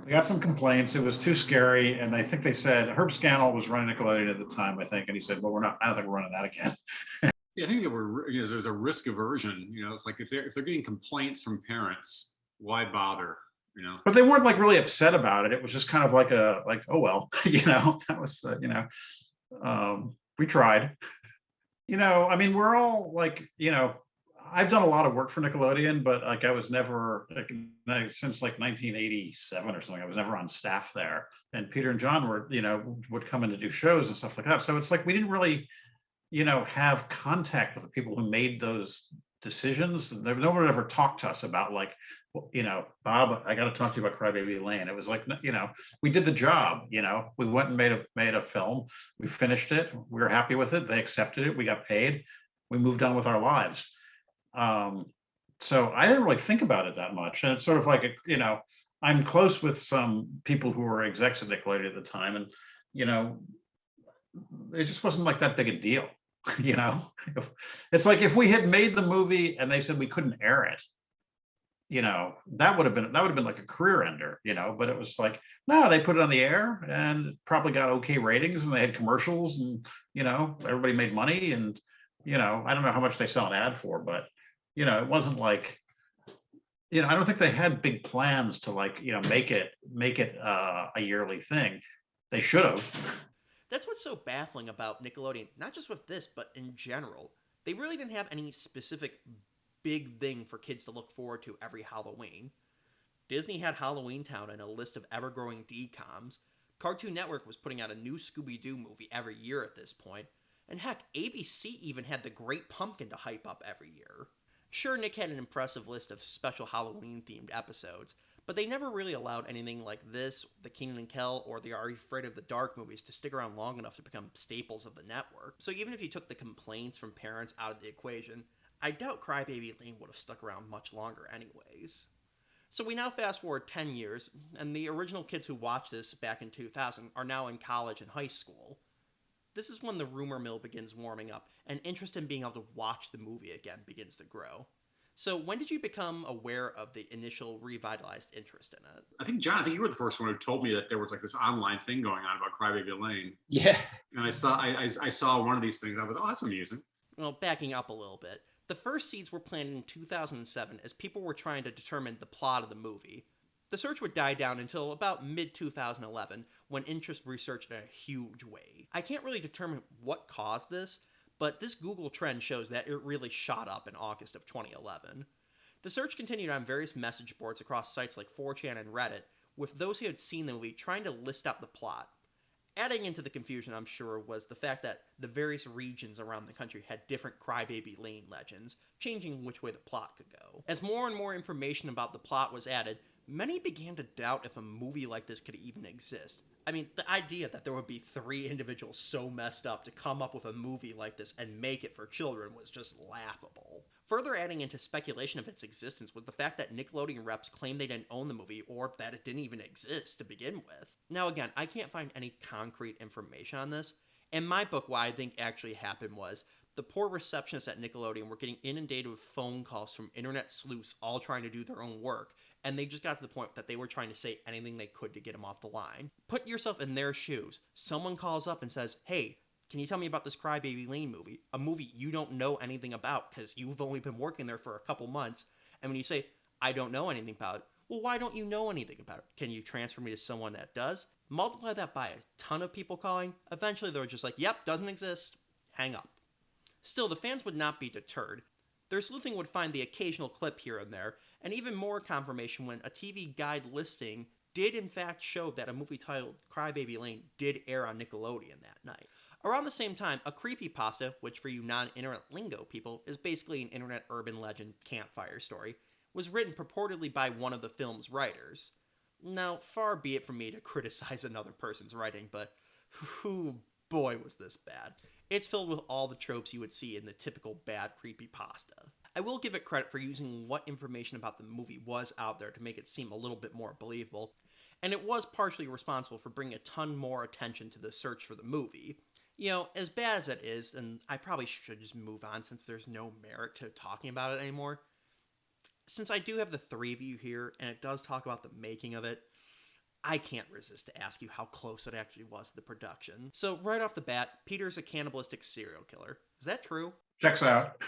They got some complaints. It was too scary, and I think they said Herb Scannell was running Nickelodeon at the time, I think, and he said, "Well, I don't think we're running that again." Yeah, I think there's a risk aversion. It's like if they're getting complaints from parents, why bother? But they weren't like really upset about it. It was just kind of like oh well, that was we tried. I mean, we're all like, I've done a lot of work for Nickelodeon, but like I was never, since like 1987 or something, I was never on staff there. And Peter and John were, would come in to do shows and stuff like that. So it's like we didn't really, have contact with the people who made those decisions. No one ever talked to us about like, Bob, I got to talk to you about Crybaby Lane. It was like, we did the job. We went and made a film. We finished it. We were happy with it. They accepted it. We got paid. We moved on with our lives. So I didn't really think about it that much. And it's sort of like, I'm close with some people who were execs at Nickelodeon at the time. And, it just wasn't like that big a deal. It's like if we had made the movie and they said we couldn't air it, that would have been like a career ender, but it was like, no, they put it on the air and it probably got okay ratings and they had commercials and, everybody made money and, I don't know how much they sell an ad for, but, it wasn't like, I don't think they had big plans to like, make it a yearly thing. They should have. That's what's so baffling about Nickelodeon, not just with this, but in general. They really didn't have any specific big thing for kids to look forward to every Halloween. Disney had Halloween Town and a list of ever-growing DComs. Cartoon Network was putting out a new Scooby-Doo movie every year at this point. And heck, ABC even had The Great Pumpkin to hype up every year. Sure, Nick had an impressive list of special Halloween-themed episodes, but they never really allowed anything like this, the Kenan and Kel, or the Are You Afraid of the Dark movies to stick around long enough to become staples of the network. So even if you took the complaints from parents out of the equation, I doubt Crybaby Lane would have stuck around much longer anyways. So we now fast forward 10 years, and the original kids who watched this back in 2000 are now in college and high school. This is when the rumor mill begins warming up, and interest in being able to watch the movie again begins to grow. So when did you become aware of the initial revitalized interest in it? I think, John, you were the first one who told me that there was like this online thing going on about Crybaby Lane. Yeah. And I saw one of these things. I was, oh, that's amusing. Well, backing up a little bit, the first seeds were planted in 2007 as people were trying to determine the plot of the movie. The search would die down until about mid-2011, when interest researched in a huge way. I can't really determine what caused this, but this Google trend shows that it really shot up in August of 2011. The search continued on various message boards across sites like 4chan and Reddit, with those who had seen the movie trying to list out the plot. Adding into the confusion, I'm sure, was the fact that the various regions around the country had different Crybaby Lane legends, changing which way the plot could go. As more and more information about the plot was added, many began to doubt if a movie like this could even exist. I mean, the idea that there would be 3 individuals so messed up to come up with a movie like this and make it for children was just laughable. Further adding into speculation of its existence was the fact that Nickelodeon reps claimed they didn't own the movie or that it didn't even exist to begin with. Now again, I can't find any concrete information on this. In my book, what I think actually happened was the poor receptionists at Nickelodeon were getting inundated with phone calls from internet sleuths all trying to do their own work, and they just got to the point that they were trying to say anything they could to get him off the line. Put yourself in their shoes. Someone calls up and says, hey, can you tell me about this Crybaby Lane movie? A movie you don't know anything about because you've only been working there for a couple months. And when you say, I don't know anything about it, well, why don't you know anything about it? Can you transfer me to someone that does? Multiply that by a ton of people calling. Eventually, they're just like, yep, doesn't exist. Hang up. Still, the fans would not be deterred. Their sleuthing would find the occasional clip here and there, and even more confirmation when a TV guide listing did in fact show that a movie titled Crybaby Lane did air on Nickelodeon that night. Around the same time, a creepypasta, which for you non-internet lingo people is basically an internet urban legend campfire story, was written purportedly by one of the film's writers. Now, far be it from me to criticize another person's writing, but boy was this bad. It's filled with all the tropes you would see in the typical bad creepypasta. I will give it credit for using what information about the movie was out there to make it seem a little bit more believable, and it was partially responsible for bringing a ton more attention to the search for the movie. You know, as bad as it is, and I probably should just move on since there's no merit to talking about it anymore, since I do have the three of you here, and it does talk about the making of it, I can't resist to ask you how close it actually was to the production. So right off the bat, Peter's a cannibalistic serial killer. Is that true? Checks out.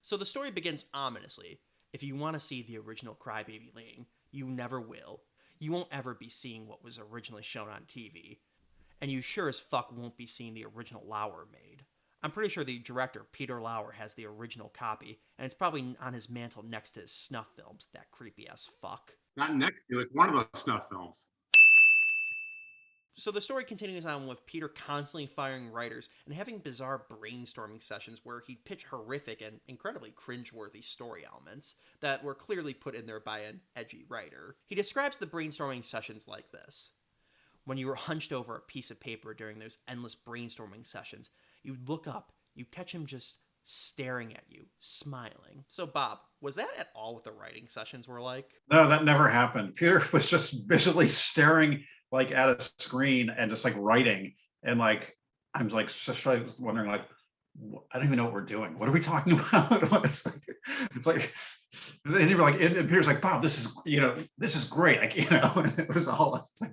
So the story begins ominously. If you want to see the original Crybaby Lane, you never will. You won't ever be seeing what was originally shown on TV. And you sure as fuck won't be seeing the original Lauer made. I'm pretty sure the director, Peter Lauer, has the original copy, and it's probably on his mantle next to his snuff films, that creepy-ass fuck. Not next to it, it's one of those snuff films. So the story continues on with Peter constantly firing writers and having bizarre brainstorming sessions where he'd pitch horrific and incredibly cringeworthy story elements that were clearly put in there by an edgy writer. He describes the brainstorming sessions like this. When you were hunched over a piece of paper during those endless brainstorming sessions, you'd look up, you'd catch him just staring at you, smiling. So Bob, was that at all what the writing sessions were like? No, that never happened. Peter was just visually staring like at a screen and just like writing. And like, I'm like, just wondering like, I don't even know what we're doing. What are we talking about? it's like, and you're like, and Peter's like, Bob, this is great. Like, it was all like.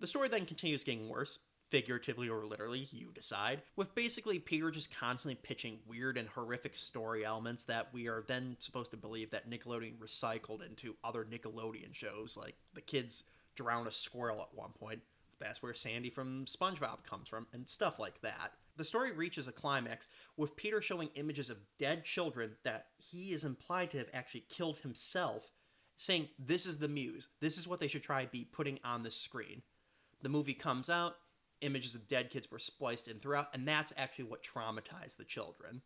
The story then continues getting worse, figuratively or literally, you decide, with basically Peter just constantly pitching weird and horrific story elements that we are then supposed to believe that Nickelodeon recycled into other Nickelodeon shows, like the kids drown a squirrel at one point. That's where Sandy from SpongeBob comes from, and stuff like that. The story reaches a climax with Peter showing images of dead children that he is implied to have actually killed himself, saying, this is the muse, this is what they should try be putting on the screen. The movie comes out, images of dead kids were spliced in throughout, and that's actually what traumatized the children.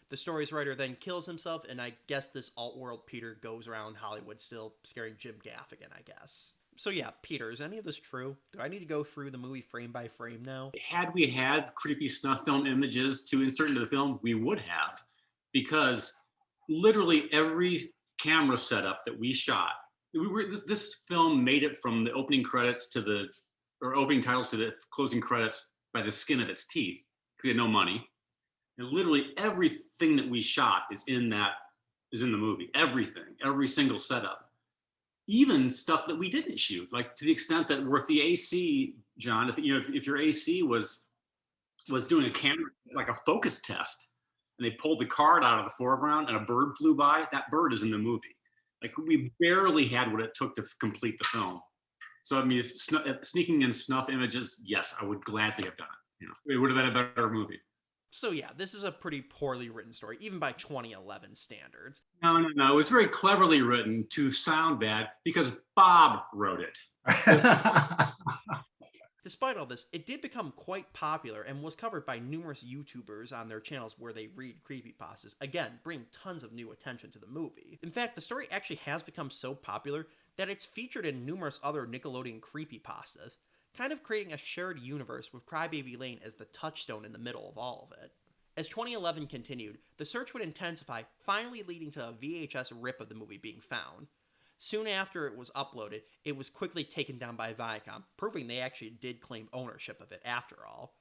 The story's writer then kills himself, and I guess this alt-world Peter goes around Hollywood still scaring Jim Gaffigan, I guess. So yeah, Peter, is any of this true? Do I need to go through the movie frame by frame now? Had we had creepy snuff film images to insert into the film, we would have, because literally every camera setup that we shot, this film made it from the opening credits to opening titles to the closing credits by the skin of its teeth. We had no money. And literally everything that we shot is in the movie. Everything, every single setup. Even stuff that we didn't shoot, like to the extent that if the AC, John, if your AC was doing a camera, like a focus test, and they pulled the card out of the foreground and a bird flew by, that bird is in the movie. Like we barely had what it took to complete the film. So I mean, if sneaking in snuff images, yes, I would gladly have done it. It would have been a better movie. So yeah, this is a pretty poorly written story, even by 2011 standards. No. It was very cleverly written to sound bad because Bob wrote it. Despite all this, it did become quite popular and was covered by numerous YouTubers on their channels where they read creepypastas, again, bring tons of new attention to the movie. In fact, the story actually has become so popular that it's featured in numerous other Nickelodeon creepypastas, kind of creating a shared universe with Crybaby Lane as the touchstone in the middle of all of it. As 2011 continued, the search would intensify, finally leading to a VHS rip of the movie being found. Soon after it was uploaded, it was quickly taken down by Viacom, proving they actually did claim ownership of it after all.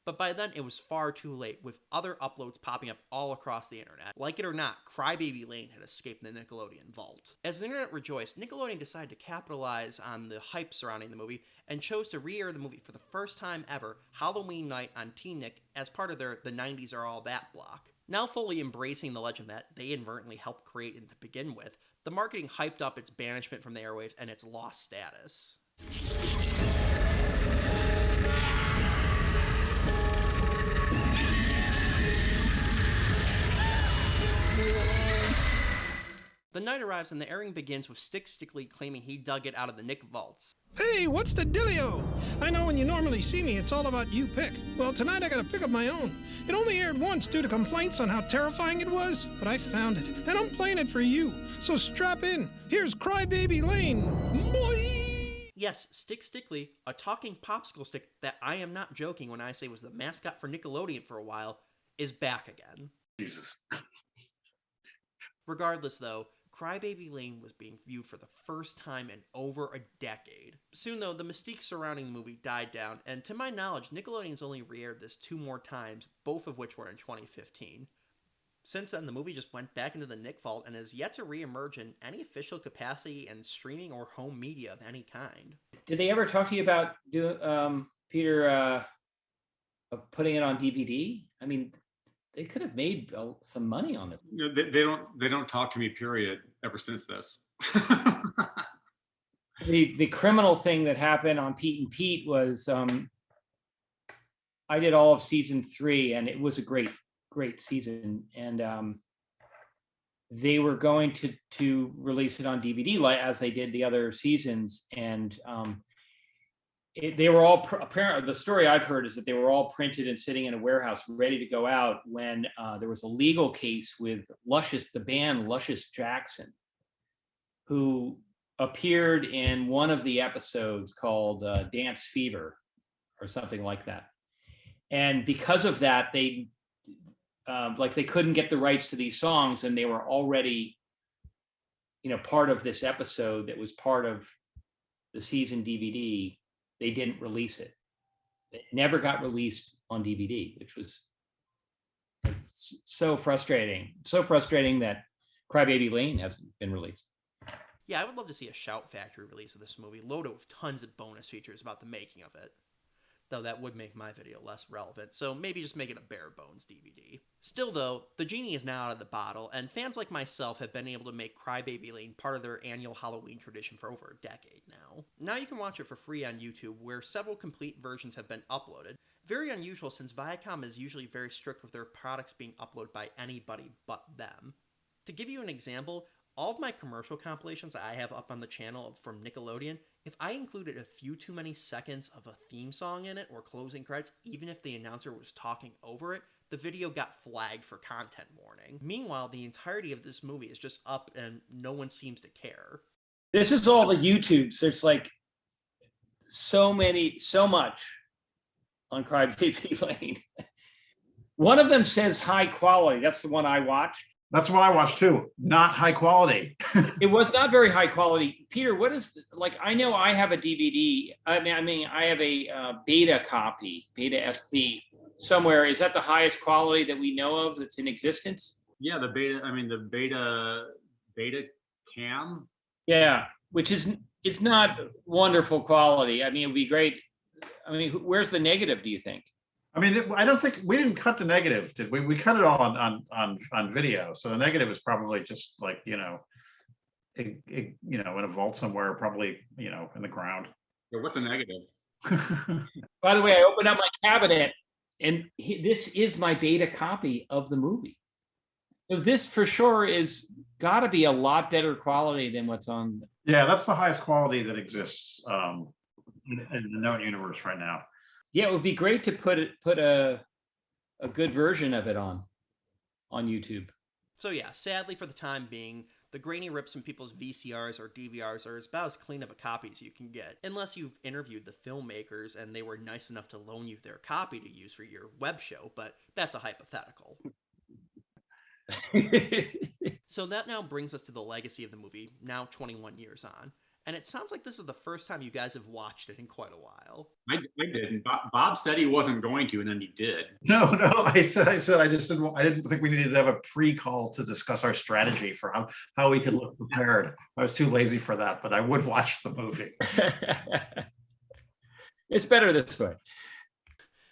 But by then, it was far too late, with other uploads popping up all across the internet. Like it or not, Crybaby Lane had escaped the Nickelodeon vault. As the internet rejoiced, Nickelodeon decided to capitalize on the hype surrounding the movie and chose to re-air the movie for the first time ever, Halloween night on T-Nick, as part of their The 90s Are All That block. Now fully embracing the legend that they inadvertently helped create and to begin with, the marketing hyped up its banishment from the airwaves and its lost status. The night arrives and the airing begins with Stick Stickly claiming he dug it out of the Nick vaults. Hey, what's the dealio? I know when you normally see me, it's all about you pick. Well, tonight I gotta pick up my own. It only aired once due to complaints on how terrifying it was, but I found it, and I'm playing it for you. So strap in. Here's Crybaby Lane. Boy! Yes, Stick Stickly, a talking popsicle stick that I am not joking when I say was the mascot for Nickelodeon for a while, is back again. Jesus. Regardless, though, Crybaby Lane was being viewed for the first time in over a decade. Soon, though, the mystique surrounding the movie died down, and to my knowledge, Nickelodeon's only re-aired this 2 more times, both of which were in 2015. Since then, the movie just went back into the Nick Vault and is yet to re-emerge in any official capacity in streaming or home media of any kind. Did they ever talk to you about Peter putting it on DVD? I mean, they could have made some money on it. You know, they don't talk to me, period, ever since this. The criminal thing that happened on Pete and Pete was I did all of season 3, and it was a great season. And they were going to release it on DVD as they did the other seasons. And they were all apparently, the story I've heard is that they were all printed and sitting in a warehouse ready to go out when there was a legal case with the band Luscious Jackson, who appeared in one of the episodes called Dance Fever or something like that. And because of that, they couldn't get the rights to these songs, and they were already, part of this episode that was part of the season DVD. They didn't release it. It never got released on DVD, which was so frustrating. So frustrating that Crybaby Lane hasn't been released. Yeah, I would love to see a Shout Factory release of this movie, loaded with tons of bonus features about the making of it. Though that would make my video less relevant, so maybe just make it a bare bones DVD. Still though, the genie is now out of the bottle, and fans like myself have been able to make Crybaby Lane part of their annual Halloween tradition for over a decade now. Now you can watch it for free on YouTube, where several complete versions have been uploaded. Very unusual, since Viacom is usually very strict with their products being uploaded by anybody but them. To give you an example, all of my commercial compilations that I have up on the channel from Nickelodeon, if I included a few too many seconds of a theme song in it or closing credits, even if the announcer was talking over it, the video got flagged for content warning. Meanwhile, the entirety of this movie is just up and no one seems to care. This is all the YouTubes. There's like so much on Crybaby Lane. One of them says high quality. That's the one I watched. That's what I watched too. Not high quality. It was not very high quality. Peter, what is, I know I have a DVD. I mean, I have a beta copy, beta SP somewhere. Is that the highest quality that we know of that's in existence? Yeah, the beta cam. Yeah, which it's not wonderful quality. I mean, it'd be great. I mean, where's the negative, do you think? I mean, I don't think we didn't cut the negative, did we? We cut it all on video. So the negative is probably just like, in a vault somewhere, probably, in the ground. Yeah, what's a negative? By the way, I opened up my cabinet, and this is my beta copy of the movie. So this for sure is got to be a lot better quality than what's on. Yeah, that's the highest quality that exists in the known universe right now. Yeah, it would be great to put a good version of it on YouTube. So yeah, sadly for the time being, the grainy rips from people's VCRs or DVRs are about as clean of a copy as you can get, unless you've interviewed the filmmakers and they were nice enough to loan you their copy to use for your web show, but that's a hypothetical. So that now brings us to the legacy of the movie, now 21 years on. and it sounds like this is the first time you guys have watched it in quite a while. I didn't. Bob said he wasn't going to, and then he did. No, I said I didn't think we needed to have a pre-call to discuss our strategy for how we could look prepared. I was too lazy for that, but I would watch the movie. It's better this way.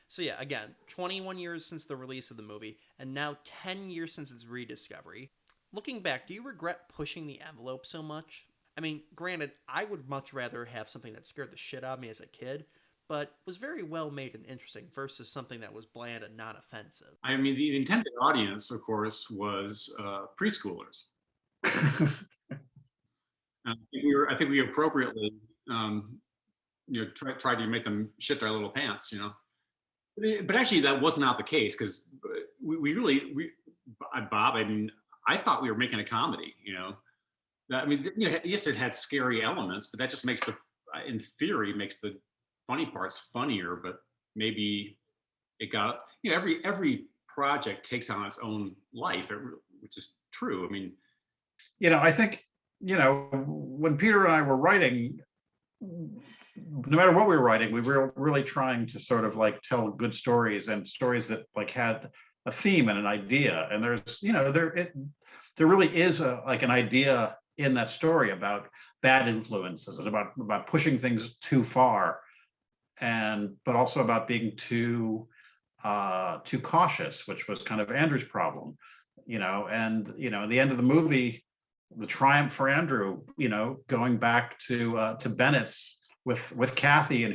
So yeah, again, 21 years since the release of the movie, and now 10 years since its rediscovery. Looking back, do you regret pushing the envelope so much? I mean, granted, I would much rather have something that scared the shit out of me as a kid, but was very well made and interesting versus something that was bland and not offensive. I mean, the intended audience, of course, was preschoolers. I think we appropriately, tried to make them shit their little pants, But actually, that was not the case because Bob. I mean, I thought we were making a comedy, I mean, yes, it had scary elements, but that just in theory, makes the funny parts funnier. But maybe it got, every project takes on its own life, which is true. I mean, I think, when Peter and I were writing, no matter what we were writing, we were really trying to sort of like tell good stories and stories that like had a theme and an idea. And there's, there really is an idea in that story about bad influences and about pushing things too far, but also about being too cautious, which was kind of Andrew's problem, and at the end of the movie, the triumph for Andrew, going back to Bennett's with Kathy and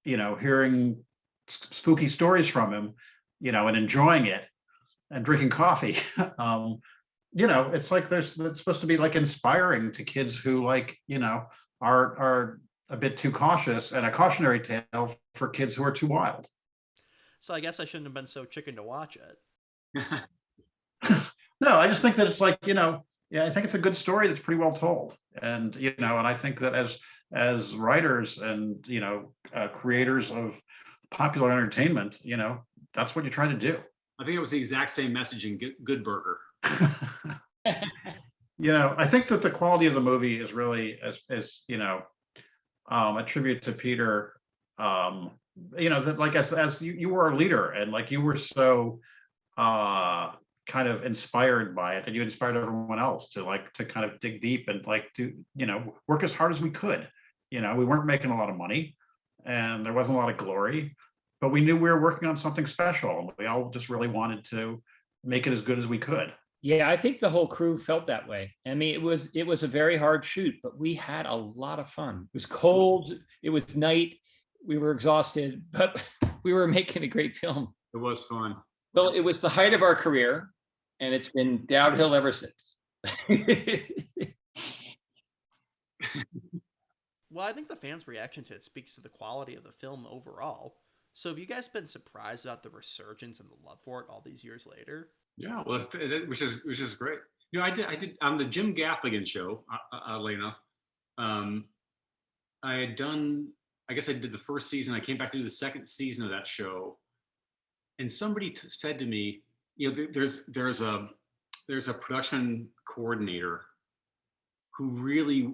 hearing spooky stories from him, and enjoying it and drinking coffee. It's like it's supposed to be like inspiring to kids who are a bit too cautious, and a cautionary tale for kids who are too wild. So I guess I shouldn't have been so chicken to watch it. No, I just think that it's like, I think it's a good story that's pretty well told. And, and I think that as writers and, creators of popular entertainment, that's what you try to do. I think it was the exact same message in Good Burger. I think that the quality of the movie is really a tribute to Peter. That like as you were a leader, and like you were so kind of inspired by it that you inspired everyone else to kind of dig deep and work as hard as we could. We weren't making a lot of money, and there wasn't a lot of glory, but we knew we were working on something special, and we all just really wanted to make it as good as we could. Yeah, I think the whole crew felt that way. I mean, it was a very hard shoot, but we had a lot of fun. It was cold, it was night, we were exhausted, but we were making a great film. It was fun. Well, it was the height of our career, and it's been downhill ever since. Well, I think the fans' reaction to it speaks to the quality of the film overall. So have you guys been surprised about the resurgence and the love for it all these years later? Yeah, well, which is great. I did on the Jim Gaffigan show, Elena. I had done. I guess I did the first season. I came back to do the second season of that show, and somebody said to me, there's a production coordinator who really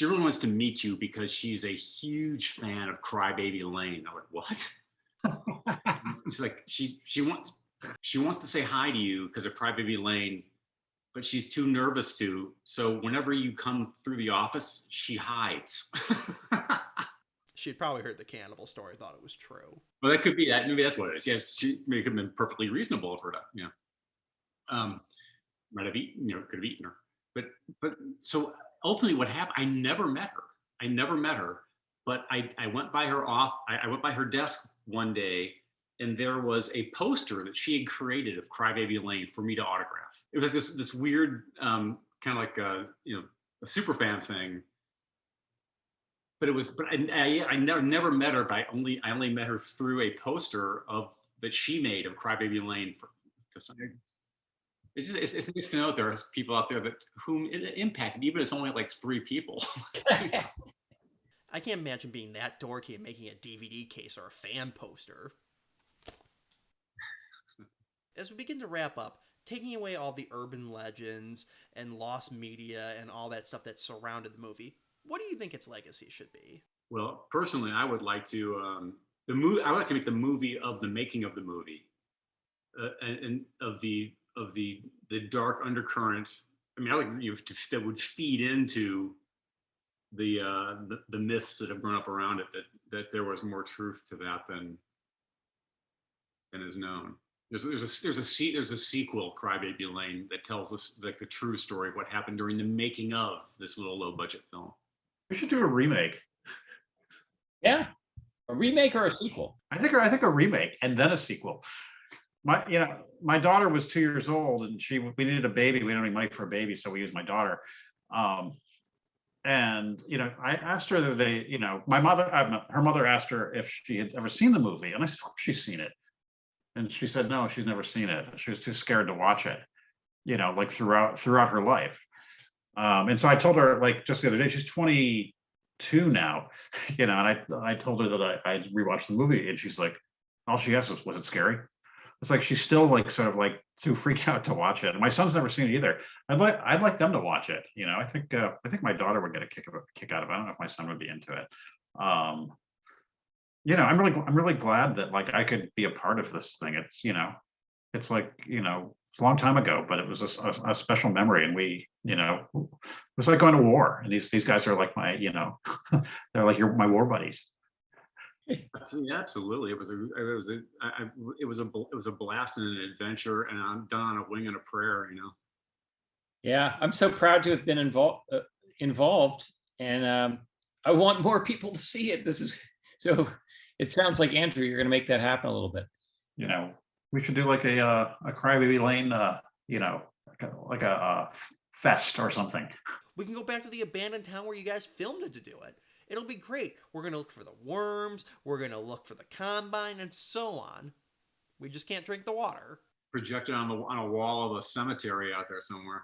wants to meet you because she's a huge fan of Crybaby Lane. I'm like, what? She's like, she wants to say hi to you because of Crybaby Lane, but she's too nervous to. So whenever you come through the office, she hides. She'd probably heard the cannibal story, thought it was true. Well, that could be that. Maybe that's what it is. Yeah, maybe it could have been perfectly reasonable of her to, might have eaten, could have eaten her. But so ultimately, what happened? I never met her. But I went by I went by her desk one day, and there was a poster that she had created of Crybaby Lane for me to autograph. It was this weird kind of like a super fan thing. But I never met her. But I only met her through a poster that she made of Crybaby Lane to some. It's nice to know there are people out there whom it impacted, even if it's only like 3 people. I can't imagine being that dorky and making a DVD case or a fan poster. As we begin to wrap up, taking away all the urban legends and lost media and all that stuff that surrounded the movie, what do you think its legacy should be? Well, personally, I would like to the movie. I would like to make the movie of the making of the movie, and of the dark undercurrent. I mean, I like that would feed into the myths that have grown up around it. That there was more truth to that than is known. There's a sequel, Crybaby Lane, that tells us like the true story of what happened during the making of this little low budget film. We should do a remake. Yeah, a remake or a sequel. I think a remake and then a sequel. My daughter was 2 years old and we needed a baby. We didn't have any money for a baby, so we used my daughter. And I asked her the other day. Her mother asked her if she had ever seen the movie, and I said, of course she's seen it. And she said, no, she's never seen it. She was too scared to watch it, like throughout her life. And so I told her, like, just the other day, she's 22 now, and I told her that I rewatched the movie, and she's like, all she asked was it scary? It's like she's still like sort of like too freaked out to watch it. And my son's never seen it either. I'd like them to watch it. I think my daughter would get a kick out of it. I don't know if my son would be into it. I'm really glad that like I could be a part of this thing. It's like, it's a long time ago, but it was a special memory. And we, it was like going to war. And these guys are like my, they're like my war buddies. Yeah, absolutely. It was a blast and an adventure, and I'm done on a wing and a prayer. Yeah, I'm so proud to have been involved, and I want more people to see it. This is so. It sounds like, Andrew, you're going to make that happen a little bit. We should do like a Crybaby Lane, like a fest or something. We can go back to the abandoned town where you guys filmed it to do it. It'll be great. We're going to look for the worms. We're going to look for the combine and so on. We just can't drink the water. Projected on a wall of a cemetery out there somewhere.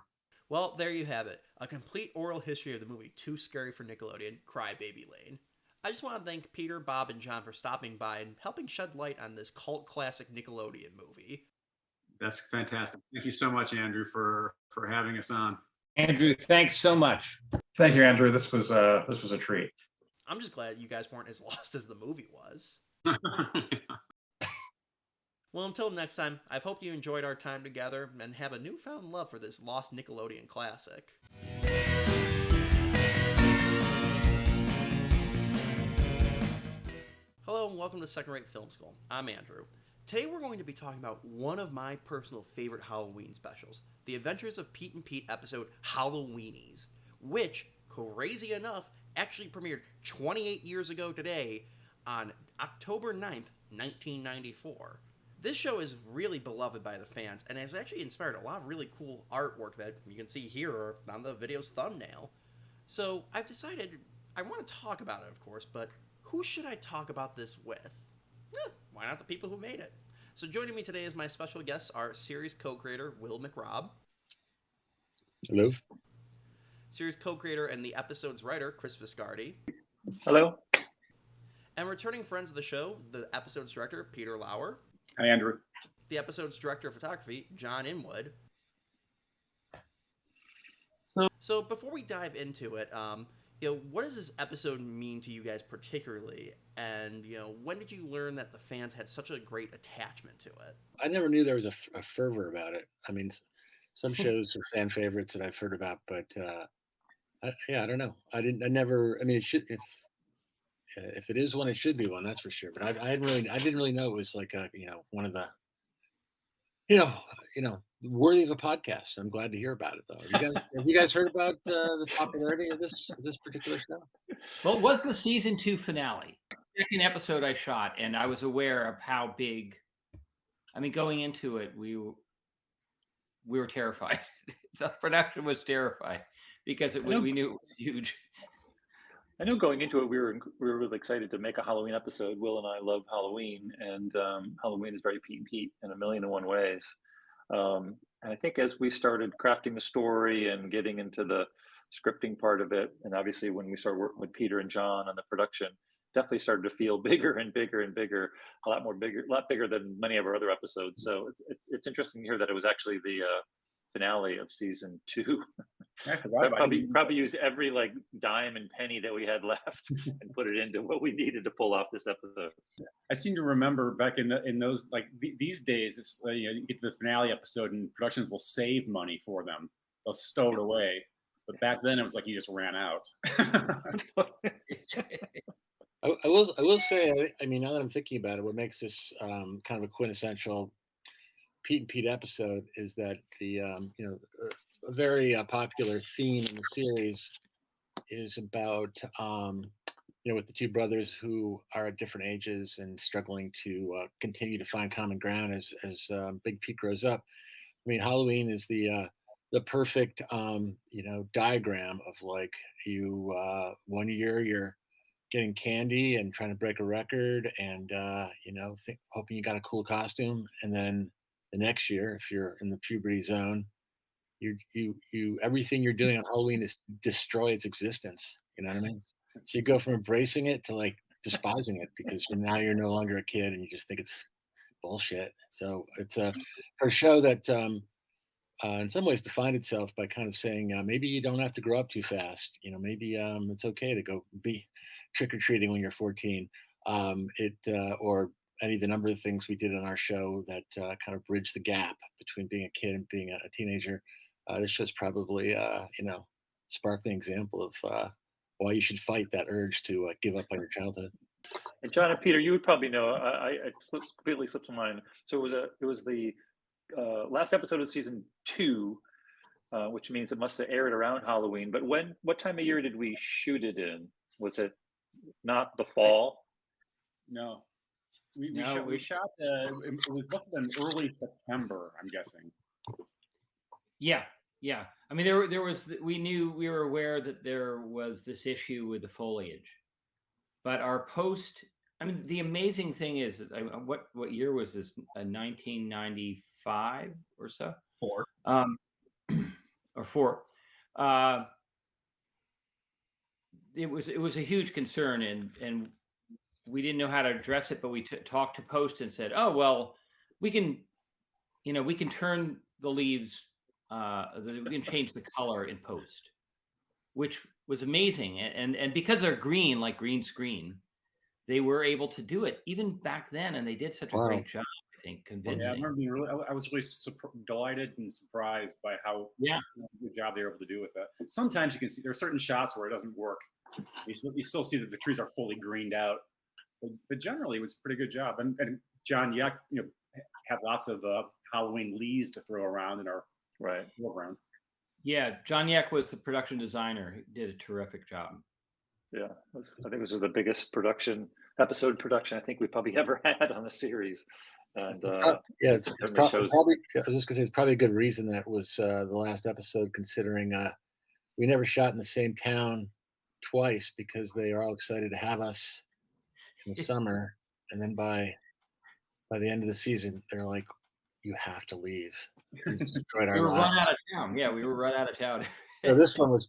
Well, there you have it. A complete oral history of the movie Too Scary for Nickelodeon, Crybaby Lane. I just want to thank Peter, Bob, and John for stopping by and helping shed light on this cult classic Nickelodeon movie. That's fantastic. Thank you so much, Andrew, for having us on. Andrew, thanks so much. Thank you, Andrew. This was a treat. I'm just glad you guys weren't as lost as the movie was. Well, until next time, I hope you enjoyed our time together and have a newfound love for this lost Nickelodeon classic. Hello and welcome to Second Rate Film School. I'm Andrew. Today we're going to be talking about one of my personal favorite Halloween specials, The Adventures of Pete and Pete episode Halloweenies, which, crazy enough, actually premiered 28 years ago today on October 9th, 1994. This show is really beloved by the fans and has actually inspired a lot of really cool artwork that you can see here or on the video's thumbnail. So I've decided I want to talk about it, of course, but who should I talk about this with? Why not the people who made it? So joining me today as my special guests are series co-creator Will McRobb. Hello. Series co-creator and the episode's writer, Chris Viscardi. Hello. And returning friends of the show, the episode's director, Peter Lauer. Hi, Andrew. The episode's director of photography, John Inwood. So before we dive into it, what does this episode mean to you guys particularly? And, when did you learn that the fans had such a great attachment to it? I never knew there was a fervor about it. I mean, some shows are fan favorites that I've heard about, but I don't know. I mean, it should, if it is one, it should be one, that's for sure. But I didn't really know it was like one of the, worthy of a podcast. I'm glad to hear about it, though. Have you guys heard about the popularity of this particular show? Well, it was the season 2 finale, second episode I shot, and I was aware of how big. I mean, going into it, we were terrified. The production was terrified because we knew it was huge. I know going into it, we were really excited to make a Halloween episode. Will and I love Halloween, and Halloween is very Pete and Pete in a million and one ways. And I think as we started crafting the story and getting into the scripting part of it, and obviously when we started working with Peter and John on the production, definitely started to feel bigger and bigger and bigger, a lot bigger than many of our other episodes. So it's interesting to hear that it was actually the finale of season 2. I forgot about probably use every like dime and penny that we had left and put it into what we needed to pull off this episode. I seem to remember back in those like these days, it's you get to the finale episode and productions will save money for them. They'll stow it away. But back then it was like you just ran out. I will say, I mean, now that I'm thinking about it, what makes this kind of a quintessential Pete and Pete episode is that the a very popular theme in the series is about with the two brothers who are at different ages and struggling to continue to find common ground as Big Pete grows up. I mean, Halloween is the perfect diagram of like you 1 year you're getting candy and trying to break a record and hoping you got a cool costume, and then the next year if you're in the puberty zone, you everything you're doing on Halloween is destroy its existence. You know what I mean? So you go from embracing it to like despising it because now you're no longer a kid and you just think it's bullshit. So it's for a show that in some ways defined itself by kind of saying maybe you don't have to grow up too fast. Maybe it's okay to go be trick-or-treating when you're 14. Or any of the number of things we did on our show that kind of bridge the gap between being a kid and being a teenager. This show's probably sparkling example of why you should fight that urge to give up on your childhood. And John and Peter, you would probably know. I completely slipped my mind. So it was the last episode of season 2, which means it must have aired around Halloween. But what time of year did we shoot it in? Was it not the fall? No, we shot. It must have been early September, I'm guessing. Yeah. I mean, there was. We were aware that there was this issue with the foliage, but our post. I mean, the amazing thing is, what year was this? 1995 or so. 4. Or 4. It was a huge concern, and we didn't know how to address it, but we talked to Post and said, oh well, we can turn the leaves. We can change the color in post, which was amazing. And because they're green, like green screen, they were able to do it even back then. And they did such a great job, I think, convincing. Yeah, I remember I was really delighted and surprised by how good job they were able to do with that. Sometimes you can see there are certain shots where it doesn't work. You still see that the trees are fully greened out, but generally it was a pretty good job. And John Yuck, had lots of Halloween leaves to throw around in our foreground. Yeah, John Yuck was the production designer. He did a terrific job. Yeah, I think this is the biggest episode production I think we probably ever had on the series. And it's probably, I was just gonna say, it's probably a good reason that was the last episode, considering we never shot in the same town twice because they are all excited to have us in the summer, and then by the end of the season they're like, you have to leave. We were run out of town. Yeah, we were run out of town. So this one was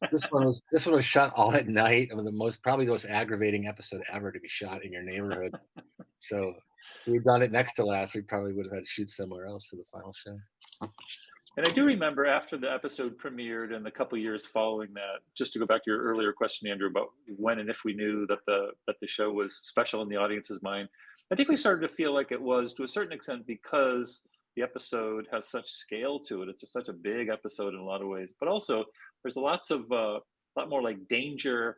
shot all at night. I mean, probably the most aggravating episode ever to be shot in your neighborhood. So if we'd done it next to last, we probably would have had to shoot somewhere else for the final show. And I do remember after the episode premiered and the couple years following that, just to go back to your earlier question, Andrew, about when and if we knew that the show was special in the audience's mind, I think we started to feel like it was to a certain extent because the episode has such scale to it. It's such a big episode in a lot of ways, but also there's a lot more like danger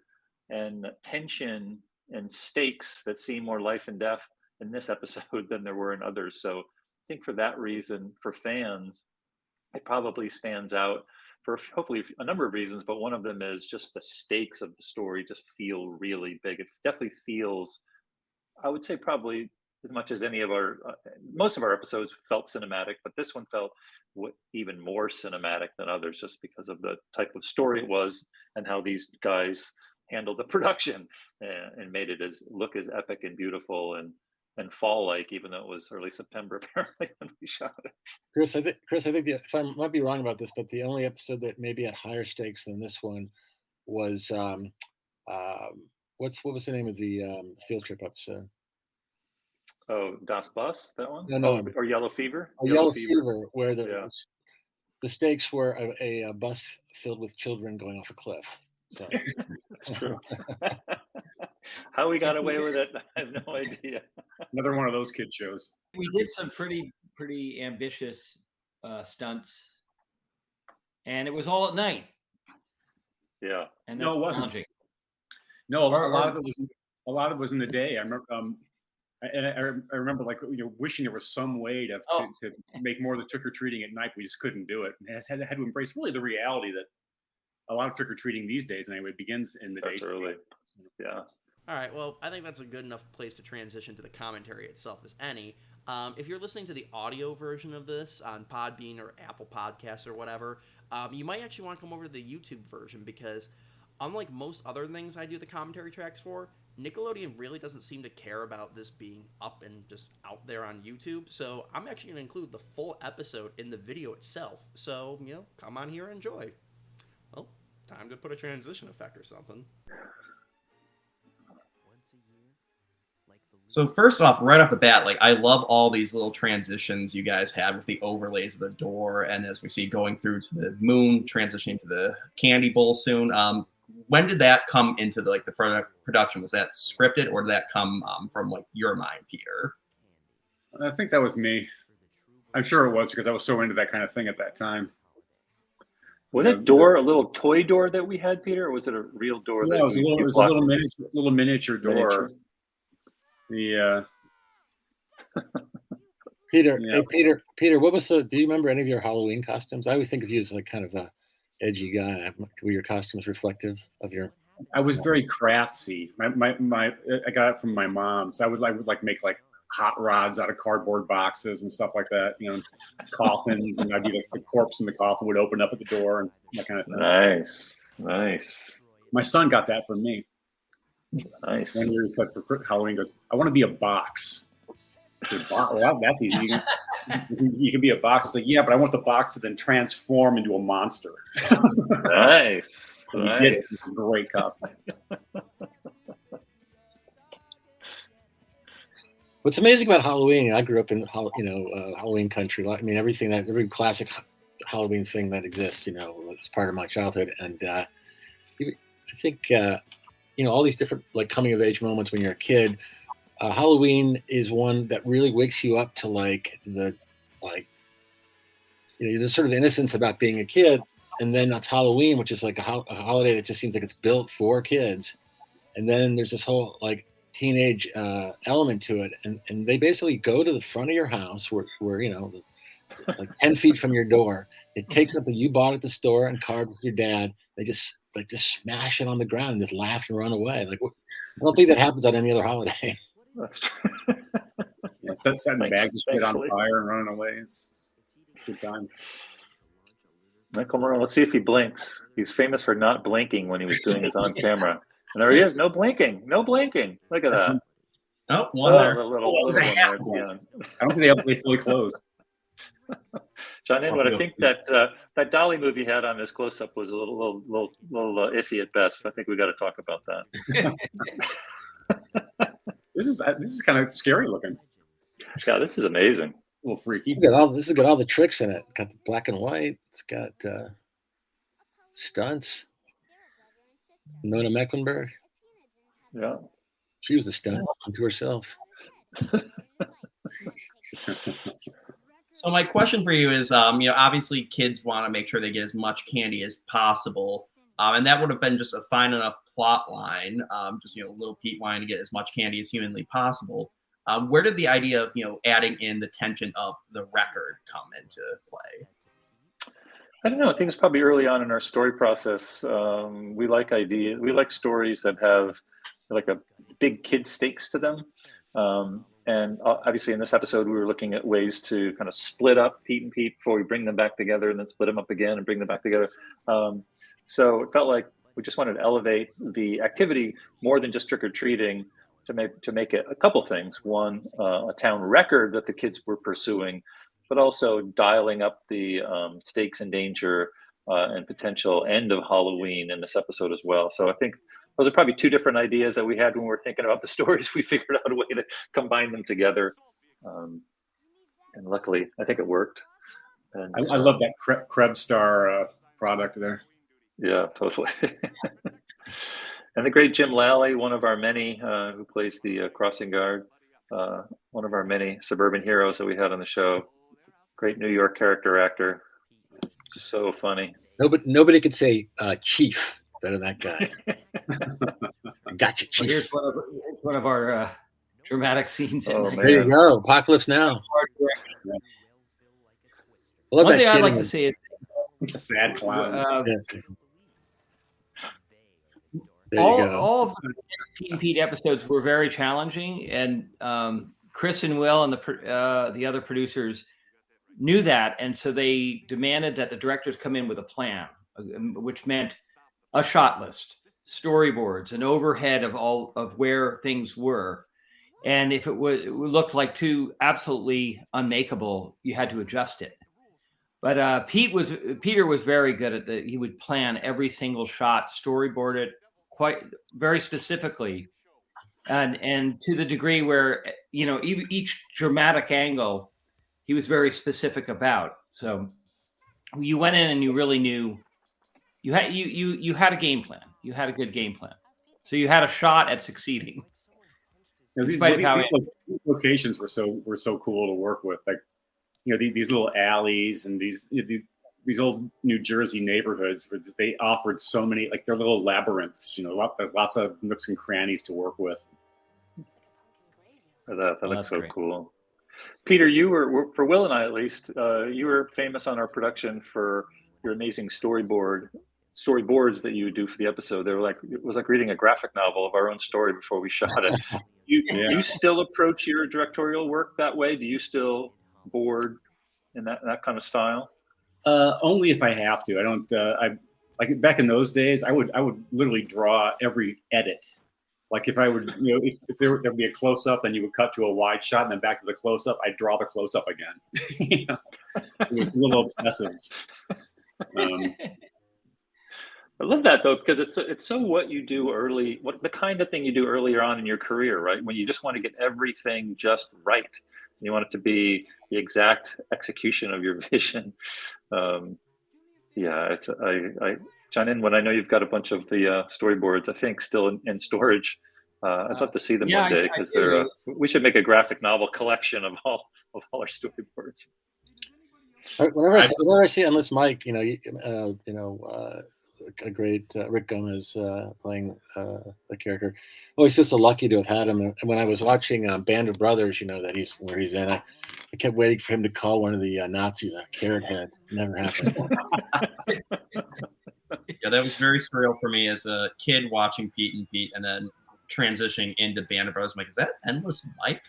and tension and stakes that seem more life and death in this episode than there were in others. So I think for that reason, for fans, it probably stands out for hopefully a number of reasons, but one of them is just the stakes of the story just feel really big. It definitely feels, I would say probably as much as any of most of our episodes felt cinematic, but this one felt even more cinematic than others just because of the type of story it was and how these guys handled the production and made it look as epic and beautiful and fall-like, even though it was early September apparently when we shot it. Chris, I think if I might be wrong about this, but the only episode that maybe had higher stakes than this one was what was the name of the field trip episode? Oh, Das Bus, that one? No. Or Yellow Fever? Yellow Fever, where the stakes were a bus filled with children going off a cliff. So That's true. How we got away with it, I have no idea. Another one of those kid shows. We did some pretty ambitious stunts, and it was all at night. Yeah, and No, that's it wasn't. challenging. No, a lot of it was in the day. I remember, I remember like wishing there was some way to make more of the trick or treating at night. We just couldn't do it. And I had to embrace really the reality that a lot of trick or treating these days anyway begins in the day. Early. Yeah. All right, well, I think that's a good enough place to transition to the commentary itself as any. If you're listening to the audio version of this on Podbean or Apple Podcasts or whatever, you might actually want to come over to the YouTube version because unlike most other things I do the commentary tracks for, Nickelodeon really doesn't seem to care about this being up and just out there on YouTube. So I'm actually going to include the full episode in the video itself. So, come on here and enjoy. Well, time to put a transition effect or something. So first off, right off the bat, I love all these little transitions you guys had with the overlays of the door, and as we see going through to the moon, transitioning to the candy bowl soon. When did that come into the production? Was that scripted, or did that come from your mind, Peter? I think that was me. I'm sure it was because I was so into that kind of thing at that time. Was it door a little toy door that we had, Peter, or was it a real door? Yeah, it was a little miniature door. Yeah. Peter, yeah. Hey Peter, what was do you remember any of your Halloween costumes? I always think of you as kind of a edgy guy. Were your costumes reflective of your? I was very craftsy. I got it from my mom, so I would make hot rods out of cardboard boxes and stuff like that. Coffins, and I'd be the corpse in the coffin would open up at the door and that kind of thing. Nice. My son got that from me. Nice. 1 year for Halloween goes, I want to be a box. I said, well, that's easy. You can be a box. It's yeah, but I want the box to then transform into a monster. Nice. Nice. Did it. It's a great costume. What's amazing about Halloween, I grew up in Halloween country. I mean, every classic Halloween thing that exists, was part of my childhood. And I think all these different coming of age moments when you're a kid. Halloween is one that really wakes you up to there's sort of innocence about being a kid, and then that's Halloween, which is a holiday that just seems like it's built for kids, and then there's this whole teenage element to it, and they basically go to the front of your house where 10 feet from your door. They take something you bought at the store and carved with your dad. They just smash it on the ground and just laugh and run away. I don't think that happens on any other holiday. That's true. Yeah, setting bags of shit on fire and running away. It's good times. Michael Moore, let's see if he blinks. He's famous for not blinking when he was doing his on camera. And there he is, no blinking. Look at that. Oh, one there. Little one there at the end. I don't think they fully closed. John Inwood, I think that Dolly movie had on this close-up was a little iffy at best. I think we got to talk about that. This is kind of scary looking. Yeah, this is amazing. A little freaky. This has got all the tricks in it. It's got the black and white. It's got stunts. Nona Mecklenburg. Yeah, she was a stunt unto herself. So my question for you is, obviously kids want to make sure they get as much candy as possible. And that would have been just a fine enough plot line, little Pete wanting to get as much candy as humanly possible. Where did the idea of, adding in the tension of the record come into play? I don't know. I think it's probably early on in our story process. We like stories that have a big kid stakes to them. And obviously in this episode, we were looking at ways to kind of split up Pete and Pete before we bring them back together and then split them up again and bring them back together. So it felt like we just wanted to elevate the activity more than just trick-or-treating to make it a couple things. One, a town record that the kids were pursuing, but also dialing up the stakes and danger and potential end of Halloween in this episode as well. So I think those are probably two different ideas that we had when we were thinking about the stories. We figured out a way to combine them together. And luckily, I think it worked. And I love that Krebs Star product there. Yeah, totally. And the great Jim Lally, one of our many, who plays the crossing guard, one of our many suburban heroes that we had on the show. Great New York character actor. So funny. Nobody could say Chief better than that guy. Gotcha, Chief. Well, here's one of our dramatic scenes. There you go. Apocalypse Now. One thing I'd like to say is sad clowns. All of the Pete and Pete episodes were very challenging, and Chris and Will and the other producers knew that, and so they demanded that the directors come in with a plan, which meant a shot list, storyboards, an overhead of all of where things were, and if it looked like too absolutely unmakeable, you had to adjust it. But Peter was very good at that. He would plan every single shot, storyboard it quite very specifically, and to the degree where each dramatic angle he was very specific about. So you went in and you really knew you had a game plan. You had a good game plan. So you had a shot at succeeding. These locations were so cool to work with. Like, these little alleys and these old New Jersey neighborhoods, they offered so many, like, they're little labyrinths, lots of nooks and crannies to work with. That looks so cool. Peter, you were, for Will and I at least, you were famous on our production for your amazing storyboards that you would do for the episode. It was like reading a graphic novel of our own story before we shot it. You still approach your directorial work that way? Do you still board in that kind of style? Only if I have to. I don't. Like back in those days, I would literally draw every edit. Like if I would, if there would be a close up, then you would cut to a wide shot, and then back to the close up. I'd draw the close up again. It was a little obsessive. I love that though, because it's so what you do early, what the kind of thing you do earlier on in your career, right? When you just want to get everything just right. You want it to be the exact execution of your vision. John, when I know you've got a bunch of the storyboards, I think still in storage. I'd love to see them one day, because we should make a graphic novel collection of all our storyboards. Whenever I see Endless Mike, a great Rick Gomez playing the character. Always feel so lucky to have had him. And when I was watching Band of Brothers, that he's in, I kept waiting for him to call one of the Nazis a carrot head. Never happened. Yeah, that was very surreal for me as a kid watching Pete and Pete, and then transitioning into Band of Brothers. I'm like, is that Endless Mike?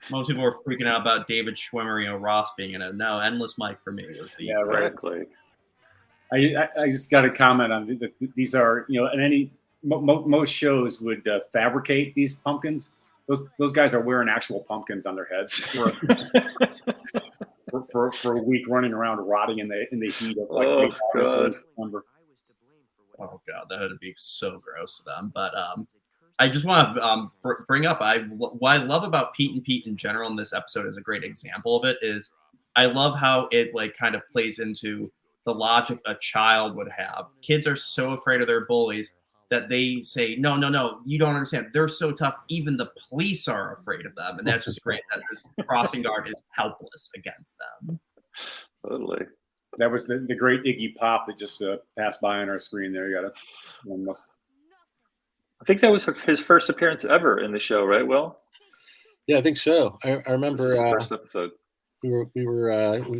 Most people were freaking out about David Schwimmer, Ross being in it. No, Endless Mike for me was the exactly. I just got to comment on these are, and most shows would fabricate these pumpkins. Those guys are wearing actual pumpkins on their heads for a week, running around rotting in the heat of December. Oh god, that would be so gross to them. But I just want to bring up what I love about Pete and Pete in general, and this episode is a great example of it. Is I love how it kind of plays into the logic a child would have. Kids are so afraid of their bullies that they say, no, you don't understand. They're so tough. Even the police are afraid of them. And that's just great that this crossing guard is helpless against them. Totally. That was the great Iggy Pop that just passed by on our screen there. You got to. I think that was his first appearance ever in the show, right, Will? Yeah, I think so. I remember his first episode. We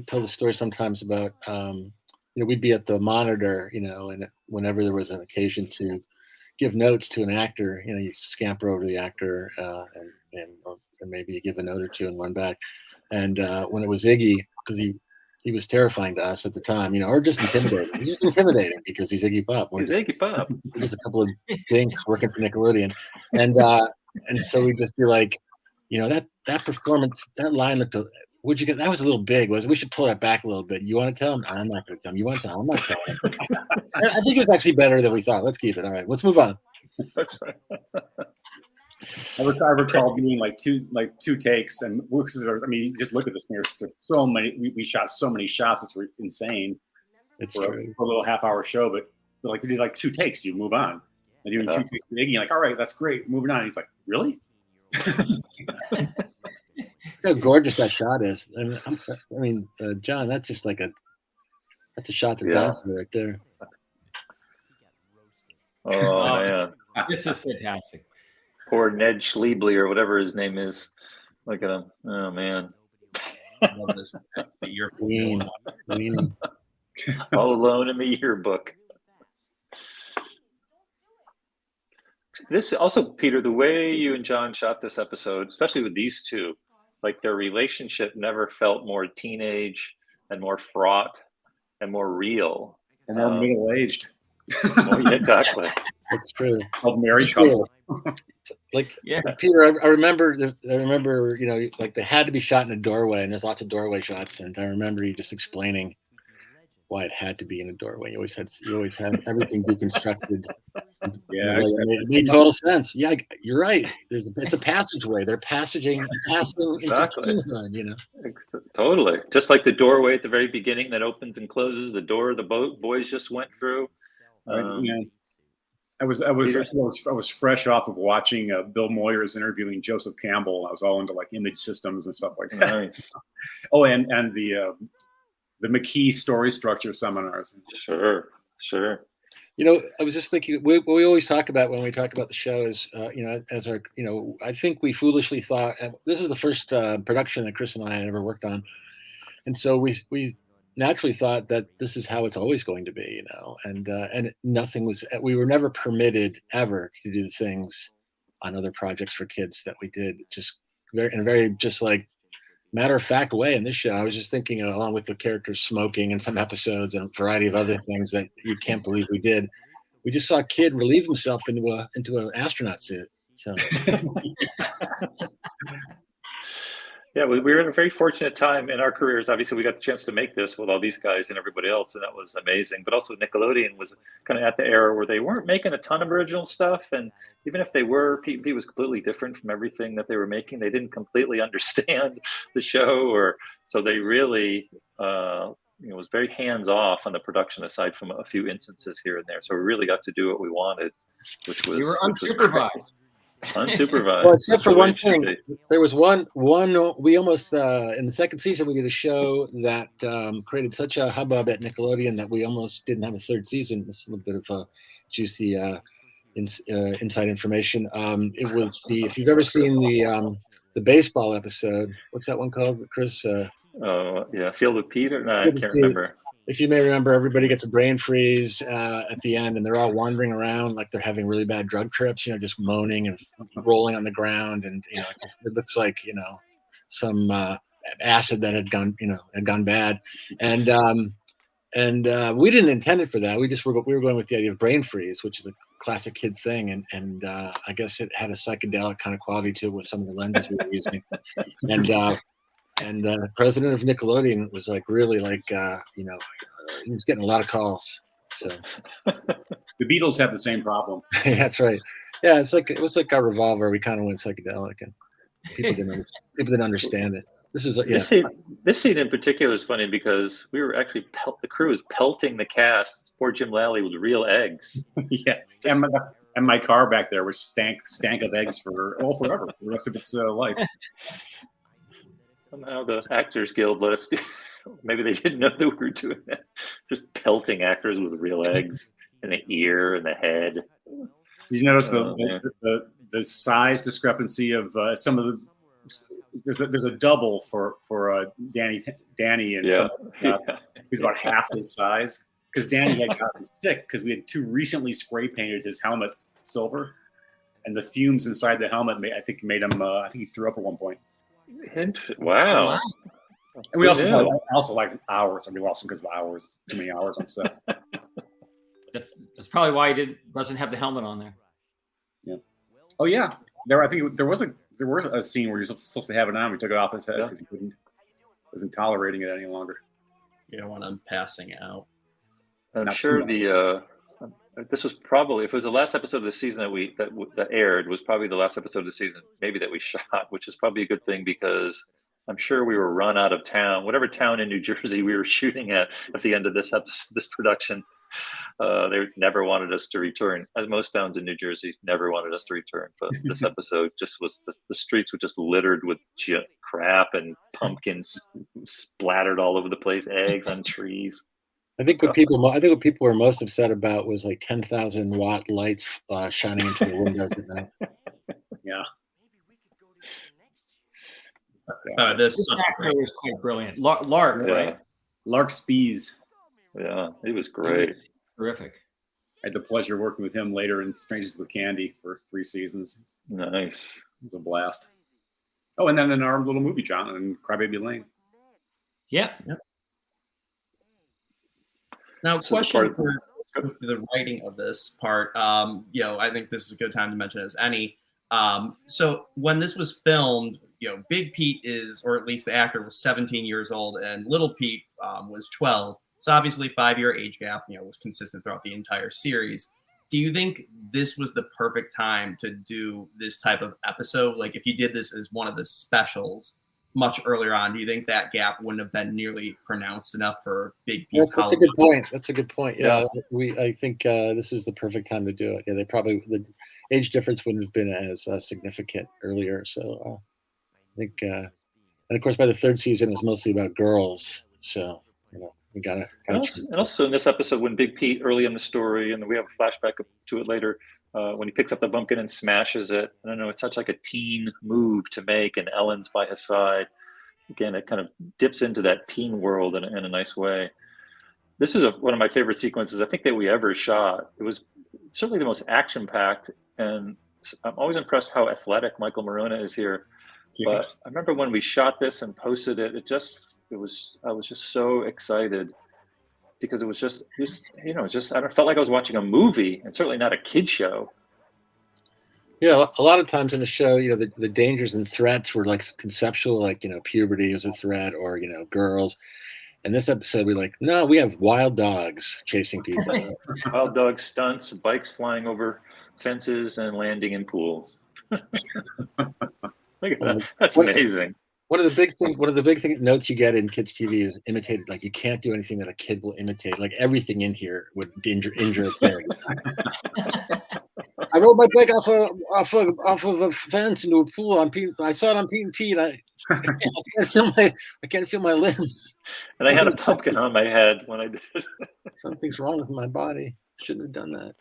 tell the story sometimes about we'd be at the monitor, and whenever there was an occasion to give notes to an actor, you scamper over to the actor and maybe you give a note or two and run back. And when it was Iggy, because he was terrifying to us at the time, or just intimidating. He's just intimidating because he's Iggy Pop. Iggy Pop. Just a couple of dinks working for Nickelodeon, and so we'd just be like, that performance, that line looked. Would you get that was a little big? We should pull that back a little bit. You want to tell him? I'm not going to tell him. You want to tell him? I'm not telling him. I think it was actually better than we thought. Let's keep it. All right, let's move on. That's right. I recall doing like two takes, and I mean, you just look at this thing. There's so many. We shot so many shots. It's insane. It's for true. a little half-hour show, but like we did like 2 takes. You move on. And doing 2 takes with Iggy, like, all right, that's great. Moving on. And he's like, really? How gorgeous that shot is. I mean, John, that's just like that's a shot to die for right there. Oh man, this is fantastic. Poor Ned Schliebly or whatever his name is. Look at him. Oh man. All alone in the yearbook. This also, Peter, the way you and John shot this episode, especially with these two, like their relationship never felt more teenage and more fraught and more real. And more middle-aged. Exactly. That's true. Of married couple. Like, Peter, I remember, you know, like they had to be shot in a doorway, and there's lots of doorway shots. And I remember you just explaining why it had to be in a doorway. You always had everything deconstructed. Yeah, it made total sense. Yeah, you're right. It's a passageway. They're passing Exactly. into teenhood, you know. Totally. Just like the doorway at the very beginning that opens and closes, the door the boys just went through. I was fresh off of watching Bill Moyers interviewing Joseph Campbell. I was all into like image systems and stuff like that. Nice. Oh, and the McKee story structure seminars. Sure. You know, I was just thinking, what we always talk about when we talk about the show is, you know, as our, you know, I think we foolishly thought, this is the first production that Chris and I had ever worked on. And so we naturally thought that this is how it's always going to be, you know, and nothing was, we were never permitted ever to do the things on other projects for kids that we did just in a very just like matter of fact way in this show. I was just thinking, along with the characters smoking in some episodes and a variety of other things that you can't believe we did, we just saw a kid relieve himself into an astronaut suit. So yeah, we were in a very fortunate time in our careers. Obviously, we got the chance to make this with all these guys and everybody else, and that was amazing. But also, Nickelodeon was kind of at the era where they weren't making a ton of original stuff, and even if they were, P&P was completely different from everything that they were making. They didn't completely understand the show, or so they really, was very hands off on the production, aside from a few instances here and there. So we really got to do what we wanted, which was you were unsupervised. Unsupervised. Well, except for one thing, there was one. We almost in the second season we did a show that created such a hubbub at Nickelodeon that we almost didn't have a third season. This is a little bit of juicy inside information. It was if you've ever seen the baseball episode, what's that one called, Chris? Field with Peter. No, I can't remember. If you may remember, everybody gets a brain freeze at the end, and they're all wandering around like they're having really bad drug trips, you know, just moaning and rolling on the ground. And, you know, it looks like, you know, some acid that had gone bad. And we didn't intend it for that. We were going with the idea of brain freeze, which is a classic kid thing. And I guess it had a psychedelic kind of quality to it with some of the lenses we were using. And the president of Nickelodeon was like really like, he was getting a lot of calls. So the Beatles have the same problem. That's right. Yeah, it was like our Revolver. We kind of went psychedelic, and people didn't understand it. This scene in particular is funny because we were actually the crew was pelting the cast, poor Jim Lally, with real eggs. Yeah, and my car back there was stank of eggs forever, for the rest of its life. Somehow the Actors Guild let us do. Maybe they didn't know that we were doing that. Just pelting actors with real eggs in the ear and the head. Did you notice the size discrepancy of some of the? There's a double for Danny and some shots. He's about half his size because Danny had gotten sick because we had too recently spray painted his helmet silver, and the fumes inside the helmet made him. I think he threw up at one point. Wow. And we also like hours. We lost him because of hours. Too many hours on set. That's probably why he doesn't have the helmet on there. Yeah. Oh yeah. I think there was a scene where he was supposed to have it on. We took it off his head because he wasn't tolerating it any longer. You know, when I'm passing out. I'm sure This was probably, if it was the last episode of the season that aired, was probably the last episode of the season maybe that we shot, which is probably a good thing because I'm sure we were run out of town, whatever town in New Jersey we were shooting at the end of this production. They never wanted us to return, as most towns in New Jersey never wanted us to return. But this episode just was, the streets were just littered with crap and pumpkins splattered all over the place, eggs on trees. I think what people were most upset about was like 10,000 watt lights shining into the windows at night. Yeah. This actor was quite brilliant. Lark, right? Lark Spees. Yeah, he was great. Terrific. I had the pleasure of working with him later in Strangers with Candy for 3 seasons. Nice. It was a blast. Oh, and then in our little movie, John, in Crybaby Lane. Yeah. Now, question for the writing of this part. I think this is a good time to mention as any. So when this was filmed, Big Pete or at least the actor, was 17 years old, and Little Pete was 12. So obviously, 5-year age gap, was consistent throughout the entire series. Do you think this was the perfect time to do this type of episode? Like, if you did this as one of the specials much earlier on, do you think that gap wouldn't have been nearly pronounced enough for Big Pete's That's a good point. That's a good point. Yeah, I think this is the perfect time to do it. Yeah, the age difference wouldn't have been as significant earlier. So I think, and of course, by the 3rd season, it was mostly about girls. So we got it. And also in this episode, when Big Pete, early in the story, and we have a flashback to it later, when he picks up the pumpkin and smashes it. I don't know, it's such like a teen move to make, and Ellen's by his side. Again, it kind of dips into that teen world in a nice way. This is one of my favorite sequences I think that we ever shot. It was certainly the most action-packed, and I'm always impressed how athletic Michael Morona is here. But I remember when we shot this and posted it, I was just so excited because it was just I felt like I was watching a movie, and certainly not a kid show. Yeah, a lot of times in the show, the dangers and threats were like conceptual, like puberty was a threat, or girls. And this episode, no, we have wild dogs chasing people. Wild dog stunts, bikes flying over fences and landing in pools. Look at that. That's amazing. One of the big thing notes you get in kids TV is imitated. Like, you can't do anything that a kid will imitate. Like, everything in here would injure a kid. I rode my bike off of a fence into a pool on Pete. I saw it on Pete and Pete. I can't feel my limbs. And I had a pumpkin on my head when I did. Something's wrong with my body. Shouldn't have done that.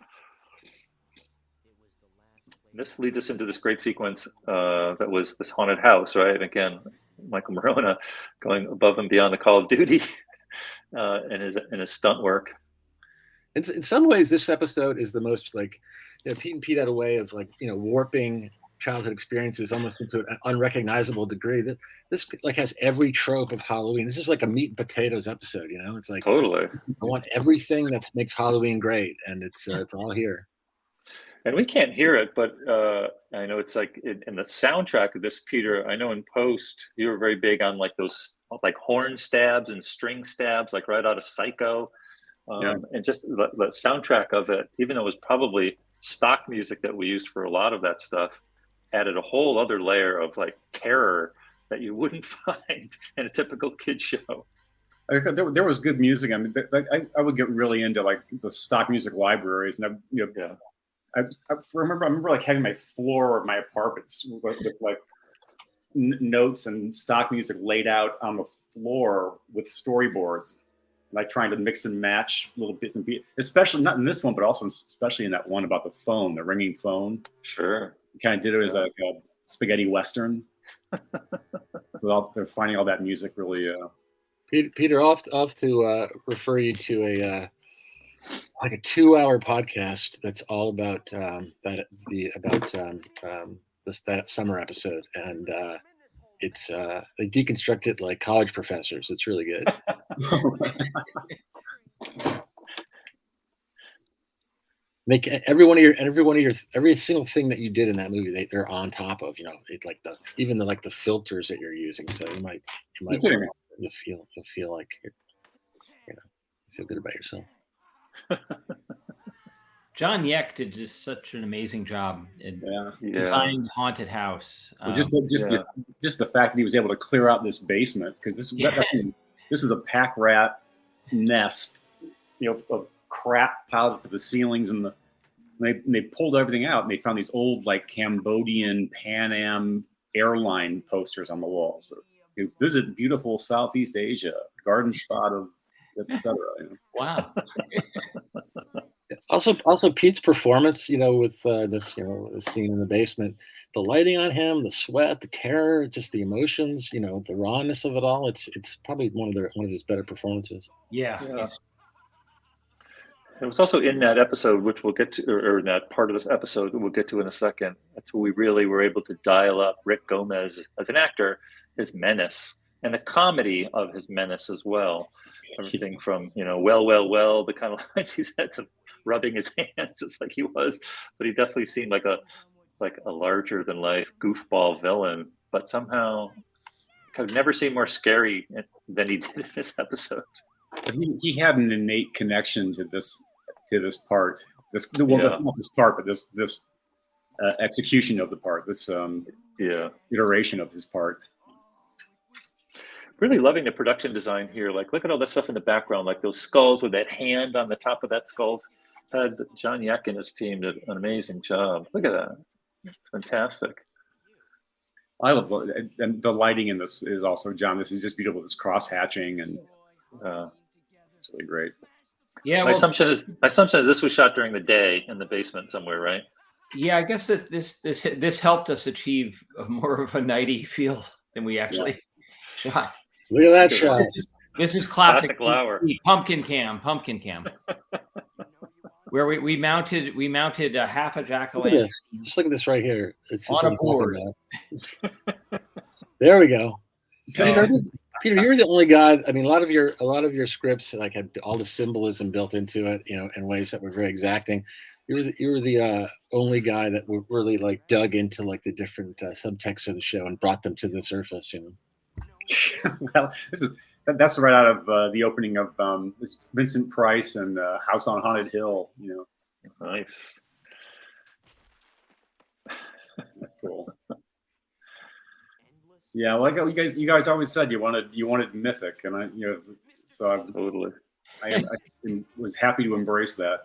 This leads us into this great sequence that was this haunted house, right? And again, Michael Morona going above and beyond the Call of Duty in his stunt work. In some ways, this episode is the most Pete and Pete had a way of warping childhood experiences almost into an unrecognizable degree. This has every trope of Halloween. This is like a meat and potatoes episode. It's like, totally. I want everything that makes Halloween great, and it's all here. And we can't hear it, but I know it's like in the soundtrack of this, Peter, I know in post, you were very big on those horn stabs and string stabs, right out of Psycho. And just the soundtrack of it, even though it was probably stock music that we used for a lot of that stuff, added a whole other layer of terror that you wouldn't find in a typical kid show. There was good music. I mean, I would get really into the stock music libraries, and I remember having my floor of my apartments with notes and stock music laid out on the floor with storyboards, trying to mix and match little bits and pieces, especially not in this one, but also especially in that one about the phone, the ringing phone. Sure. Kind of did it as a spaghetti Western. So they're finding all that music really. Peter, I'll have to refer you to a 2-hour podcast that's all about that summer episode, and it's they deconstruct it like college professors. It's really good. Make every single thing that you did in that movie, they're on top of. Even the filters that you're using. So you might you'll feel like feel good about yourself. John Yeck did just such an amazing job in Yeah. designing the haunted house. Well, just the fact that he was able to clear out this basement, because this was a pack rat nest, of crap piled up to the ceilings, and they pulled everything out, and they found these old like Cambodian Pan Am airline posters on the walls. So, visit beautiful Southeast Asia, garden spot of etc. Wow. Also Pete's performance, with this, the scene in the basement, the lighting on him, the sweat, the terror, just the emotions, the rawness of it all. It's probably one of his better performances. Yeah. It was also in that episode, which we'll get to, or in that part of this episode that we'll get to in a second. That's where we really were able to dial up Rick Gomez as an actor, his menace, and the comedy of his menace as well. Everything from, well, the kind of lines he said to rubbing his hands, it's like he was, but he definitely seemed like a larger than life goofball villain, but somehow I've never seen more scary than he did in this episode. But he had an innate connection to this part. Not this part, but this execution of the part. This iteration of his part. Really loving the production design here. Like, look at all that stuff in the background, like those skulls with that hand on the top of that skulls. John Yeck and his team did an amazing job. Look at that. It's fantastic. I love and the lighting in this is also, John, this is just beautiful. This cross hatching, and it's really great. Yeah. My assumption is this was shot during the day in the basement somewhere, right? Yeah, I guess that this helped us achieve more of a nighty feel than we actually shot. Look at that shot. This is classic Lauer. pumpkin cam, where we mounted a half a jack-o'-lantern. Just look at this right here. It's on a board. There we go. Peter, you're the only guy. I mean, a lot of your scripts like had all the symbolism built into it, in ways that were very exacting. You were the only guy that really like dug into like the different subtext of the show and brought them to the surface. Well, that's right out of the opening of this Vincent Price and House on Haunted Hill. Nice. That's cool. Yeah, like you guys always said you wanted mythic, and I totally. I was happy to embrace that.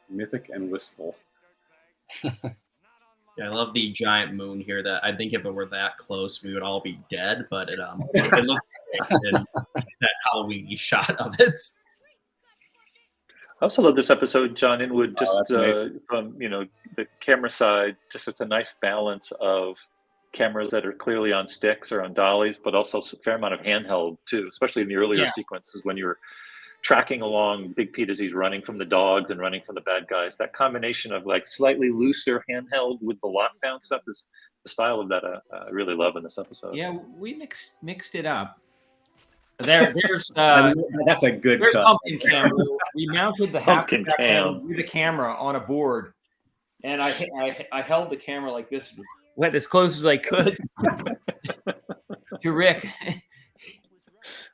Mythic and wistful. Yeah, I love the giant moon here. That I think if it were that close, we would all be dead. But it looks great in that Halloweeny shot of it. I also love this episode, John Inwood, just from the camera side. Just it's a nice balance of cameras that are clearly on sticks or on dollies, but also a fair amount of handheld too, especially in the earlier sequences when you're tracking along Big Pete as he's running from the dogs and running from the bad guys. That combination of like slightly looser handheld with the lockdown stuff is the style of that I really love in this episode. Yeah, we mixed it up. There's that's a good cut. Pumpkin cam. We mounted the pumpkin cam with the camera on a board, and I held the camera like this, went as close as I could to Rick.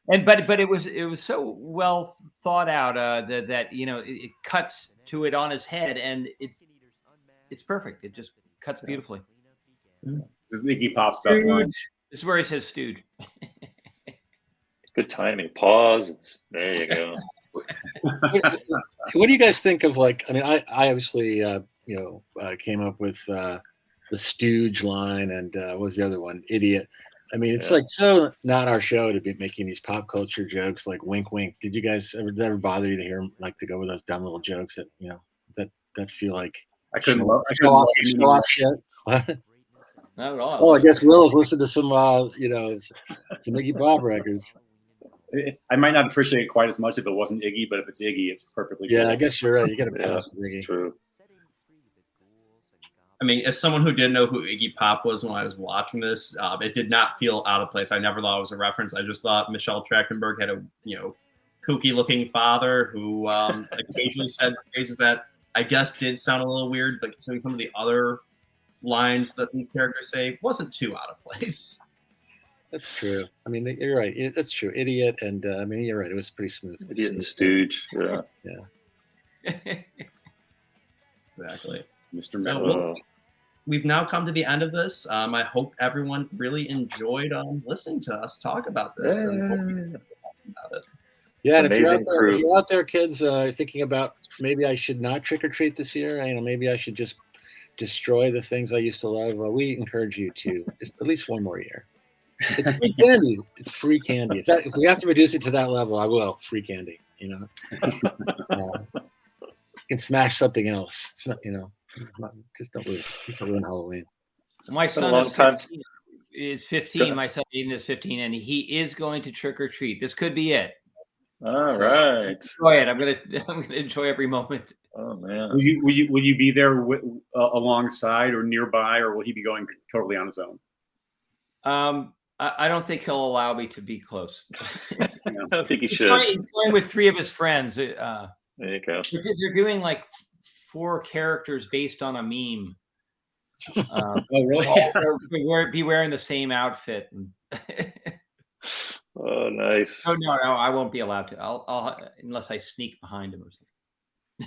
But it was so well thought out that it cuts to it on his head, and it's perfect. It just cuts beautifully. This is Iggy Pop's best line. This is where he says "stewed." Good timing. Pause. There you go. What do you guys think of I I obviously came up with the stooge line, and what was the other one? Idiot. I mean, it's like so not our show to be making these pop culture jokes like wink, wink. Did you guys ever bother you to hear them to go with those dumb little jokes that that feel like show off shit? Not at all. Oh, I guess Will's listened to some some Iggy Pop records. I might not appreciate it quite as much if it wasn't Iggy, but if it's Iggy, it's perfectly good. I guess you're right. You got to pass with Iggy. It's true. I mean, as someone who didn't know who Iggy Pop was when I was watching this, it did not feel out of place. I never thought it was a reference. I just thought Michelle Trachtenberg had a kooky-looking father who occasionally said phrases that I guess did sound a little weird, but considering some of the other lines that these characters say, wasn't too out of place. That's true. I mean, you're right. That's true. Idiot, and I mean, you're right. It was pretty smooth. Idiot and Stooge. Yeah. Exactly. Mr. So Miller. we've now come to the end of this. I hope everyone really enjoyed listening to us talk about this and hope you about it. Yeah, and if you're out there, kids, thinking about maybe I should not trick or treat this year, maybe I should just destroy the things I used to love. We encourage you to just at least one more year. It's free candy. It's free candy. If we have to reduce it to that level, I will. Free candy. You can smash something else. It's not. Just don't ruin Halloween. My son is 15. My son Aiden is 15, and he is going to trick or treat. This could be it. All right. Enjoy it. I'm gonna enjoy every moment. Oh man. Will you be there alongside or nearby, or will he be going totally on his own? I don't think he'll allow me to be close. I don't think he should. He's going with 3 of his friends. There you go. They're doing like 4 characters based on a meme. Oh, really? Be wearing the same outfit. Oh, nice. Oh no, I won't be allowed to. I'll unless I sneak behind him or something.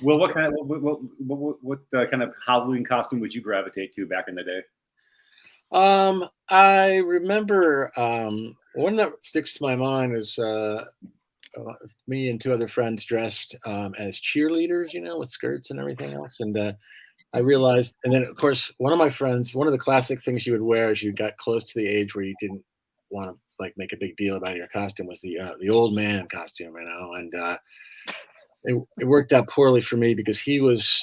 Well, what kind of Halloween costume would you gravitate to back in the day? I remember one that sticks to my mind is me and 2 other friends dressed as cheerleaders, with skirts and everything else. And I realized, and then of course, one of my friends, one of the classic things you would wear as you got close to the age where you didn't want to make a big deal about your costume was the old man costume, and it worked out poorly for me because he was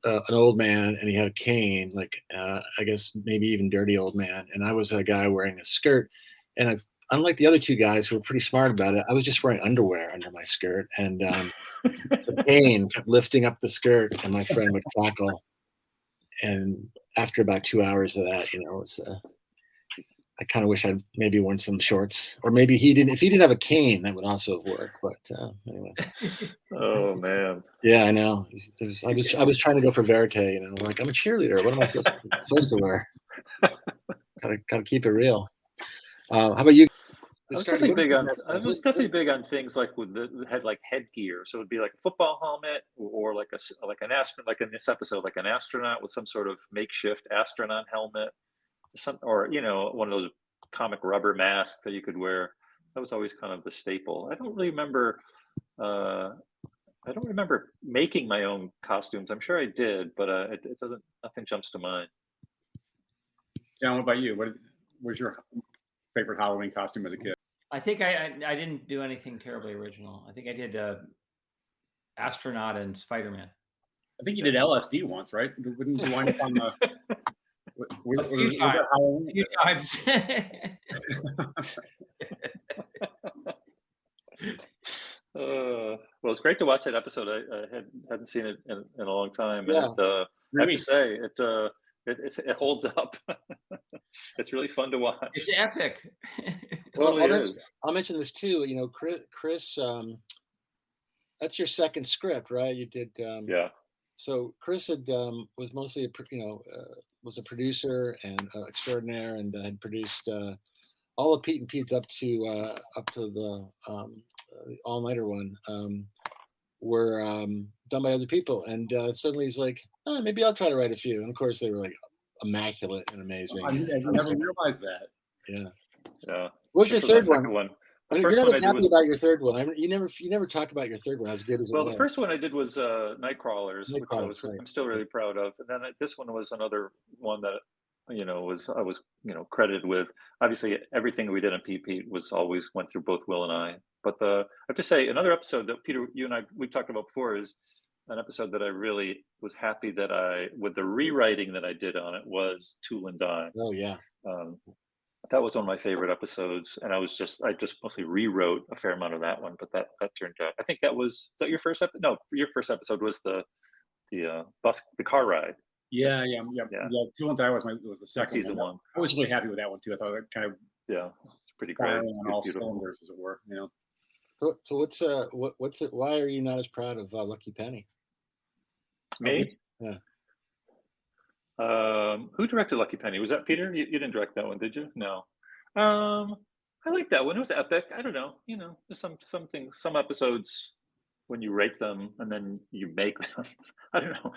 an old man and he had a cane, I guess maybe even dirty old man, and I was a guy wearing a skirt, and unlike the other 2 guys who were pretty smart about it, I was just wearing underwear under my skirt, and the cane kept lifting up the skirt, and my friend would cackle, and after about 2 hours of that, it was. I kind of wish I'd maybe worn some shorts, or maybe he didn't. If he didn't have a cane, that would also have worked. But anyway. Oh man. Yeah, I know. I was trying to go for verite, like I'm a cheerleader. What am I supposed to wear? Gotta keep it real. How about you? I was definitely big on things like had like headgear. So it'd be like a football helmet, or like an astronaut, like in this episode, like an astronaut with some sort of makeshift astronaut helmet. Or one of those comic rubber masks that you could wear. That was always kind of the staple. I don't really remember. I don't remember making my own costumes. I'm sure I did, but it doesn't. Nothing jumps to mind. John, what about you? What was your favorite Halloween costume as a kid? I think I didn't do anything terribly original. I think I did astronaut and Spider-Man. I think you did LSD once, right? Wouldn't you wind up on the? A few times. Well, it's great to watch that episode. I hadn't seen it in a long time. Yeah. And I have to say, it holds up. It's really fun to watch. It's epic. I'll mention this too. Chris, that's your second script, right? You did. Yeah. So Chris was mostly was a producer and extraordinaire, and had produced all of Pete and Pete's up to the all-nighter one were done by other people, and suddenly he's like, maybe I'll try to write a few, and of course they were like immaculate and amazing. I never realized that. Yeah. What was your third one? You're never happy about your third one. You never talk about your third one as good as it was. Well, the first one I did was Nightcrawlers, which I'm still really proud of. And then this one was another one that I was credited with. Obviously, everything we did on Pete was always went through both Will and I. But I have to say, another episode that Peter, you and I we've talked about before is an episode that I really was happy that with the rewriting that I did on it was Tool and Die. Oh yeah. That was one of my favorite episodes, and I just mostly rewrote a fair amount of that one. But that turned out, I think is that your first episode? No, your first episode was the car ride. Yeah. Tool and Die was the second season one. I was really happy with that one too. I thought it kind of it's pretty great on all cylinders, as it were. So what's it? Why are you not as proud of Lucky Penny? Me? Yeah. Who directed Lucky Penny? Was that Peter? You didn't direct that one, did you? No. I like that one. It was epic. I don't know. There's some episodes when you rate them and then you make them. I don't know.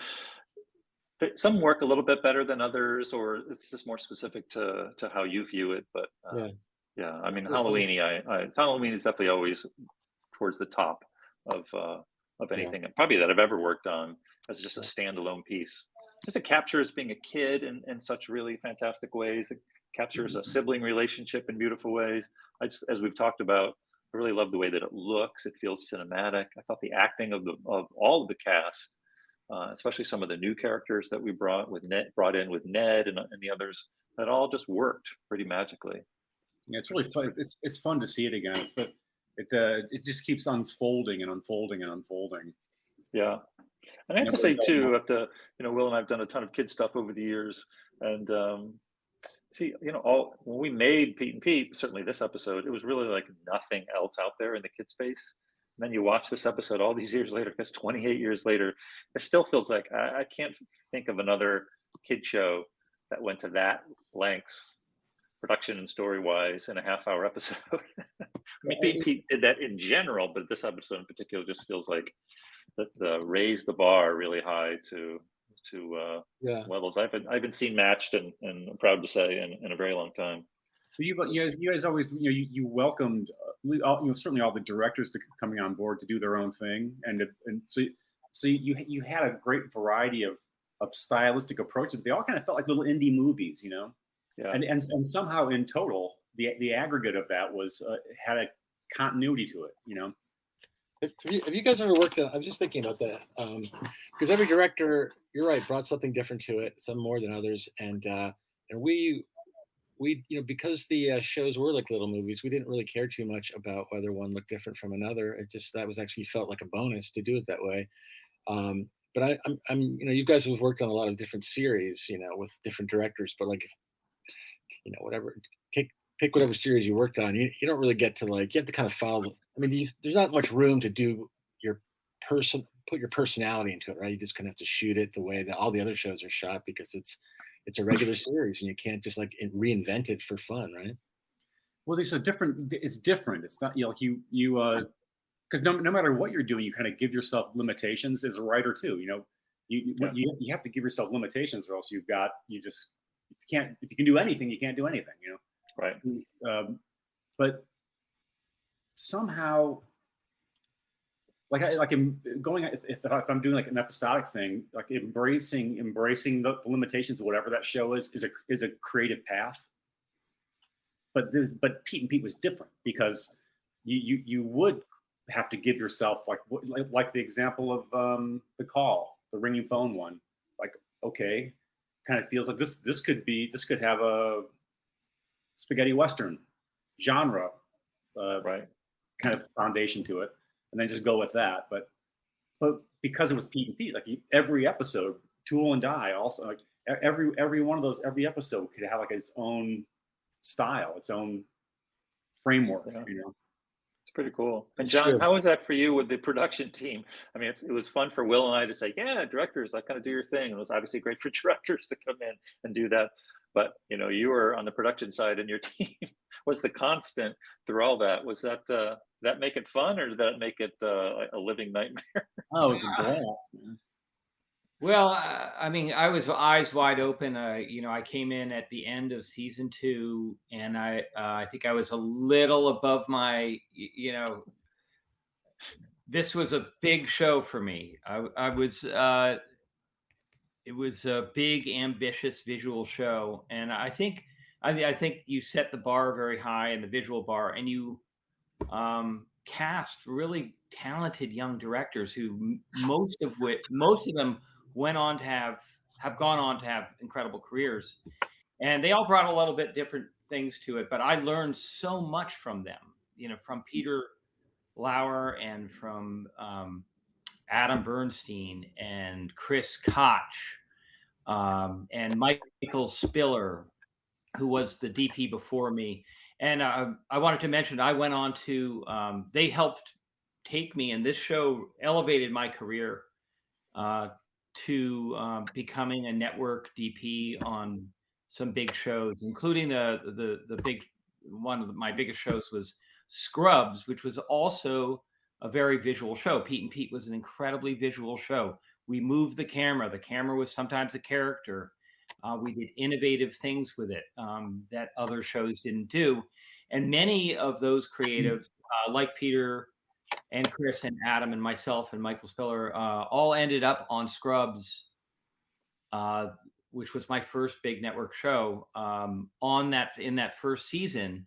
But some work a little bit better than others, or it's just more specific to how you view it. But yeah, I mean, Halloween is definitely always towards the top of anything probably that I've ever worked on as just a standalone piece. Just it captures being a kid in such really fantastic ways. It captures a sibling relationship in beautiful ways. As we've talked about, I really love the way that it looks. It feels cinematic. I thought the acting of all of the cast, especially some of the new characters that we brought in with Ned and the others, that all just worked pretty magically. Yeah, it's really fun. It's fun to see it again. It just keeps unfolding and unfolding and unfolding. Yeah, and I have to say too, Will and I've done a ton of kid stuff over the years, and when we made Pete and Pete, certainly this episode, it was really like nothing else out there in the kid space. And then you watch this episode all these years later, because 28 years later, it still feels like I can't think of another kid show that went to that lengths, production and story wise, in a half-hour episode. I mean, Pete did that in general, but this episode in particular just feels like the raise the bar really high to levels I haven't seen matched, and I'm proud to say in a very long time. So you guys always you welcomed certainly all the directors coming on board to do their own thing, and so you had a great variety of stylistic approaches. They all kind of felt like little indie movies, Yeah. And somehow in total the aggregate of that was had a continuity to it, Have you guys ever worked on? I was just thinking about that because every director, you're right, brought something different to it, some more than others, and we because the shows were like little movies, we didn't really care too much about whether one looked different from another. That was actually felt like a bonus to do it that way. But I'm you guys have worked on a lot of different series, with different directors, but like, whatever, pick whatever series you worked on. You don't really get to you have to kind of follow. I mean, there's not much room to do put your personality into it, right? You just kind of have to shoot it the way that all the other shows are shot, because it's a regular series and you can't just reinvent it for fun, right? Well, it's different. It's not you because no matter what you're doing, you kind of give yourself limitations as a writer too. You have to give yourself limitations, or else if you can do anything, you can't do anything. Right. But somehow, if I'm doing like an episodic thing, like embracing the limitations of whatever that show is a creative path. But Pete and Pete was different, because you would have to give yourself like the example of The Call, the ringing phone one. Like, okay, kind of feels like this could have a spaghetti western genre, right, kind of foundation to it, and then just go with that. But because it was Pete and Pete, like every episode, Tool and Die, also like every one of those, every episode could have like its own style, its own framework. It's pretty cool. And John, how was that for you with the production team? I mean, it was fun for Will and I to say, yeah, directors, kind of do your thing. And it was obviously great for directors to come in and do that. But you were on the production side, and your team was the constant through all that. Was that make it fun, or did that make it a living nightmare? Oh, it was a blast, man. Well, I mean, I was eyes wide open. I came in at the end of season 2, and I think I was a little above my, this was a big show for me. It was a big, ambitious visual show, and I think you set the bar very high in the visual bar, and you cast really talented young directors who most of them went on to have gone on to have incredible careers, and they all brought a little bit different things to it. But I learned so much from them, from Peter Lauer and from Adam Bernstein and Chris Koch and Michael Spiller, who was the DP before me. And I wanted to mention, I went on to, they helped take me, and this show elevated my career to becoming a network DP on some big shows, including the big one of my biggest shows was Scrubs, which was also a very visual show. Pete and Pete was an incredibly visual show. We moved the camera. The camera was sometimes a character. We did innovative things with it that other shows didn't do. And many of those creatives, like Peter and Chris and Adam and myself and Michael Spiller, all ended up on Scrubs, which was my first big network show, in that first season.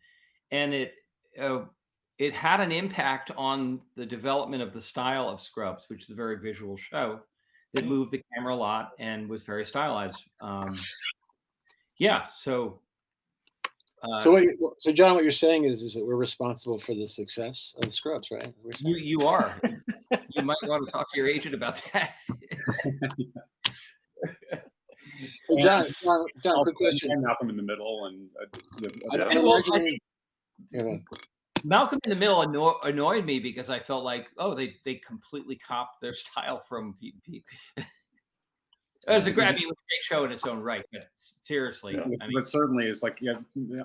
And it had an impact on the development of the style of Scrubs, which is a very visual show that moved the camera a lot and was very stylized. Yeah, so. So John, what you're saying is that we're responsible for the success of Scrubs, right? You are. You might want to talk to your agent about that. Hey, John, quick question. And Malcolm in the Middle, and Malcolm in the Middle annoyed me because I felt like, they completely copied their style from Pete and Pete. It was a great show in its own right, but seriously. But certainly, it's like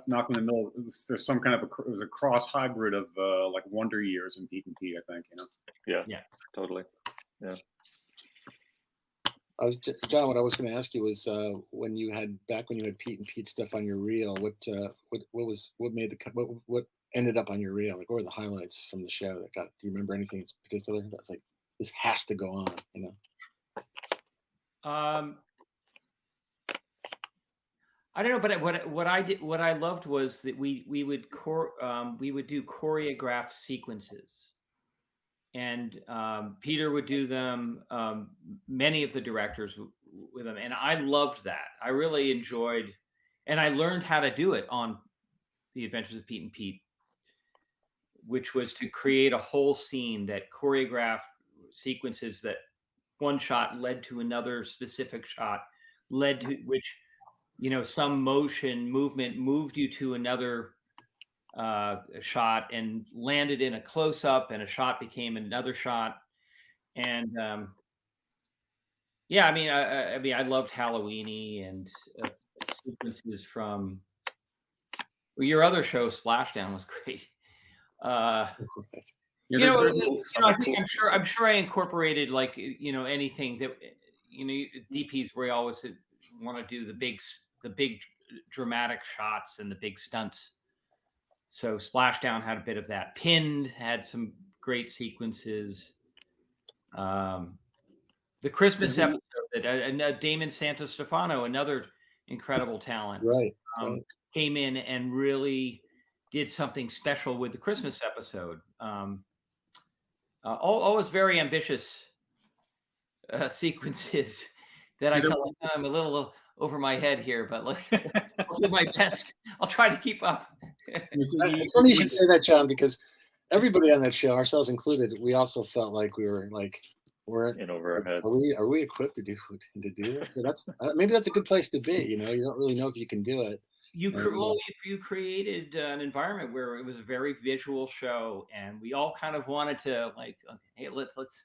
Malcolm in the Middle. There's some kind of it was a cross hybrid of like Wonder Years and Pete and Pete, I think. Yeah, totally. Yeah. John, what I was going to ask you was when you had Pete and Pete stuff on your reel, what ended up on your reel? Like, what were the highlights from the show that got? Do you remember anything in particular that's like this has to go on? I don't know, but what I loved was that we would do choreographed sequences, and Peter would do them. Many of the directors with them, and I loved that. I really enjoyed, and I learned how to do it on The Adventures of Pete and Pete, which was to create a whole scene that choreographed sequences that one shot led to another specific shot, led to which, some movement moved you to another shot and landed in a close up, and a shot became another shot. And I loved Halloweenie and sequences from your other show, Splashdown, was great. I think I'm sure I incorporated anything that DPs where you always want to do the big dramatic shots and the big stunts. So Splashdown had a bit of that. Pinned had some great sequences. The Christmas episode that Damon Santostefano, another incredible talent, came in and really did something special with the Christmas episode. Always very ambitious sequences that I felt like I'm a little over my head here, but I'll do my best. I'll try to keep up. It's funny you should say that, John, because everybody on that show, ourselves included, we also felt like we were we're in over our heads. Are we equipped to do this? So maybe that's a good place to be. You don't really know if you can do it. You created an environment where it was a very visual show, and we all kind of wanted to hey, let's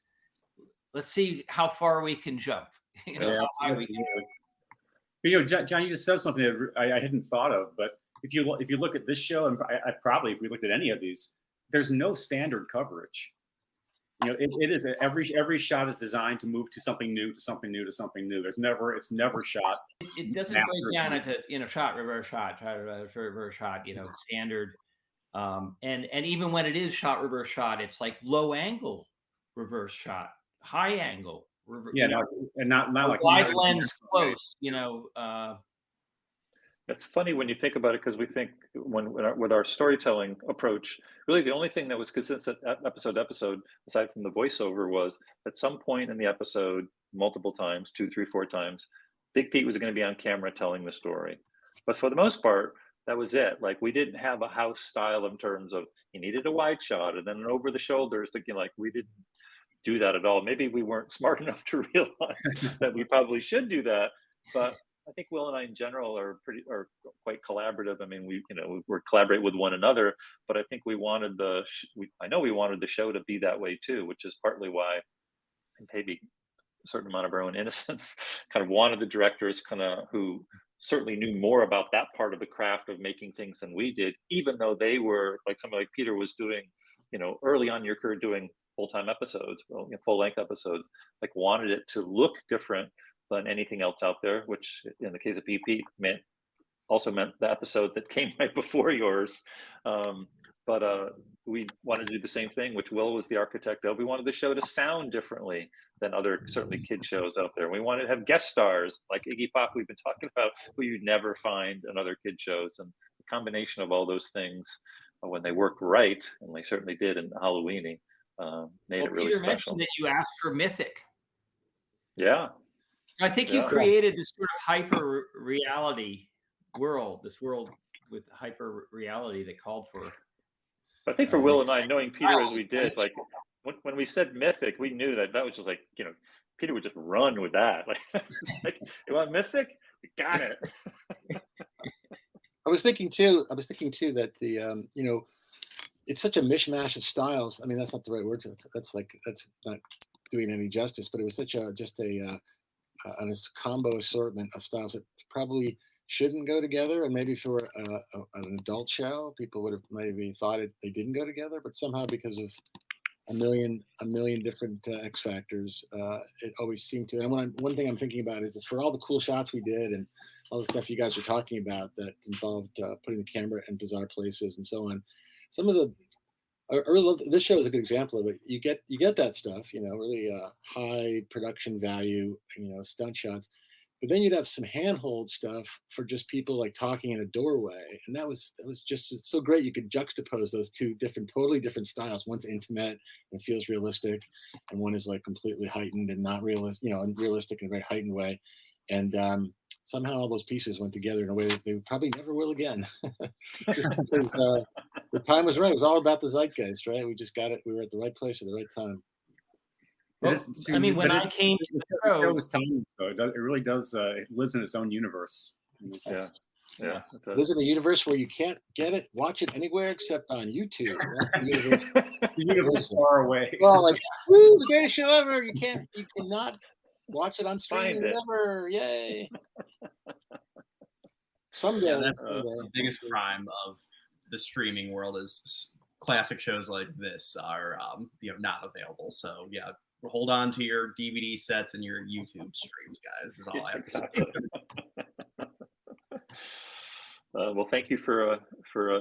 see how far we can jump. But John, you just said something that I hadn't thought of. But if you look at this show, and I probably if we looked at any of these, there's no standard coverage. It is every shot is designed to move to something new, to something new, to something new. It's never shot. It doesn't break down into shot, reverse shot, reverse shot. Standard. And even when it is shot, reverse shot, it's like low angle reverse shot, high angle. Not like wide lens close. It's funny when you think about it, because we think with our storytelling approach, really the only thing that was consistent episode to episode, aside from the voiceover, was at some point in the episode, multiple times, 2, 3, 4 times, Big Pete was going to be on camera telling the story. But for the most part, that was it. Like, we didn't have a house style in terms of he needed a wide shot and then an over the shoulders. We didn't do that at all. Maybe we weren't smart enough to realize that we probably should do that. But I think Will and I in general are quite collaborative. I mean, we're collaborate with one another, but I think we wanted I know we wanted the show to be that way too, which is partly why, and maybe a certain amount of our own innocence, kind of wanted the directors who certainly knew more about that part of the craft of making things than we did, even though they were like somebody like Peter was doing, early on in your career doing full-time episodes, full-length episodes, like wanted it to look different than anything else out there, which in the case of PP also meant the episode that came right before yours. But we wanted to do the same thing, which Will was the architect of. We wanted the show to sound differently than other certainly kid shows out there. We wanted to have guest stars like Iggy Pop we've been talking about, who you'd never find in other kid shows. And the combination of all those things, when they worked right, and they certainly did in Halloweenie, made it really Peter special. mentioned that you asked for Mythic. Yeah. I think you created this sort of hyper reality world, this world with hyper reality that called for. I think for Will and I, knowing Peter as we did, like when we said Mythic, we knew that was just like, Peter would just run with that. Like, you want Mythic? We got it. I was thinking too that the it's such a mishmash of styles. I mean, that's not the right word. That's not doing any justice. But it was such a combo assortment of styles that probably shouldn't go together. And maybe for an adult show, people would have maybe thought they didn't go together. But somehow, because of a million different X factors, it always seemed to. And one thing I'm thinking about is for all the cool shots we did and all the stuff you guys are talking about that involved putting the camera in bizarre places and so on. Some of I really love this show is a good example of it. You get that stuff, really high production value, stunt shots, but then you'd have some handhold stuff for just people like talking in a doorway, and that was just so great. You could juxtapose those two totally different styles. One's intimate and feels realistic, and one is like completely heightened and not realistic, unrealistic in a very heightened way, and somehow all those pieces went together in a way that they probably never will again. Just because the time was right. It was all about the zeitgeist, right? We just got it. We were at the right place at the right time. Well, I mean, when I came to the show, was time, so it really does. It lives in its own universe. Yeah. Lives in a universe where you can't watch it anywhere except on YouTube. That's the universe. The universe far away. Well, like, woo, the greatest show ever. You cannot watch it on streaming ever. Yay. Someday. Yeah, that's the biggest crime of the streaming world is classic shows like this are not available. So yeah, hold on to your DVD sets and your YouTube streams, guys, is all I have to say. Well, thank you for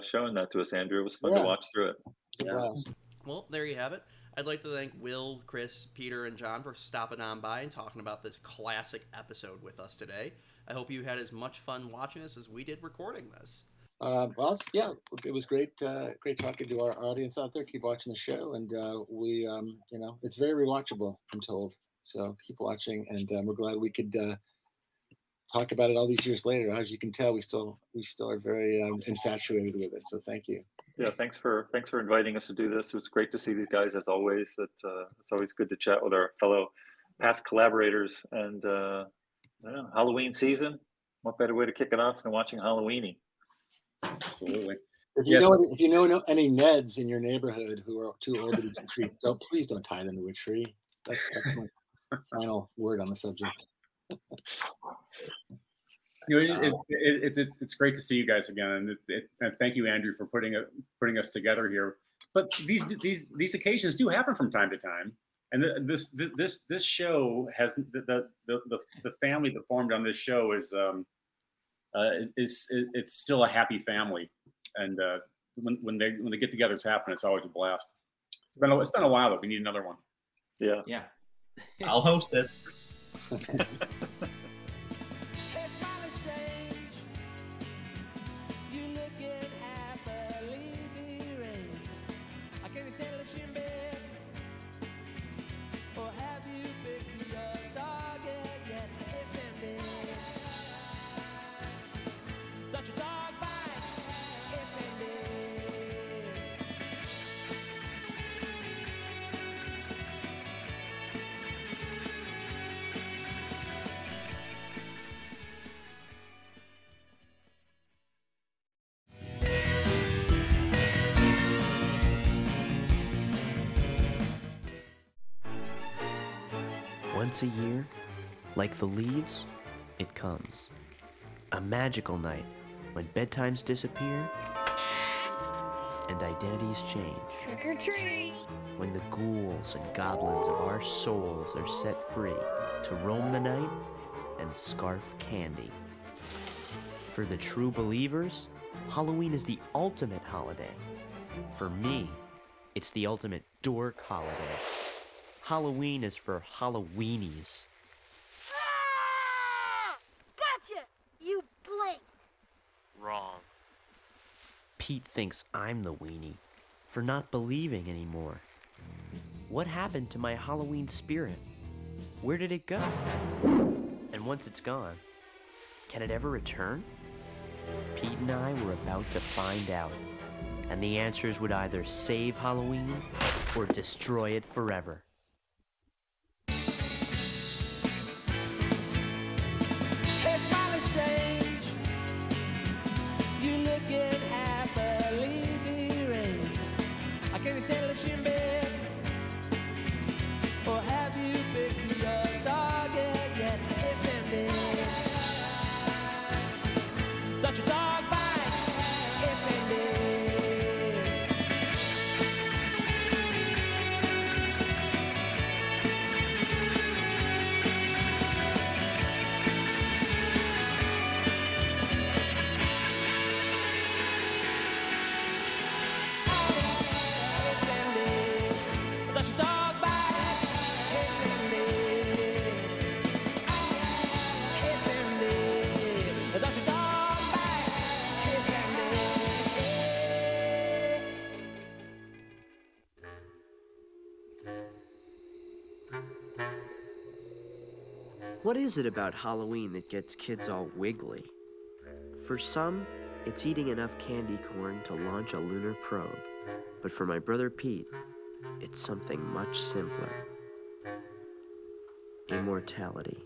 showing that to us, Andrew. It was fun to watch through it. Yeah. Well, there you have it. I'd like to thank Will, Chris, Peter, and John for stopping on by and talking about this classic episode with us today. I hope you had as much fun watching this as we did recording this. Well, yeah, it was great talking to our audience out there. Keep watching the show, and we, it's very rewatchable, I'm told. So keep watching, and we're glad we could talk about it all these years later. As you can tell, we still are very infatuated with it. So thank you. Yeah, thanks for inviting us to do this. It was great to see these guys as always. It's always good to chat with our fellow past collaborators. And Halloween season, what better way to kick it off than watching Halloweenie? Absolutely. If you know any Neds in your neighborhood who are too old to be treat, please don't tie them to a tree. That's my final word on the subject. It's great to see you guys again, and thank you, Andrew, for putting us together here. But these occasions do happen from time to time, and this show has the family that formed on this show is it's still a happy family, and when they get together, it's happening. It's always a blast. It's been a while, but we need another one. Yeah. I'll host it. Once a year, like the leaves, it comes. A magical night when bedtimes disappear and identities change. Trick or treat! When the ghouls and goblins of our souls are set free to roam the night and scarf candy. For the true believers, Halloween is the ultimate holiday. For me, it's the ultimate dork holiday. Halloween is for Halloweenies. Ah! Gotcha! You blinked. Wrong. Pete thinks I'm the weenie for not believing anymore. What happened to my Halloween spirit? Where did it go? And once it's gone, can it ever return? Pete and I were about to find out, and the answers would either save Halloween or destroy it forever. Hey, smiling strange, you looking happily deranged. I can't say let's in bed, or have you picked your target yet? It's ended. Don't your dog bite? It's ended. What is it about Halloween that gets kids all wiggly? For some, it's eating enough candy corn to launch a lunar probe. But for my brother Pete, it's something much simpler. Immortality.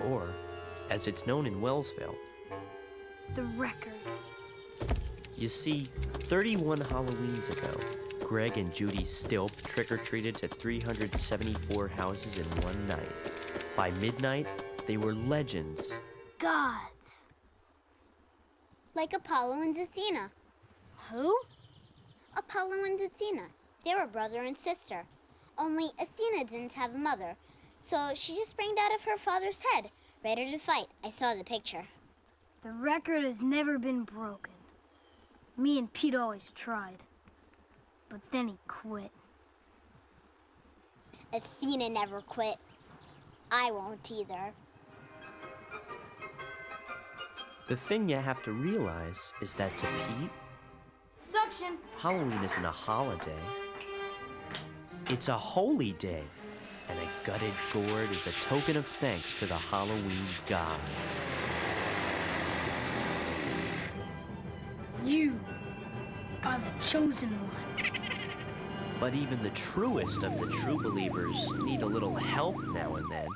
Or, as it's known in Wellsville, The record. you see, 31 Halloweens ago, Greg and Judy Stilp trick-or-treated to 374 houses in one night. By midnight, they were legends. Gods. Like Apollo and Athena. Who? Apollo and Athena. They were brother and sister. Only Athena didn't have a mother, so she just sprang out of her father's head, ready to fight. I saw the picture. The record has never been broken. Me and Pete always tried. But then he quit. Athena never quit. I won't either. The thing you have to realize is that to Pete, Suction! Halloween isn't a holiday. It's a holy day, and a gutted gourd is a token of thanks to the Halloween gods. You are the chosen one. But even the truest of the true believers need a little help now and then.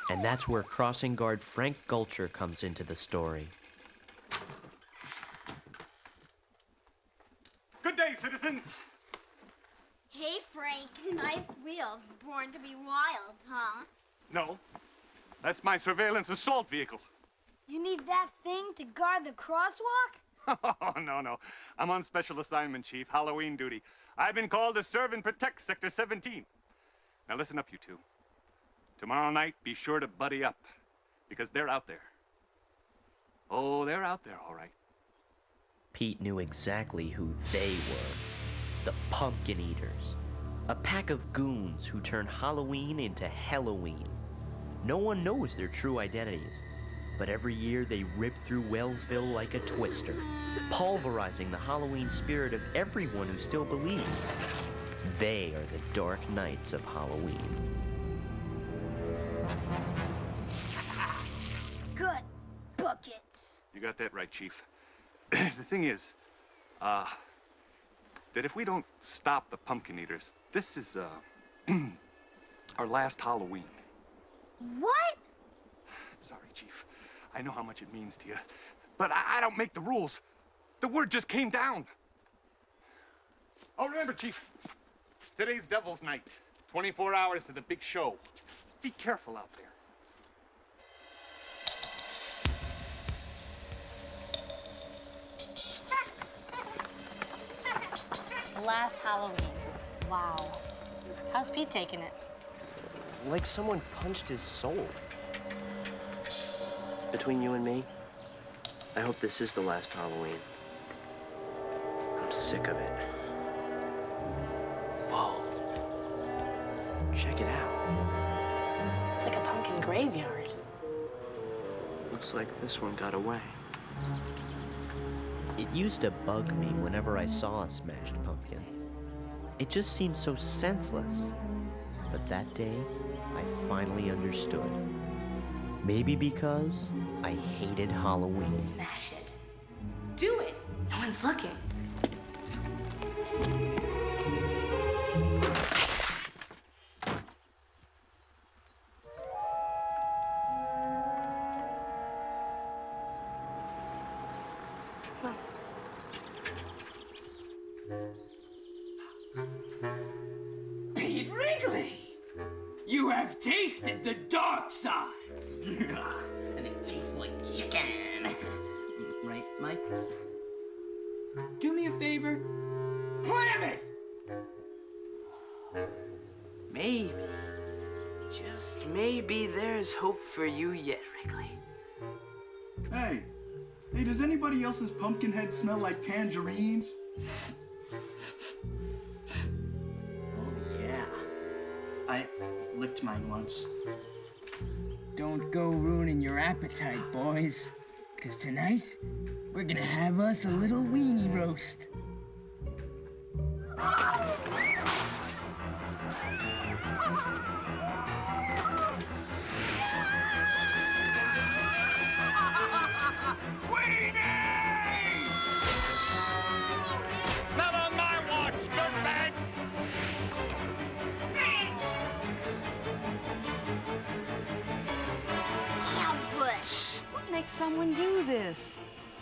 And that's where crossing guard Frank Gulcher comes into the story. Good day, citizens. Hey, Frank. Nice wheels. Born to be wild, huh? No, that's my surveillance assault vehicle. You need that thing to guard the crosswalk? Oh, no. I'm on special assignment, Chief. Halloween duty. I've been called to serve and protect Sector 17. Now listen up, you two. Tomorrow night, be sure to buddy up, because they're out there. Oh, they're out there, all right. Pete knew exactly who they were. The Pumpkin Eaters. A pack of goons who turn Halloween into Halloween. No one knows their true identities, but every year they rip through Wellsville like a twister, pulverizing the Halloween spirit of everyone who still believes. They are the Dark Knights of Halloween. Good buckets. You got that right, Chief. The thing is, that if we don't stop the Pumpkin Eaters, this is, our last Halloween. What? Sorry, Chief. I know how much it means to you, but I don't make the rules. The word just came down. Oh, remember, Chief, today's Devil's Night. 24 hours to the big show. Be careful out there. last Halloween. Wow. How's Pete taking it? Like someone punched his soul. Between you and me, I hope this is the last Halloween. I'm sick of it. Whoa. Check it out. It's like a pumpkin graveyard. Looks like this one got away. It used to bug me whenever I saw a smashed pumpkin. It just seemed so senseless. But that day, I finally understood. Maybe because I hated Halloween. Smash it. Do it. No one's looking. Pete Wrigley! You have tasted the dark side! And it tastes like chicken. Right, Mike? Do me a favor. Clam it! Maybe, just maybe there's hope for you yet, Wrigley. Hey, does anybody else's pumpkin head smell like tangerines? Oh, yeah. I licked mine once. Don't go ruining your appetite, boys. Because tonight, we're gonna have us a little weenie roast. Not on my watch, dirtbags! Ambush! What makes someone do this?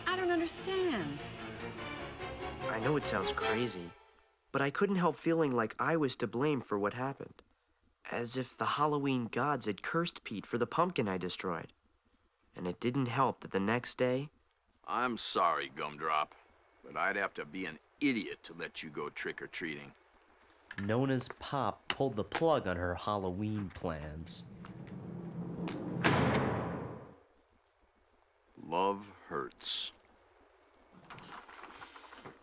I don't understand. I know it sounds crazy, but I couldn't help feeling like I was to blame for what happened. As if the Halloween gods had cursed Pete for the pumpkin I destroyed. And it didn't help that the next day... I'm sorry, Gumdrop, but I'd have to be an idiot to let you go trick-or-treating. Nona's pop pulled the plug on her Halloween plans. Love hurts.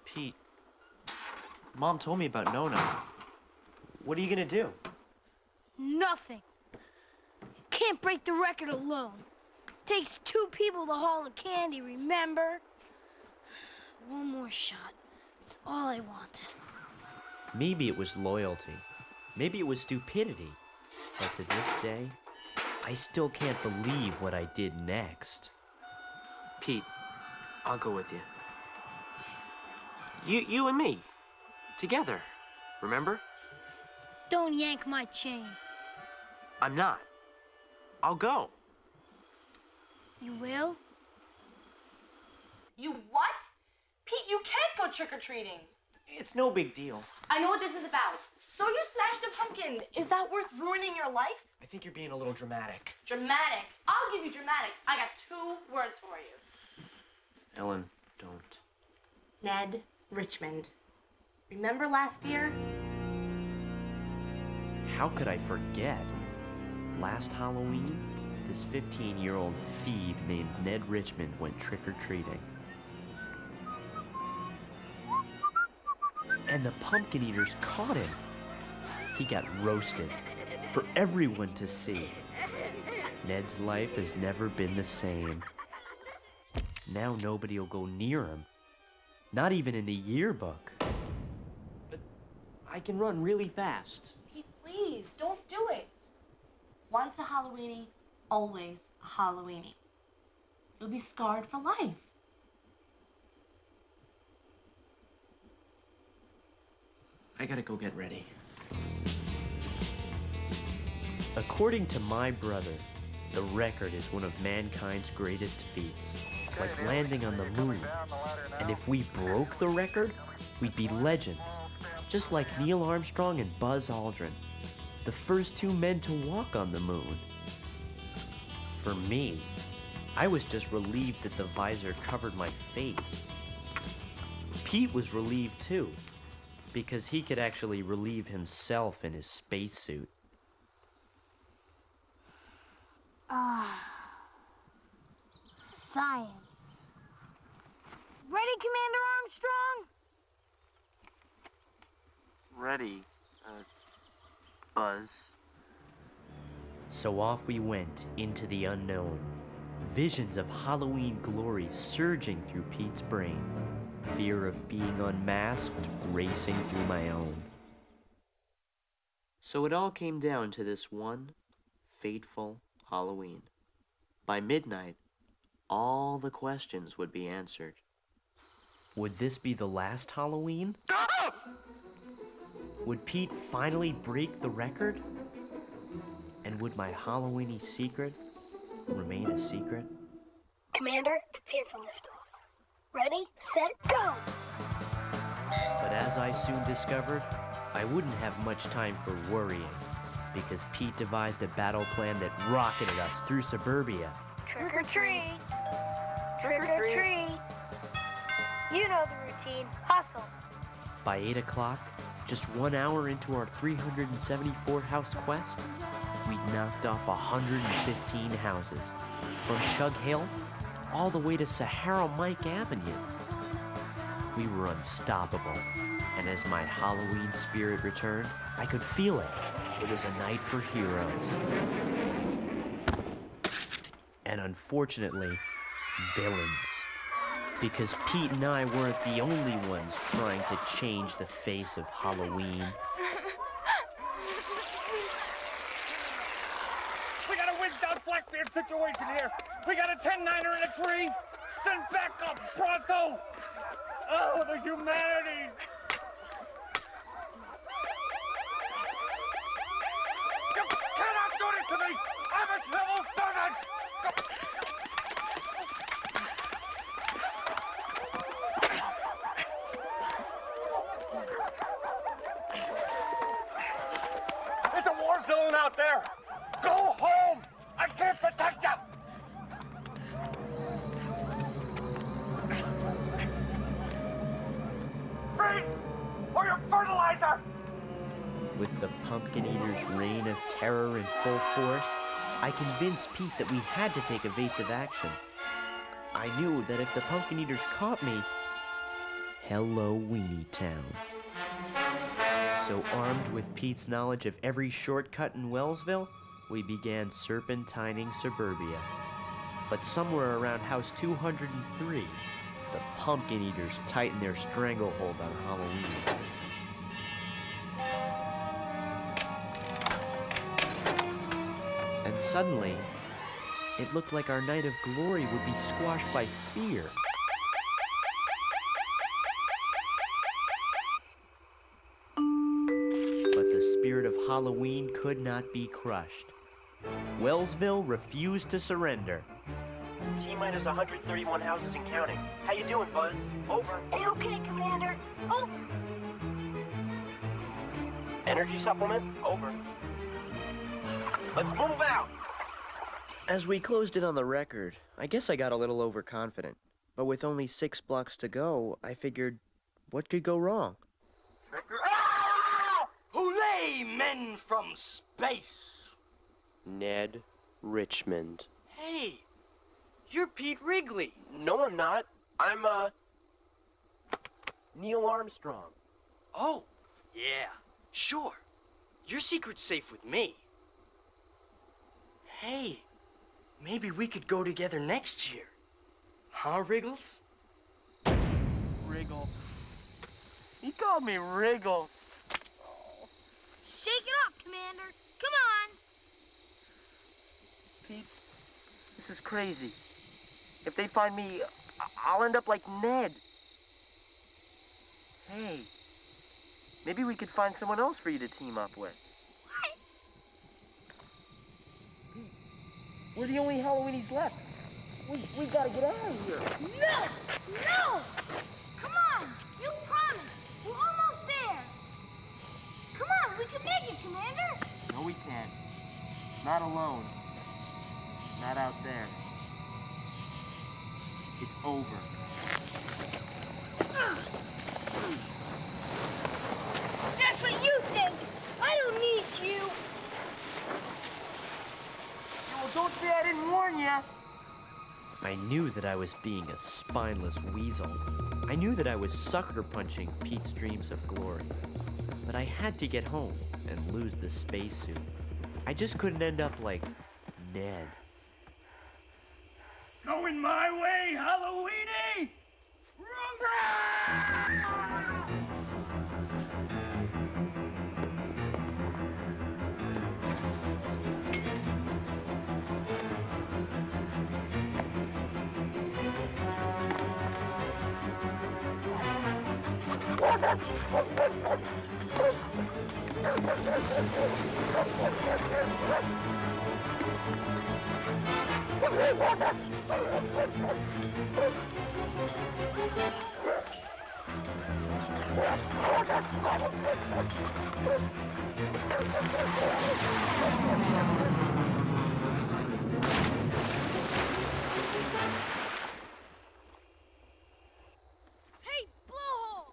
Pete, Mom told me about Nona. What are you gonna do? Nothing. Can't break the record alone. Takes 2 people to haul the candy, remember? One more shot. It's all I wanted. Maybe it was loyalty. Maybe it was stupidity. But to this day, I still can't believe what I did next. Pete, I'll go with you. You and me. Together. Remember? Don't yank my chain. I'm not. I'll go. You will? You what? Pete, you can't go trick-or-treating. It's no big deal. I know what this is about. So you smashed a pumpkin. Is that worth ruining your life? I think you're being a little dramatic. Dramatic. I'll give you dramatic. I got 2 words for you. Ellen, don't. Ned Richmond. Remember last year? How could I forget? Last Halloween, this 15-year-old phoebe named Ned Richmond went trick-or-treating. And the pumpkin eaters caught him. He got roasted for everyone to see. Ned's life has never been the same. Now nobody will go near him. Not even in the yearbook. But I can run really fast. Pete, please, don't do it. Once a Halloweenie, always a Halloweenie. You'll be scarred for life. I gotta go get ready. According to my brother, the record is one of mankind's greatest feats, like landing on the moon. And if we broke the record, we'd be legends, just like Neil Armstrong and Buzz Aldrin, the first 2 men to walk on the moon. For me, I was just relieved that the visor covered my face. Pete was relieved too. because he could actually relieve himself in his spacesuit. Science. Ready, Commander Armstrong? Ready, Buzz. So off we went into the unknown. Visions of Halloween glory surging through Pete's brain. Fear of being unmasked racing through my own. So it all came down to this one fateful Halloween. By midnight, all the questions would be answered. Would this be the last Halloween? Would Pete finally break the record? And would my Halloweenie secret remain a secret? Commander, prepare for liftoff. Ready, set, go! But as I soon discovered, I wouldn't have much time for worrying, because Pete devised a battle plan that rocketed us through suburbia. Trick or treat. Trick or treat. You know the routine. Hustle. By 8 o'clock, just 1 hour into our 374 house quest, we'd knocked off 115 houses, from Chug Hill all the way to Sahara Mike Avenue. We were unstoppable, and as my Halloween spirit returned, I could feel it. It was a night for heroes. And unfortunately, villains. Because Pete and I weren't the only ones trying to change the face of Halloween. We got a wigged out Blackbeard situation here. We got a 10-9er in a tree. Send backup, pronto. Oh, the humanity. You cannot do this to me. I'm a civil servant. It's a war zone out there. Go home. I can't protect you. Freeze, or your fertilizer. With the Pumpkin Eater's reign of terror in full force, I convinced Pete that we had to take evasive action. I knew that if the Pumpkin Eaters caught me, Halloweenie Town. So armed with Pete's knowledge of every shortcut in Wellsville, we began serpentining suburbia. But somewhere around house 203, the Pumpkin Eaters tightened their stranglehold on Halloween. And suddenly, it looked like our night of glory would be squashed by fear. But the spirit of Halloween could not be crushed. Wellsville refused to surrender. T-minus 131 houses and counting. How you doing, Buzz? Over. A-okay, Commander. Over. Energy supplement? Over. Let's move out! As we closed in on the record, I guess I got a little overconfident. But with only 6 blocks to go, I figured, what could go wrong? Ah! Hooray, men from space! Ned Richmond. Hey, you're Pete Wrigley. No, I'm not. I'm, Neil Armstrong. Oh, yeah, sure. Your secret's safe with me. Hey, maybe we could go together next year. Huh, Wriggles? Wriggles. He called me Wriggles. Shake it up, Commander. Come on. Pete, this is crazy. If they find me, I'll end up like Ned. Hey, maybe we could find someone else for you to team up with. What? We're the only Halloweenies left. We gotta get out of here. No! No! Come on! You promised! We're almost there! Come on, we can make it, Commander! No, we can't. Not alone. Not out there. It's over. you! Well, don't say I didn't warn ya. I knew that I was being a spineless weasel. I knew that I was sucker punching Pete's dreams of glory. But I had to get home and lose the spacesuit. I just couldn't end up like Ned. Going my way, Halloweenie! Hey, Blowhole!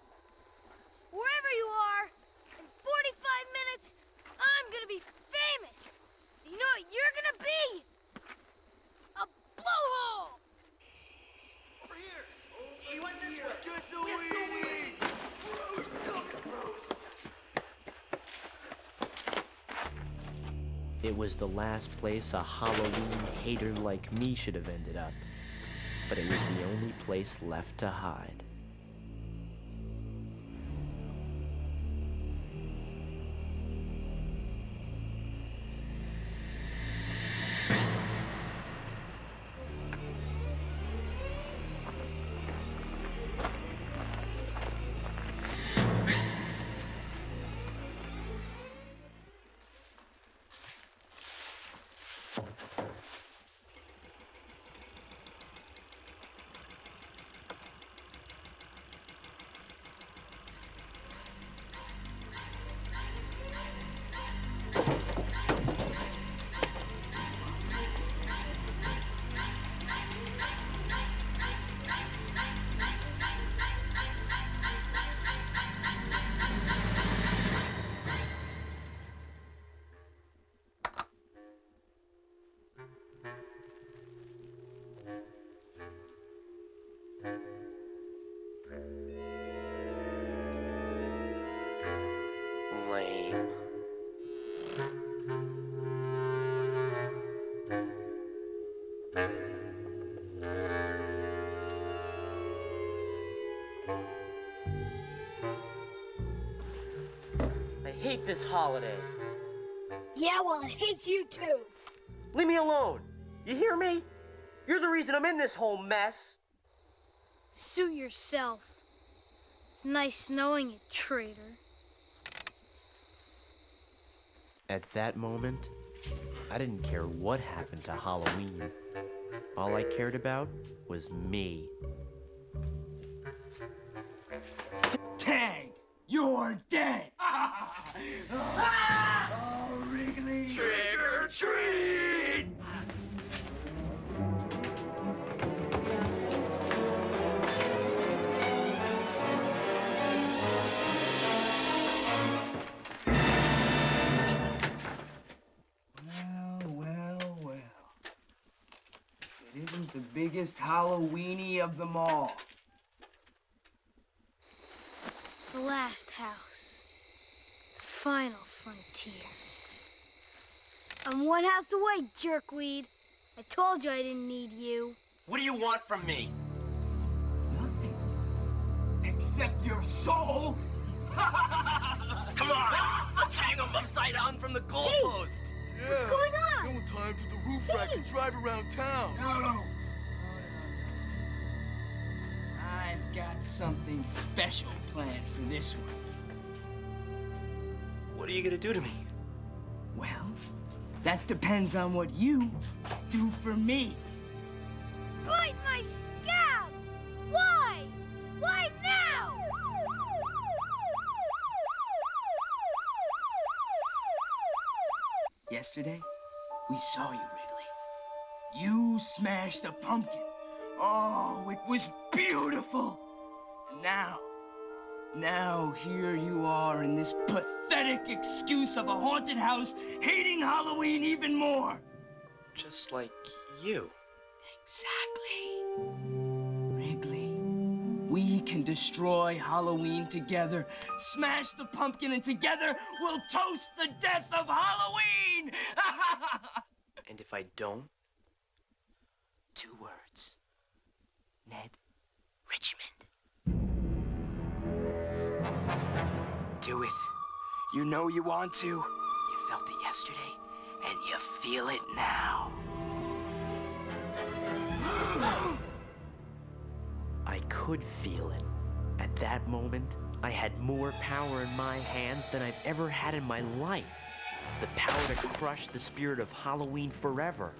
Wherever you are, in 45 minutes, I'm gonna be famous. You know what you're gonna be? A blowhole! Over here! You went this way! Get the weenie! It was the last place a Halloween hater like me should have ended up. But it was the only place left to hide. Lame. I hate this holiday. Yeah, well, it hates you too. Leave me alone! You hear me? You're the reason I'm in this whole mess! Suit yourself. It's nice knowing you, traitor. At that moment, I didn't care what happened to Halloween. All I cared about was me. Tag! You're dead! Oh, Wrigley! Trick or treat! Well. It isn't the biggest Halloweenie of them all. The last house. The final frontier. I'm one house away, jerkweed. I told you I didn't need you. What do you want from me? Nothing. Except your soul? Come on! Let's hang them upside down from the goalpost! Yeah. What's going on? Going time to the roof rack and drive around town. No. I've got something special planned for this one. What are you gonna do to me? Well, that depends on what you do for me. Bite my scab! Why? Why now? Yesterday, we saw you, Ridley. You smashed a pumpkin. Oh, it was beautiful. And now, Now here you are in this pathetic excuse of a haunted house, hating Halloween even more. Just like you. Exactly. Wrigley, we can destroy Halloween together, smash the pumpkin, and together we'll toast the death of Halloween! And if I don't? 2 words. Ned Richmond. Do it. You know you want to. You felt it yesterday, and you feel it now. I could feel it. At that moment, I had more power in my hands than I've ever had in my life. The power to crush the spirit of Halloween forever.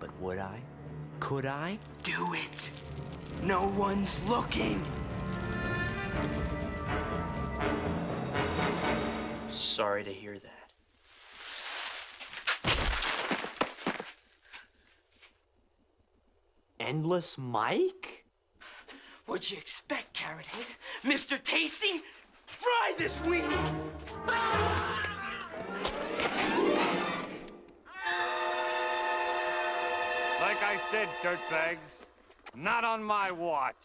But would I? Could I? Do it. No one's looking. Sorry to hear that. Endless Mike? What'd you expect, Carrot Head? Mr. Tasty? Fry this weenie! Like I said, dirtbags, not on my watch.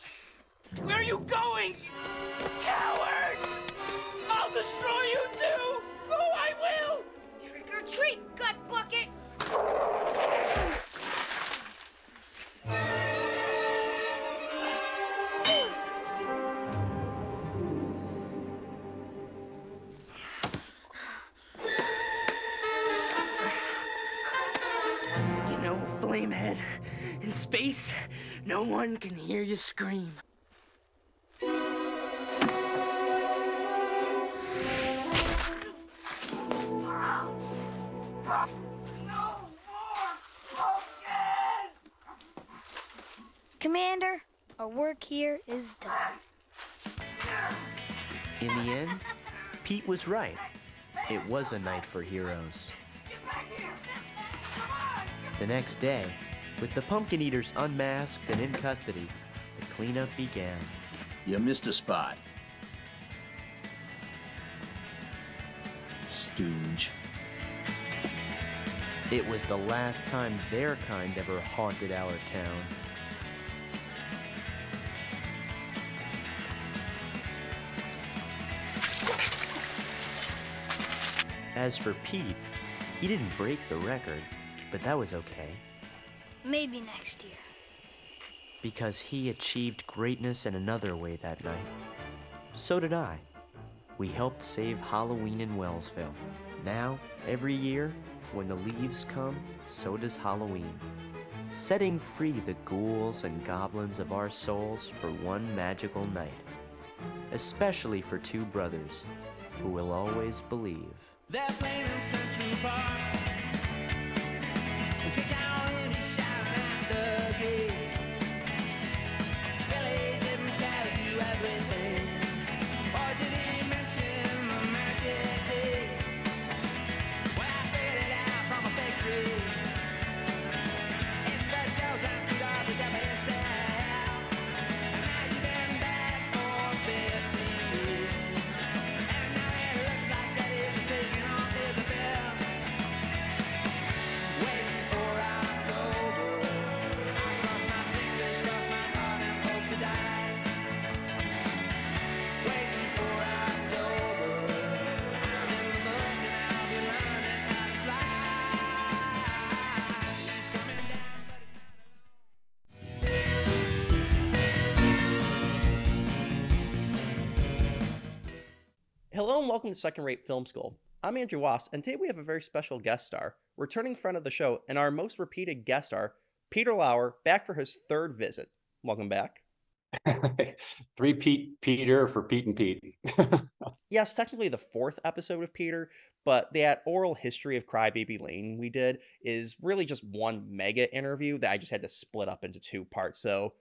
Where are you going, you coward? I'll destroy you too! Oh, I will! Trick or treat, gut bucket! You know, Flamehead, in space, no one can hear you scream. Commander, our work here is done. In the end, Pete was right. It was a night for heroes. The next day, with the Pumpkin Eaters unmasked and in custody, the cleanup began. You missed a spot. Stooge. It was the last time their kind ever haunted our town. As for Pete, he didn't break the record, but that was okay. Maybe next year. Because he achieved greatness in another way that night. So did I. We helped save Halloween in Wellsville. Now, every year, when the leaves come, so does Halloween. Setting free the ghouls and goblins of our souls for one magical night. Especially for 2 brothers who will always believe. They're playing in Central Park. And Church-Town and he's shouting at the gate. Billy didn't tell you everything. Or did he mention the magic day? Well, I figured it out from a fig tree. It's the chosen fruit of the devil himself. And now you've been back for 50 years. And now it looks like that is taking off his bill. Waiting for October. I cross my fingers, cross my heart, and hope to die. Waiting for October. I'm in the book and I'll be learning how to fly. He's coming down, but it's not Hello and welcome to Second Rate Film School. I'm Andrew Wass, and today we have a very special guest star, returning friend of the show, and our most repeated guest star, Peter Lauer, back for his 3rd visit. Welcome back. 3 Peter for Pete and Pete. Yes, technically the 4th episode of Peter, but that oral history of Crybaby Lane we did is really just one mega interview that I just had to split up into 2 parts. So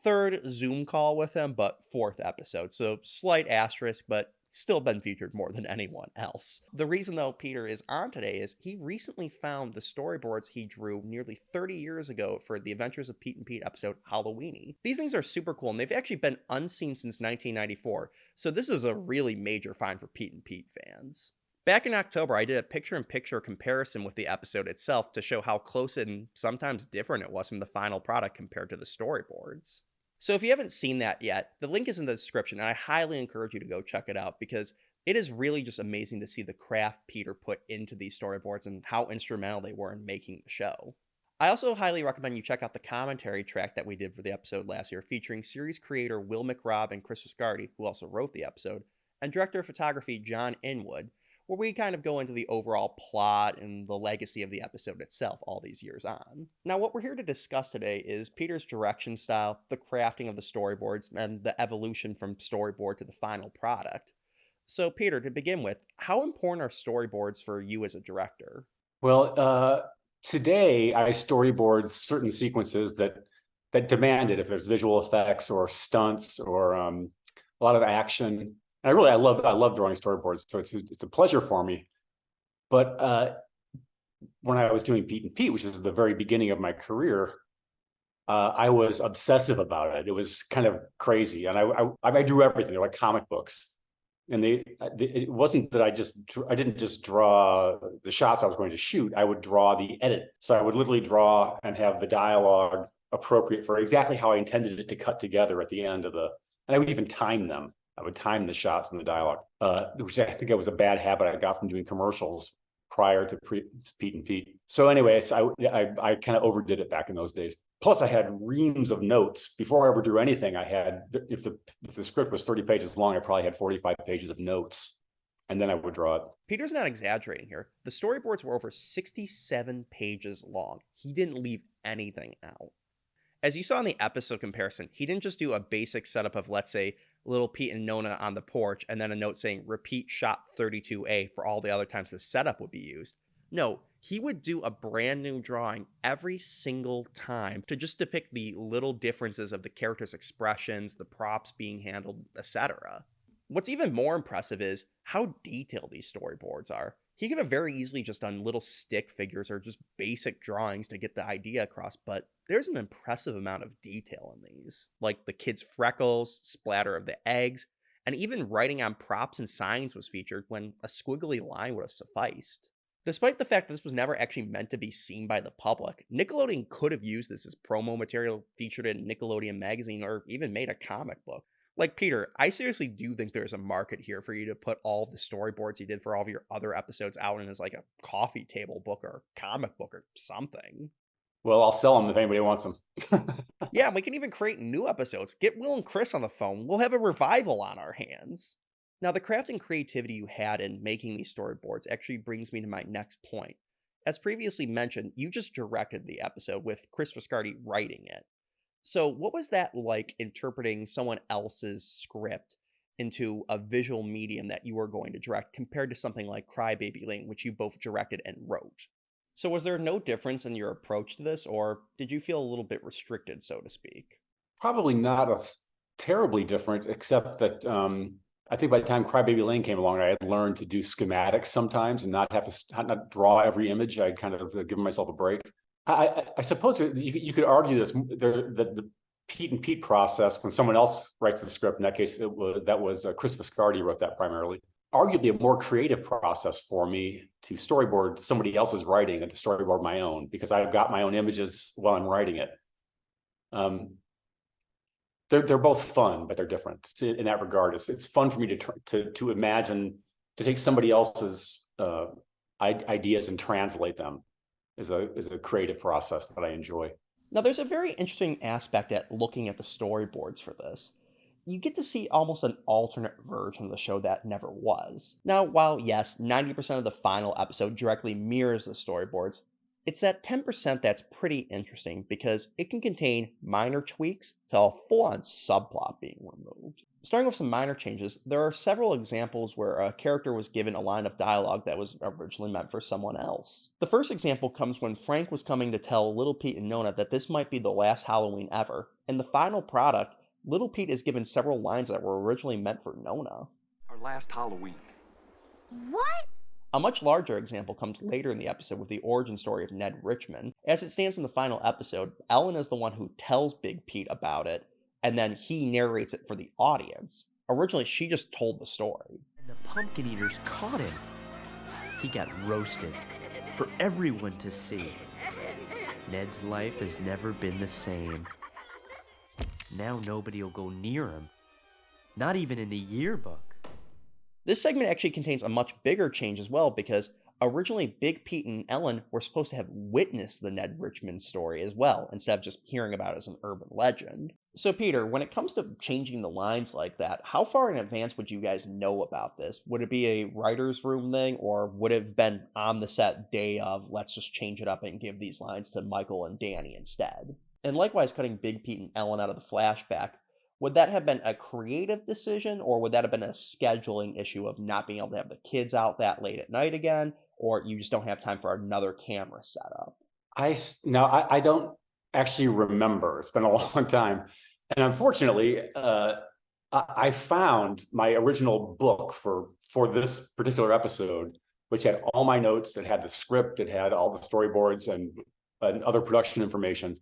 3rd Zoom call with him, but 4th episode. So slight asterisk, but still been featured more than anyone else. The reason, though, Peter is on today is he recently found the storyboards he drew nearly 30 years ago for the Adventures of Pete and Pete episode Halloweenie. These things are super cool, and they've actually been unseen since 1994, so this is a really major find for Pete and Pete fans. Back in October, I did a picture-in-picture comparison with the episode itself to show how close and sometimes different it was from the final product compared to the storyboards. So if you haven't seen that yet, the link is in the description, and I highly encourage you to go check it out because it is really just amazing to see the craft Peter put into these storyboards and how instrumental they were in making the show. I also highly recommend you check out the commentary track that we did for the episode last year, featuring series creator Will McRobb and Chris Viscardi, who also wrote the episode, and director of photography John Inwood, where we kind of go into the overall plot and the legacy of the episode itself all these years on. Now, what we're here to discuss today is Peter's direction style, the crafting of the storyboards, and the evolution from storyboard to the final product. So, Peter, to begin with, how important are storyboards for you as a director? Well, today I storyboard certain sequences that demand it, if there's visual effects or stunts or a lot of action. And I love drawing storyboards, so it's a pleasure for me. But when I was doing Pete and Pete, which is the very beginning of my career, I was obsessive about it. It was kind of crazy, and I drew everything. They're like comic books, and it wasn't that I didn't just draw the shots I was going to shoot. I would draw the edit, so I would literally draw and have the dialogue appropriate for exactly how I intended it to cut together at the end of and I would even time them. I would time the shots and the dialogue, which I think it was a bad habit I got from doing commercials prior to Pete and Pete. So anyways, I kind of overdid it back in those days. Plus, I had reams of notes. Before I ever drew anything, I had, if the script was 30 pages long, I probably had 45 pages of notes, and then I would draw it. Peter's not exaggerating here. The storyboards were over 67 pages long. He didn't leave anything out. As you saw in the episode comparison, he didn't just do a basic setup of, let's say, little Pete and Nona on the porch, and then a note saying repeat shot 32A for all the other times the setup would be used. No, he would do a brand new drawing every single time to just depict the little differences of the characters' expressions, the props being handled, etc. What's even more impressive is how detailed these storyboards are. He could have very easily just done little stick figures or just basic drawings to get the idea across, but there's an impressive amount of detail in these, like the kids' freckles, splatter of the eggs, and even writing on props and signs was featured when a squiggly line would have sufficed. Despite the fact that this was never actually meant to be seen by the public, Nickelodeon could have used this as promo material, featured in Nickelodeon magazine, or even made a comic book. Like, Peter, I seriously do think there's a market here for you to put all of the storyboards you did for all of your other episodes out in as like a coffee table book or comic book or something. Well, I'll sell them if anybody wants them. Yeah, we can even create new episodes. Get Will and Chris on the phone. We'll have a revival on our hands. Now, the craft and creativity you had in making these storyboards actually brings me to my next point. As previously mentioned, you just directed the episode with Chris Viscardi writing it. So what was that like, interpreting someone else's script into a visual medium that you were going to direct compared to something like Cry Baby Lane, which you both directed and wrote? So was there no difference in your approach to this, or did you feel a little bit restricted, so to speak? Probably not terribly different, except that I think by the time Cry Baby Lane came along, I had learned to do schematics sometimes and not have to not draw every image. I'd kind of given myself a break. I suppose you could argue this, the Pete and Pete process, when someone else writes the script, in that case, that was Chris Viscardi wrote that primarily, arguably a more creative process for me to storyboard somebody else's writing and to storyboard my own, because I've got my own images while I'm writing it. They're both fun, but they're different in that regard. It's fun for me to imagine, to take somebody else's ideas and translate them. Is a creative process that I enjoy. Now, there's a very interesting aspect at looking at the storyboards for this. You get to see almost an alternate version of the show that never was. Now, while yes, 90% of the final episode directly mirrors the storyboards, it's that 10% that's pretty interesting because it can contain minor tweaks to a full-on subplot being removed. Starting with some minor changes, there are several examples where a character was given a line of dialogue that was originally meant for someone else. The first example comes when Frank was coming to tell Little Pete and Nona that this might be the last Halloween ever. In the final product, Little Pete is given several lines that were originally meant for Nona. Our last Halloween. What? A much larger example comes later in the episode with the origin story of Ned Richmond. As it stands in the final episode, Ellen is the one who tells Big Pete about it, and then he narrates it for the audience. Originally, she just told the story. And the pumpkin eaters caught him. He got roasted for everyone to see. Ned's life has never been the same. Now nobody will go near him. Not even in the yearbook. This segment actually contains a much bigger change as well, because originally Big Pete and Ellen were supposed to have witnessed the Ned Richmond story as well, instead of just hearing about it as an urban legend. So Peter, when it comes to changing the lines like that, how far in advance would you guys know about this? Would it be a writer's room thing, or would it have been on the set day of, let's just change it up and give these lines to Michael and Danny instead? And likewise, cutting Big Pete and Ellen out of the flashback, would that have been a creative decision, or would that have been a scheduling issue of not being able to have the kids out that late at night again, or you just don't have time for another camera setup? I don't actually remember. It's been a long time. And unfortunately, I found my original book for this particular episode, which had all my notes. It had the script, it had all the storyboards and other production information.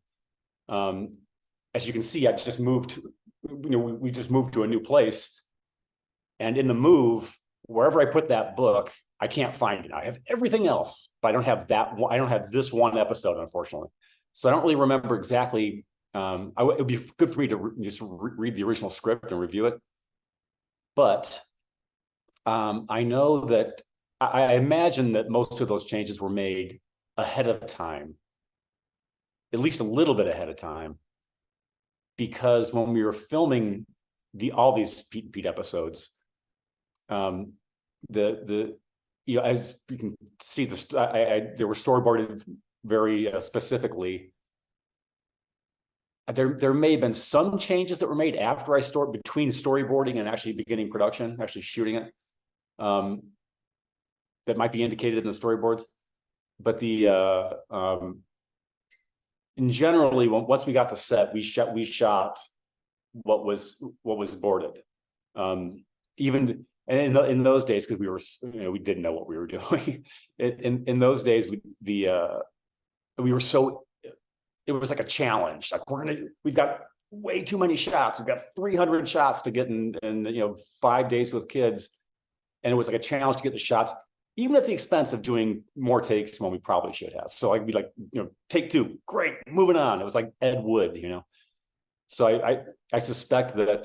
As you can see, I just moved, we just moved to a new place. And in the move, wherever I put that book, I can't find it. I have everything else, but I don't have that one. I don't have this one episode, unfortunately. So I don't really remember exactly. It would be good for me to just read the original script and review it. But I know that I imagine that most of those changes were made ahead of time, at least a little bit ahead of time, because when we were filming all these Pete episodes, as you can see, they were storyboarded very specifically. There may have been some changes that were made after between storyboarding and actually beginning production, actually shooting it, that might be indicated in the storyboards. But generally, once we got to set, we shot what was boarded. Even in those days, because we didn't know what we were doing. in those days, we were so. It was like a challenge. Like we've got way too many shots. We've got 300 shots to get in 5 days with kids, and it was like a challenge to get the shots, even at the expense of doing more takes when we probably should have. So I'd be like, take 2, great, moving on. It was like Ed Wood, So I suspect that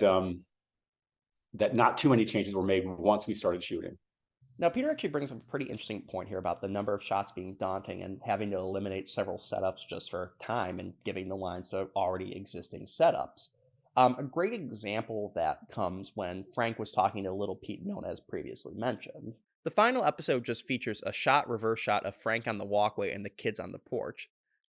that not too many changes were made once we started shooting. Now, Peter actually brings up a pretty interesting point here about the number of shots being daunting and having to eliminate several setups just for time and giving the lines to already existing setups. A great example of that comes when Frank was talking to Little Pete, known as previously mentioned. The final episode just features a reverse shot of Frank on the walkway and the kids on the porch.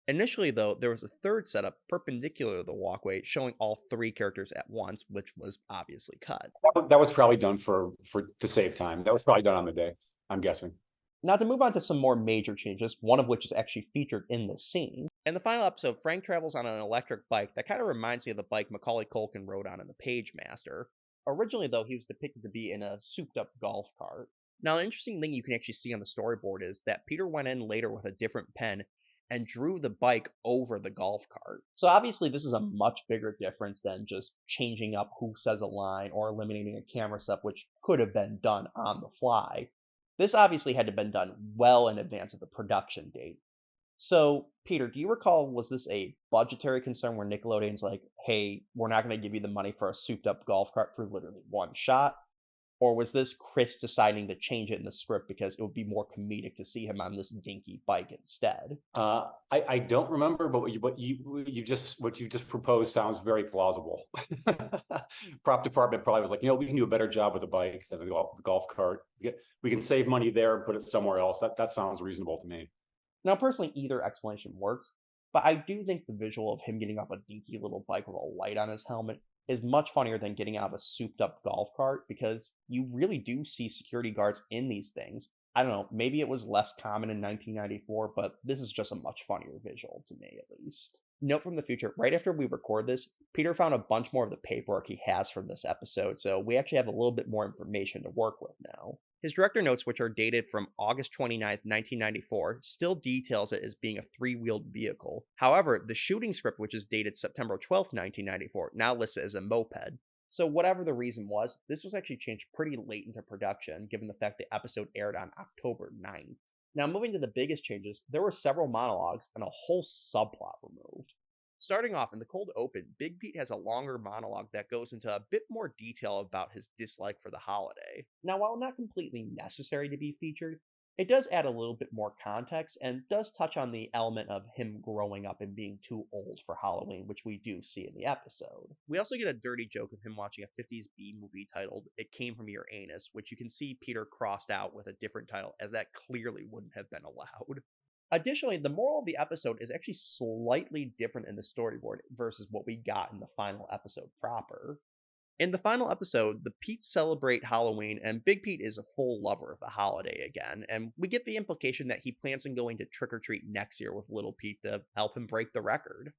Initially, though, there was a third setup perpendicular to the walkway showing all 3 characters at once, which was obviously cut. That was probably done to save time. That was probably done on the day, I'm guessing. Now to move on to some more major changes, one of which is actually featured in the scene. In the final episode, Frank travels on an electric bike that kind of reminds me of the bike Macaulay Culkin rode on in The Page Master. Originally, though, he was depicted to be in a souped-up golf cart. Now, the interesting thing you can actually see on the storyboard is that Peter went in later with a different pen and drew the bike over the golf cart. So obviously this is a much bigger difference than just changing up who says a line or eliminating a camera step, which could have been done on the fly. This obviously had to have been done well in advance of the production date. So, Peter, do you recall, was this a budgetary concern where Nickelodeon's like, hey, we're not going to give you the money for a souped-up golf cart for literally one shot? Or was this Chris deciding to change it in the script because it would be more comedic to see him on this dinky bike instead? I don't remember, but what you just proposed sounds very plausible. Prop department probably was like, we can do a better job with a bike than the golf cart. We can save money there and put it somewhere else. That sounds reasonable to me. Now, personally, either explanation works, but I do think the visual of him getting off a dinky little bike with a light on his helmet is much funnier than getting out of a souped-up golf cart, because you really do see security guards in these things. I don't know, maybe it was less common in 1994, but this is just a much funnier visual to me, at least. Note from the future, right after we record this, Peter found a bunch more of the paperwork he has from this episode, so we actually have a little bit more information to work with now. His director notes, which are dated from August 29th, 1994, still details it as being a three-wheeled vehicle. However, the shooting script, which is dated September 12th, 1994, now lists it as a moped. So whatever the reason was, this was actually changed pretty late into production, given the fact the episode aired on October 9th. Now, moving to the biggest changes, there were several monologues and a whole subplot removed. Starting off in the cold open, Big Pete has a longer monologue that goes into a bit more detail about his dislike for the holiday. Now, while not completely necessary to be featured, it does add a little bit more context and does touch on the element of him growing up and being too old for Halloween, which we do see in the episode. We also get a dirty joke of him watching a 50s B movie titled It Came From Your Anus, which you can see Peter crossed out with a different title, as that clearly wouldn't have been allowed. Additionally, the moral of the episode is actually slightly different in the storyboard versus what we got in the final episode proper. In the final episode, the Petes celebrate Halloween, and Big Pete is a full lover of the holiday again, and we get the implication that he plans on going to trick-or-treat next year with Little Pete to help him break the record.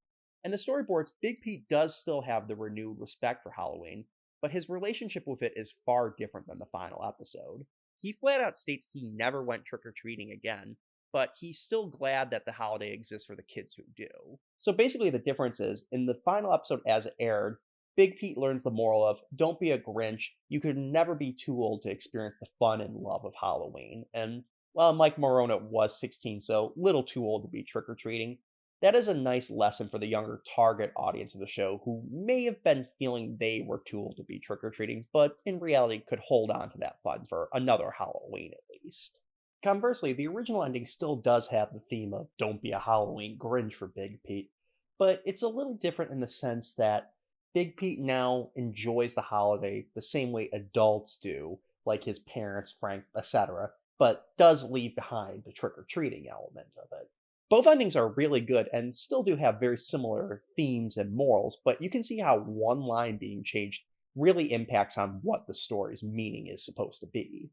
In the storyboards, Big Pete does still have the renewed respect for Halloween, but his relationship with it is far different than the final episode. He flat out states he never went trick-or-treating again, but he's still glad that the holiday exists for the kids who do. So basically the difference is, in the final episode as it aired, Big Pete learns the moral of, don't be a Grinch, you could never be too old to experience the fun and love of Halloween. And while Mike Morona was 16, so little too old to be trick-or-treating, that is a nice lesson for the younger target audience of the show who may have been feeling they were too old to be trick-or-treating, but in reality could hold on to that fun for another Halloween at least. Conversely, the original ending still does have the theme of don't be a Halloween Grinch for Big Pete, but it's a little different in the sense that Big Pete now enjoys the holiday the same way adults do, like his parents, Frank, etc., but does leave behind the trick-or-treating element of it. Both endings are really good and still do have very similar themes and morals, but you can see how one line being changed really impacts on what the story's meaning is supposed to be.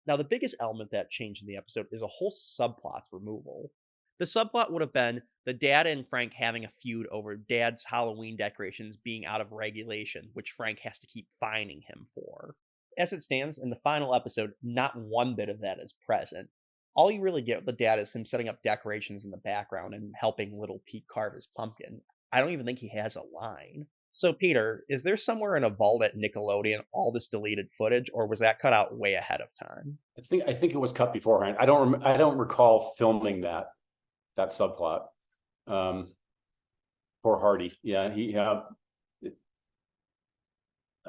Now, the biggest element that changed in the episode is a whole subplot's removal. The subplot would have been the dad and Frank having a feud over dad's Halloween decorations being out of regulation, which Frank has to keep fining him for. As it stands, in the final episode, not one bit of that is present. All you really get with the dad is him setting up decorations in the background and helping little Pete carve his pumpkin. I don't even think he has a line. So, Peter, is there somewhere in a vault at Nickelodeon all this deleted footage, or was that cut out way ahead of time? I think it was cut beforehand. I don't recall filming that subplot. Poor Hardy. Yeah, he.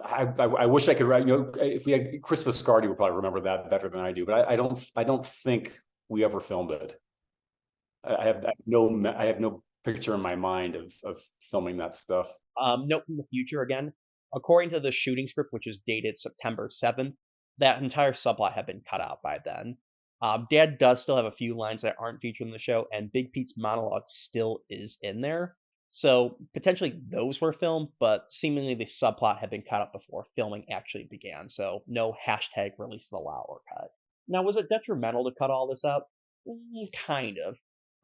I wish I could write. If we had Chris Viscardi would probably remember that better than I do. But I don't think we ever filmed it. I have no picture in my mind of filming that stuff. Note from the future again. According to the shooting script, which is dated September 7th, that entire subplot had been cut out by then. Dad does still have a few lines that aren't featured in the show, and Big Pete's monologue still is in there. So potentially those were filmed, but seemingly the subplot had been cut out before filming actually began. So no hashtag release the Lauer cut. Now, was it detrimental to cut all this out? Kind of.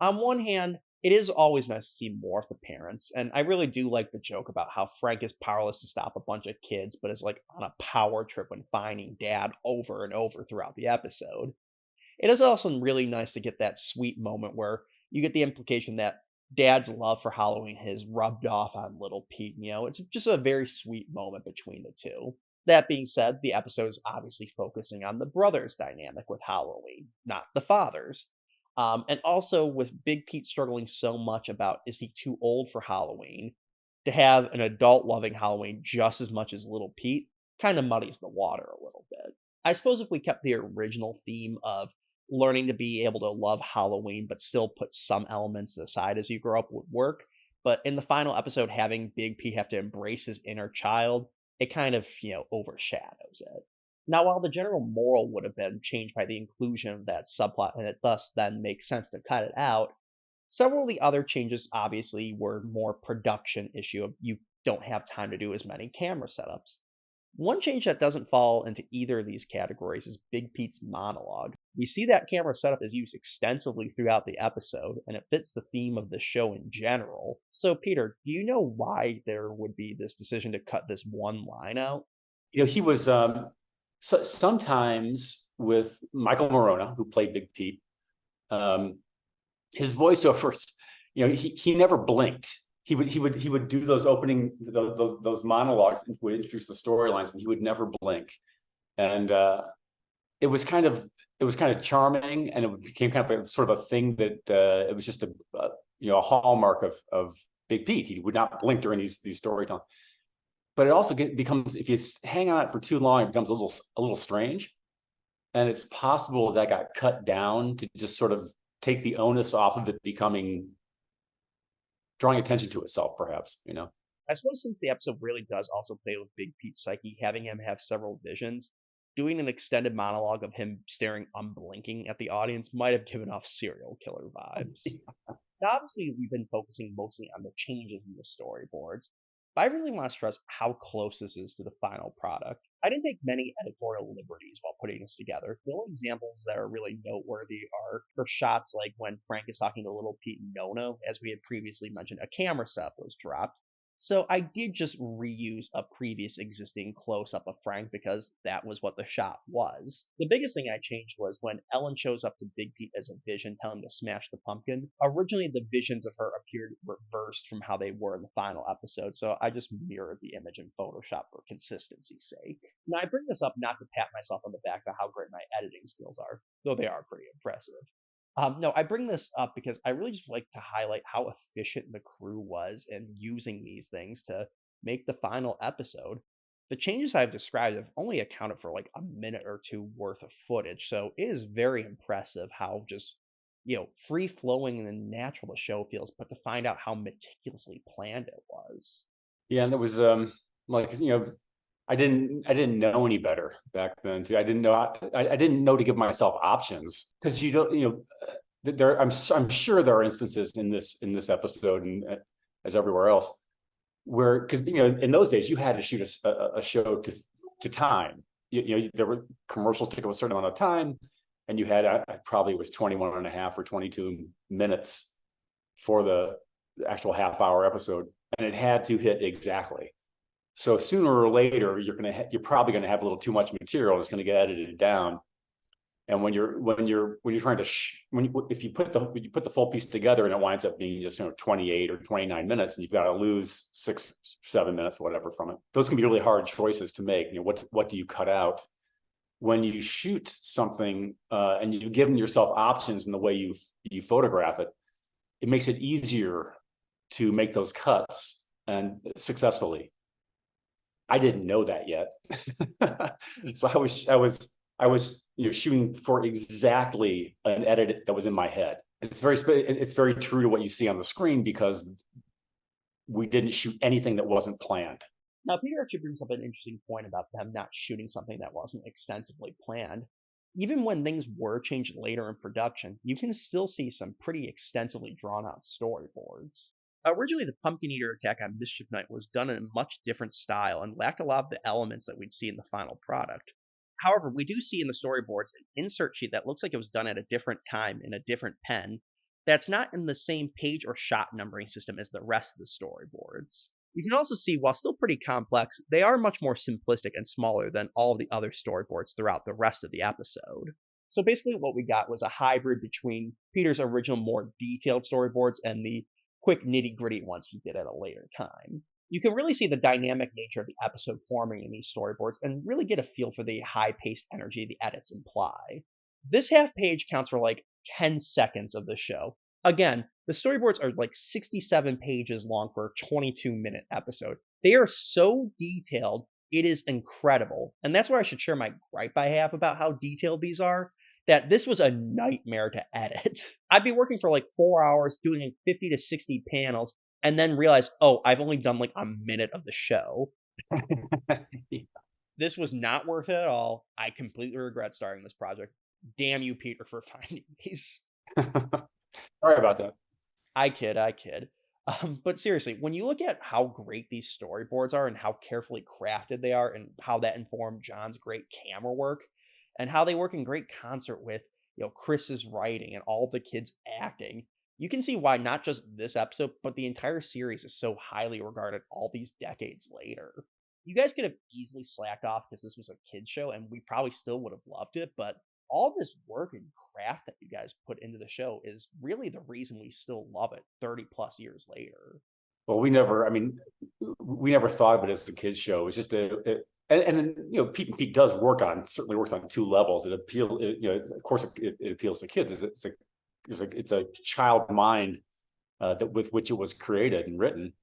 On one hand, it is always nice to see more of the parents, and I really do like the joke about how Frank is powerless to stop a bunch of kids, but is like on a power trip when finding Dad over and over throughout the episode. It is also really nice to get that sweet moment where you get the implication that Dad's love for Halloween has rubbed off on little Pete. It's just a very sweet moment between the two. That being said, the episode is obviously focusing on the brothers' dynamic with Halloween, not the fathers. And also with Big Pete struggling so much about is he too old for Halloween, to have an adult loving Halloween just as much as little Pete kind of muddies the water a little bit. I suppose if we kept the original theme of learning to be able to love Halloween but still put some elements to the side as you grow up would work, but in the final episode having Big Pete have to embrace his inner child, it kind of, overshadows it. Now, while the general moral would have been changed by the inclusion of that subplot, and it thus then makes sense to cut it out, several of the other changes obviously were more production issue of you don't have time to do as many camera setups. One change that doesn't fall into either of these categories is Big Pete's monologue. We see that camera setup is used extensively throughout the episode, and it fits the theme of the show in general. So, Peter, do you know why there would be this decision to cut this one line out? He was sometimes with Michael Morona, who played Big Pete. His voiceovers, he never blinked. He would do those opening those monologues and would introduce the storylines, and he would never blink. And it was kind of charming, and it became kind of sort of a thing that it was just a hallmark of Big Pete. He would not blink during these storytelling. But it also becomes, if you hang on it for too long, it becomes a little strange. And it's possible that got cut down to just sort of take the onus off of it drawing attention to itself, perhaps, I suppose since the episode really does also play with Big Pete's psyche, having him have several visions, doing an extended monologue of him staring unblinking at the audience might have given off serial killer vibes. Now, obviously, we've been focusing mostly on the changes in the storyboards, but I really want to stress how close this is to the final product. I didn't take many editorial liberties while putting this together. The only examples that are really noteworthy are for shots like when Frank is talking to Little Pete and Nona. As we had previously mentioned, a camera set was dropped. So I did just reuse a previous existing close-up of Frank because that was what the shot was. The biggest thing I changed was when Ellen shows up to Big Pete as a vision telling him to smash the pumpkin. Originally, the visions of her appeared reversed from how they were in the final episode, so I just mirrored the image in Photoshop for consistency's sake. Now, I bring this up not to pat myself on the back about how great my editing skills are, though they are pretty impressive. No, I bring this up because I really just like to highlight how efficient the crew was in using these things to make the final episode. The changes I've described have only accounted for like a minute or two worth of footage, so it is very impressive how just, free flowing and natural the show feels, but to find out how meticulously planned it was. Yeah, and it was I didn't know any better back then too. I didn't know to give myself options, because I'm sure there are instances in this episode and as everywhere else where, because in those days you had to shoot a show to time. There were commercials took up a certain amount of time, and you had probably it was 21 and a half or 22 minutes for the actual half-hour episode, and it had to hit exactly. So sooner or later, you're probably gonna have a little too much material. It's gonna get edited down. And when you're trying to if you put the full piece together and it winds up being just 28 or 29 minutes, and you've got to lose 6-7 minutes, whatever, from it. Those can be really hard choices to make. What do you cut out? When you shoot something and you've given yourself options in the way you photograph it, it makes it easier to make those cuts and successfully. I didn't know that yet. So I was shooting for exactly an edit that was in my head. It's very true to what you see on the screen, because we didn't shoot anything that wasn't planned. Now, Peter actually brings up an interesting point about them not shooting something that wasn't extensively planned. Even when things were changed later in production, you can still see some pretty extensively drawn out storyboards. Originally, the Pumpkin Eater attack on Mischief Night was done in a much different style and lacked a lot of the elements that we'd see in the final product. However, we do see in the storyboards an insert sheet that looks like it was done at a different time in a different pen that's not in the same page or shot numbering system as the rest of the storyboards. You can also see, while still pretty complex, they are much more simplistic and smaller than all of the other storyboards throughout the rest of the episode. So basically what we got was a hybrid between Peter's original more detailed storyboards and the quick nitty-gritty ones he did at a later time. You can really see the dynamic nature of the episode forming in these storyboards and really get a feel for the high-paced energy the edits imply. This half page counts for like 10 seconds of the show. Again, the storyboards are like 67 pages long for a 22-minute episode. They are so detailed, it is incredible. And that's where I should share my gripe I have about how detailed these are, that this was a nightmare to edit. I'd be working for like 4 hours doing 50 to 60 panels and then realize, oh, I've only done like a minute of the show. This was not worth it at all. I completely regret starting this project. Damn you, Peter, for finding these. Sorry about that. I kid. But seriously, when you look at how great these storyboards are and how carefully crafted they are, and how that informed John's great camera work, and how they work in great concert with Chris's writing and all the kids acting, you can see why not just this episode, but the entire series is so highly regarded all these decades later. You guys could have easily slacked off because this was a kid show, and we probably still would have loved it, but all this work and craft that you guys put into the show is really the reason we still love it 30 plus years later. Well, we never thought of it as a kids show. It was just and Pete and Pete certainly works on two levels. Of course, it appeals to kids. It's a child mind that with which it was created and written,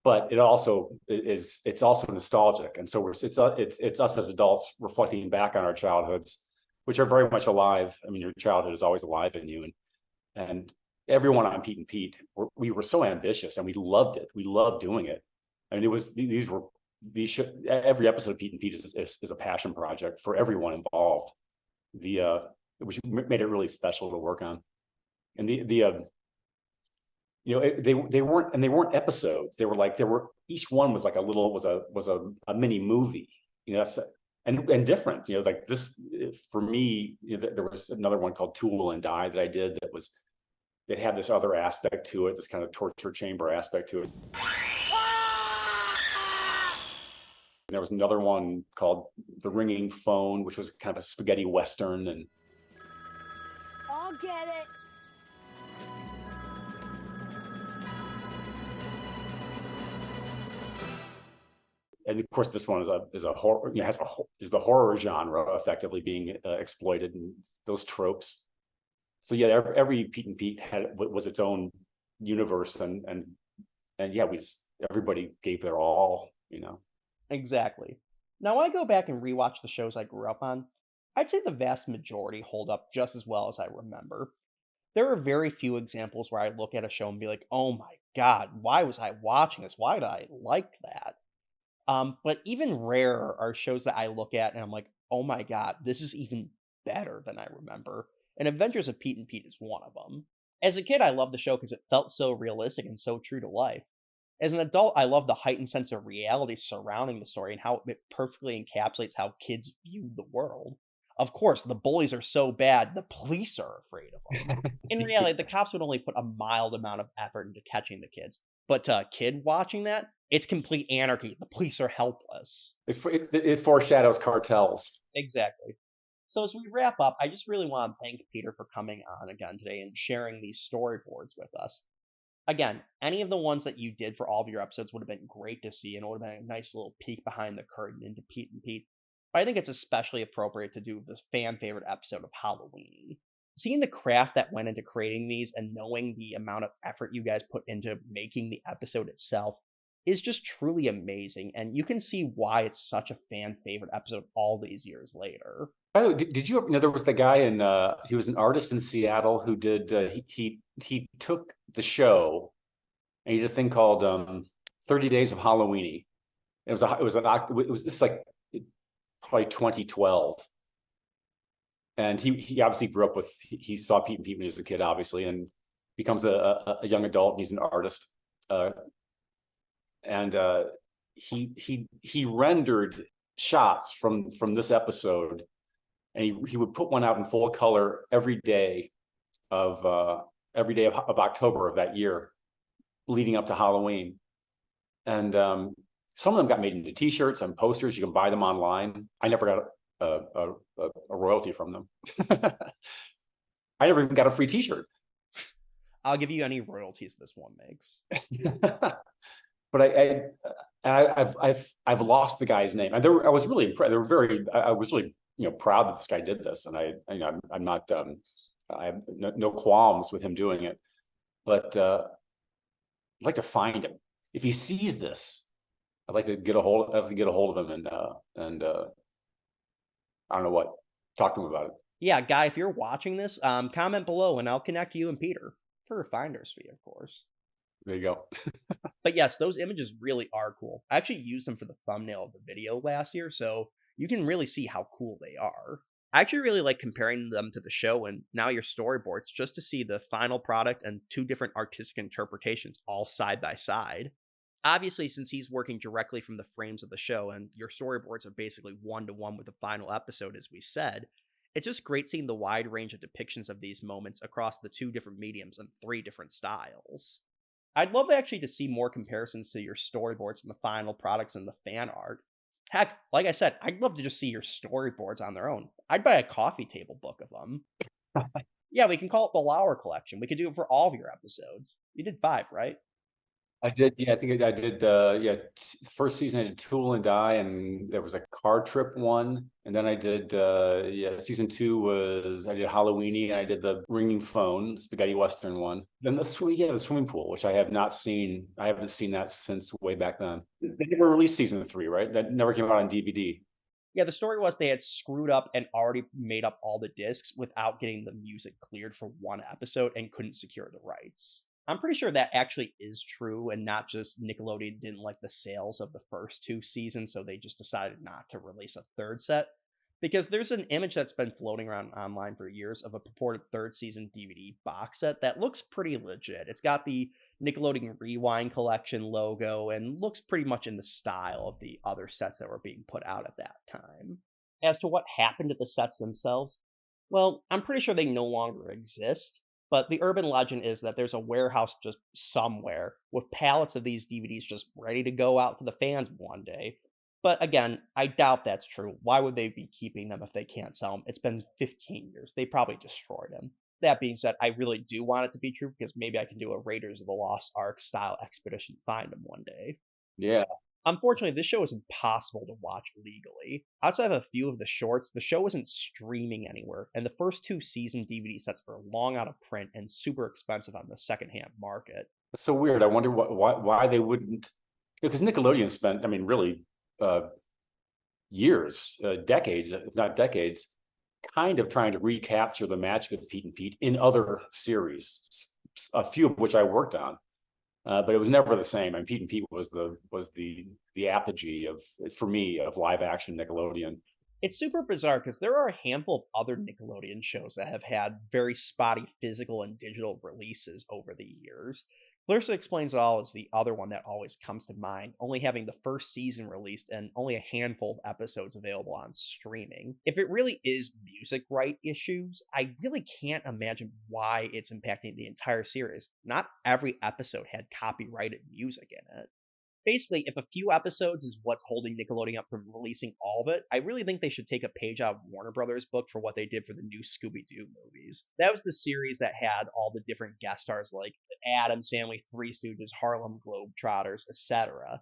but it's also nostalgic, and so it's us as adults reflecting back on our childhoods, which are very much alive. I mean, your childhood is always alive in you, and everyone on Pete and Pete, we were so ambitious, and we loved it. We loved doing it. I mean, every episode of Pete and Pete is a passion project for everyone involved. Which made it really special to work on, and they weren't episodes. Each one was like a mini movie, and different. Like this for me. There was another one called Tool and Die that I did that had this other aspect to it, this kind of torture chamber aspect to it. And there was another one called The Ringing Phone, which was kind of a spaghetti western, and I'll get it. and of course this one is a horror, is the horror genre effectively being exploited, and those tropes. So yeah, every Pete and Pete was its own universe, and everybody gave their all. Exactly. Now, when I go back and rewatch the shows I grew up on, I'd say the vast majority hold up just as well as I remember. There are very few examples where I look at a show and be like, oh my god, why was I watching this? Why did I like that? But even rarer are shows that I look at and I'm like, oh my god, this is even better than I remember. And Adventures of Pete and Pete is one of them. As a kid, I loved the show because it felt so realistic and so true to life. As an adult, I love the heightened sense of reality surrounding the story and how it perfectly encapsulates how kids view the world. Of course, the bullies are so bad, the police are afraid of them. In reality, the cops would only put a mild amount of effort into catching the kids. But to a kid watching that, it's complete anarchy. The police are helpless. It foreshadows cartels. Exactly. So as we wrap up, I just really want to thank Peter for coming on again today and sharing these storyboards with us. Again, any of the ones that you did for all of your episodes would have been great to see, and it would have been a nice little peek behind the curtain into Pete and Pete. But I think it's especially appropriate to do this fan favorite episode of Halloweenie. Seeing the craft that went into creating these and knowing the amount of effort you guys put into making the episode itself is just truly amazing, and you can see why it's such a fan favorite episode all these years later. Oh, did you know there was the guy he was an artist in Seattle who did he took the show and he did a thing called 30 Days of Halloweenie. It was this like probably 2012, and he obviously grew up with, he saw Pete and Pete when he was a kid, obviously, and becomes a young adult, and he's an artist, and he rendered shots from this episode, and he would put one out in full color every day of October of that year leading up to Halloween. And some of them got made into t-shirts and posters. You can buy them online. I never got a royalty from them. I never even got a free t-shirt. I'll give you any royalties this one makes. But I've lost the guy's name, and I was really impressed. I was really proud that this guy did this, and I'm not I have no qualms with him doing it, but I'd like to find him. If he sees this, I'd like to get a hold of him and I don't know what, talk to him about it. Yeah, Guy, if you're watching this, comment below and I'll connect you and Peter for a finder's fee, of course. There you go. But yes, those images really are cool. I actually used them for the thumbnail of the video last year, so you can really see how cool they are. I actually really like comparing them to the show and now your storyboards just to see the final product and two different artistic interpretations all side by side. Obviously, since he's working directly from the frames of the show and your storyboards are basically one to one with the final episode, as we said, it's just great seeing the wide range of depictions of these moments across the two different mediums and three different styles. I'd love actually to see more comparisons to your storyboards and the final products and the fan art. Heck, like I said, I'd love to just see your storyboards on their own. I'd buy a coffee table book of them. Yeah, we can call it the Lauer collection. We could do it for all of your episodes. You did 5, right? I did, yeah. I think I did. First season I did Tool and Die, and there was a car trip one, and then I did. Season 2 was I did Halloweenie, and I did the ringing phone spaghetti western one. Then the swimming pool, which I have not seen. I haven't seen that since way back then. They never released season 3, right? That never came out on DVD. Yeah, the story was they had screwed up and already made up all the discs without getting the music cleared for one episode and couldn't secure the rights. I'm pretty sure that actually is true and not just Nickelodeon didn't like the sales of the first 2 seasons, so they just decided not to release a third set. Because there's an image that's been floating around online for years of a purported third season DVD box set that looks pretty legit. It's got the Nickelodeon Rewind Collection logo and looks pretty much in the style of the other sets that were being put out at that time. As to what happened to the sets themselves, well, I'm pretty sure they no longer exist. But the urban legend is that there's a warehouse just somewhere with pallets of these DVDs just ready to go out to the fans one day. But again, I doubt that's true. Why would they be keeping them if they can't sell them? It's been 15 years. They probably destroyed them. That being said, I really do want it to be true because maybe I can do a Raiders of the Lost Ark style expedition to find them one day. Yeah. Unfortunately, this show is impossible to watch legally. Outside of a few of the shorts, the show isn't streaming anywhere, and the first 2 season DVD sets are long out of print and super expensive on the secondhand market. That's so weird. I wonder why they wouldn't, because Nickelodeon spent, really, years, decades, if not decades, kind of trying to recapture the magic of Pete and Pete in other series, a few of which I worked on. But it was never the same. Pete and Pete was the apogee for me of live action Nickelodeon. It's super bizarre because there are a handful of other Nickelodeon shows that have had very spotty physical and digital releases over the years. Clarissa Explains It All is the other one that always comes to mind, only having the first season released and only a handful of episodes available on streaming. If it really is music right issues, I really can't imagine why it's impacting the entire series. Not every episode had copyrighted music in it. Basically, if a few episodes is what's holding Nickelodeon up from releasing all of it, I really think they should take a page out of Warner Brothers' book for what they did for the new Scooby-Doo movies. That was the series that had all the different guest stars like the Addams Family, Three Stooges, Harlem Globetrotters, etc.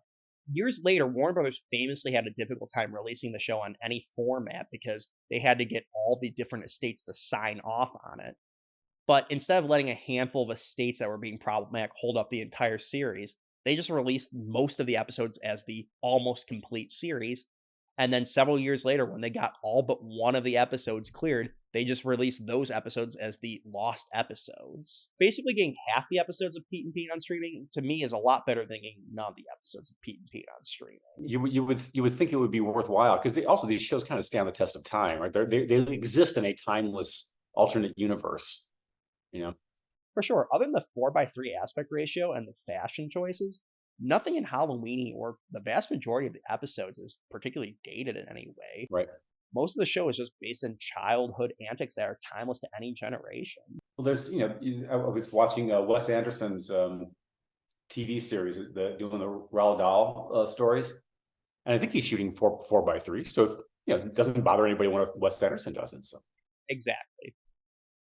Years later, Warner Brothers famously had a difficult time releasing the show on any format because they had to get all the different estates to sign off on it. But instead of letting a handful of estates that were being problematic hold up the entire series, they just released most of the episodes as the almost complete series. And then several years later, when they got all but one of the episodes cleared, they just released those episodes as the lost episodes. Basically, getting half the episodes of Pete and Pete on streaming, to me, is a lot better than getting none of the episodes of Pete and Pete on streaming. You would think it would be worthwhile because these shows kind of stand the test of time, right? They exist in a timeless alternate universe, For sure, other than the 4:3 aspect ratio and the fashion choices, nothing in Halloweenie or the vast majority of the episodes is particularly dated in any way. Right. Most of the show is just based in childhood antics that are timeless to any generation. Well, there's, I was watching Wes Anderson's TV series, doing the Roald Dahl stories, and I think he's shooting 4:3. So, it doesn't bother anybody when Wes Anderson does it. So Exactly.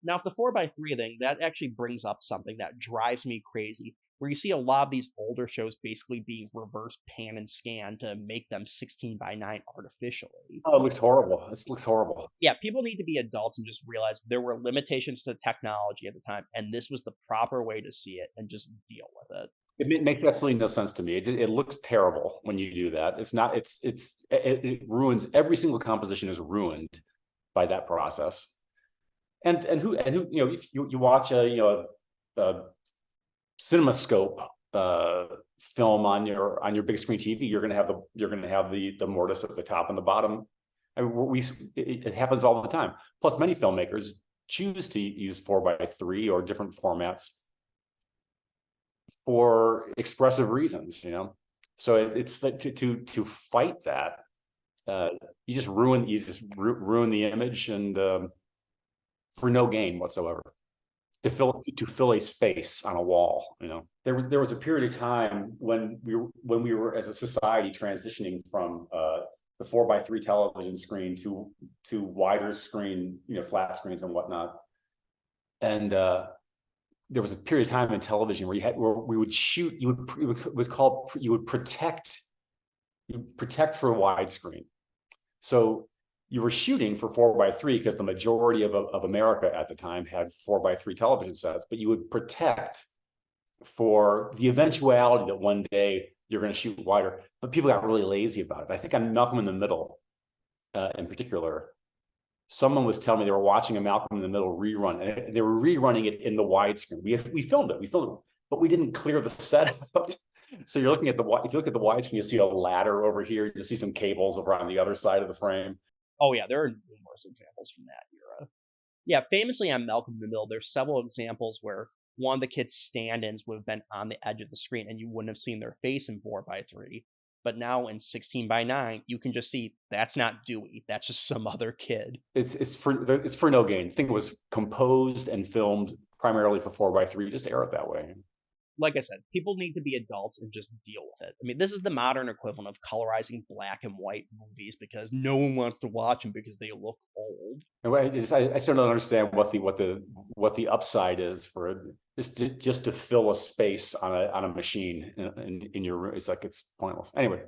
Now, if the 4:3 thing, that actually brings up something that drives me crazy, where you see a lot of these older shows basically being reverse pan and scan to make them 16:9 artificially. Oh, it looks horrible. This looks horrible. Yeah, people need to be adults and just realize there were limitations to technology at the time, and this was the proper way to see it and just deal with it. It makes absolutely no sense to me. It looks terrible when you do that. It's not. It ruins every single composition is ruined by that process. And who if you watch a CinemaScope film on your big screen TV, you're gonna have the mortise at the top and the bottom I mean, it happens all the time. Plus, many filmmakers choose to use 4:3 or different formats for expressive reasons, you know. So it's like to fight that, you just ruin the image, and for no gain whatsoever. To fill a space on a wall, you know. There was a period of time when we were as a society transitioning from the 4:3 television screen to wider screen, you know, flat screens and whatnot. And there was a period of time in television where we would shoot. It was called, you would protect for widescreen. So you were shooting for 4:3 because the majority of America at the time had 4:3 television sets, but you would protect for the eventuality that one day you're going to shoot wider. But people got really lazy about it. I think on Malcolm in the Middle, in particular, someone was telling me they were watching a Malcolm in the Middle rerun, and they were rerunning it in the widescreen. We filmed it, but we didn't clear the set out. So you're looking at if you look at the widescreen, you'll see a ladder over here. You'll see some cables over on the other side of the frame. Oh yeah, there are numerous examples from that era. Yeah, famously on Malcolm in the Middle, there's several examples where one of the kids' stand-ins would have been on the edge of the screen, and you wouldn't have seen their face in 4:3. But now in 16:9, you can just see that's not Dewey. That's just some other kid. It's for no gain. I think it was composed and filmed primarily for 4:3, just to air it that way. Like I said, people need to be adults and just deal with it. I mean, this is the modern equivalent of colorizing black and white movies because no one wants to watch them because they look old. I still don't understand what the upside is for it. Just to fill a space on a machine in your room. It's like, it's pointless. Anyway.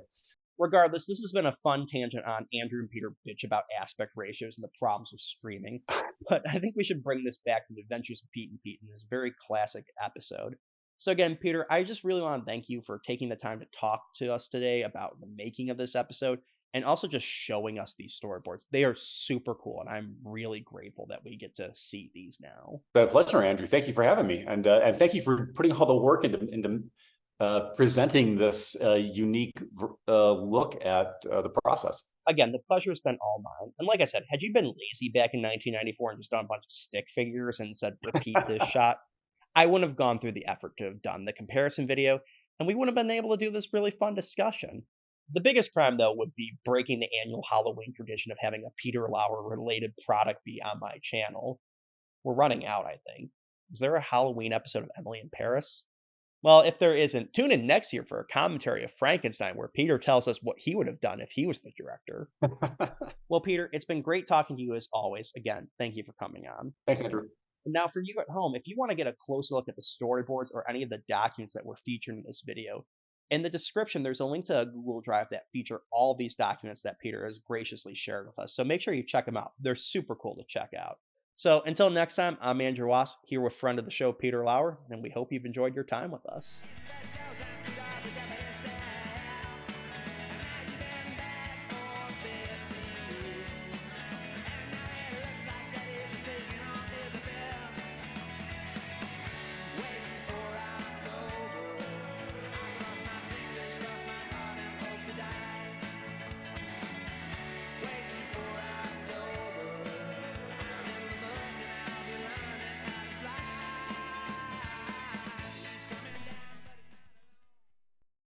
Regardless, this has been a fun tangent on Andrew and Peter bitch about aspect ratios and the problems with streaming. But I think we should bring this back to the adventures of Pete and Pete in this very classic episode. So again, Peter, I just really want to thank you for taking the time to talk to us today about the making of this episode and also just showing us these storyboards. They are super cool, and I'm really grateful that we get to see these now. My pleasure, Andrew. Thank you for having me, and thank you for putting all the work into presenting this unique look at the process. Again, the pleasure has been all mine. And like I said, had you been lazy back in 1994 and just done a bunch of stick figures and said, repeat this shot, I wouldn't have gone through the effort to have done the comparison video, and we wouldn't have been able to do this really fun discussion. The biggest crime, though, would be breaking the annual Halloween tradition of having a Peter Lauer-related product be on my channel. We're running out, I think. Is there a Halloween episode of Emily in Paris? Well, if there isn't, tune in next year for a commentary of Frankenstein where Peter tells us what he would have done if he was the director. Well, Peter, it's been great talking to you as always. Again, thank you for coming on. Thanks, Andrew. Now, for you at home, if you want to get a closer look at the storyboards or any of the documents that were featured in this video, in the description, there's a link to a Google Drive that feature all these documents that Peter has graciously shared with us. So make sure you check them out. They're super cool to check out. So until next time, I'm Andrew Wass, here with friend of the show, Peter Lauer, and we hope you've enjoyed your time with us.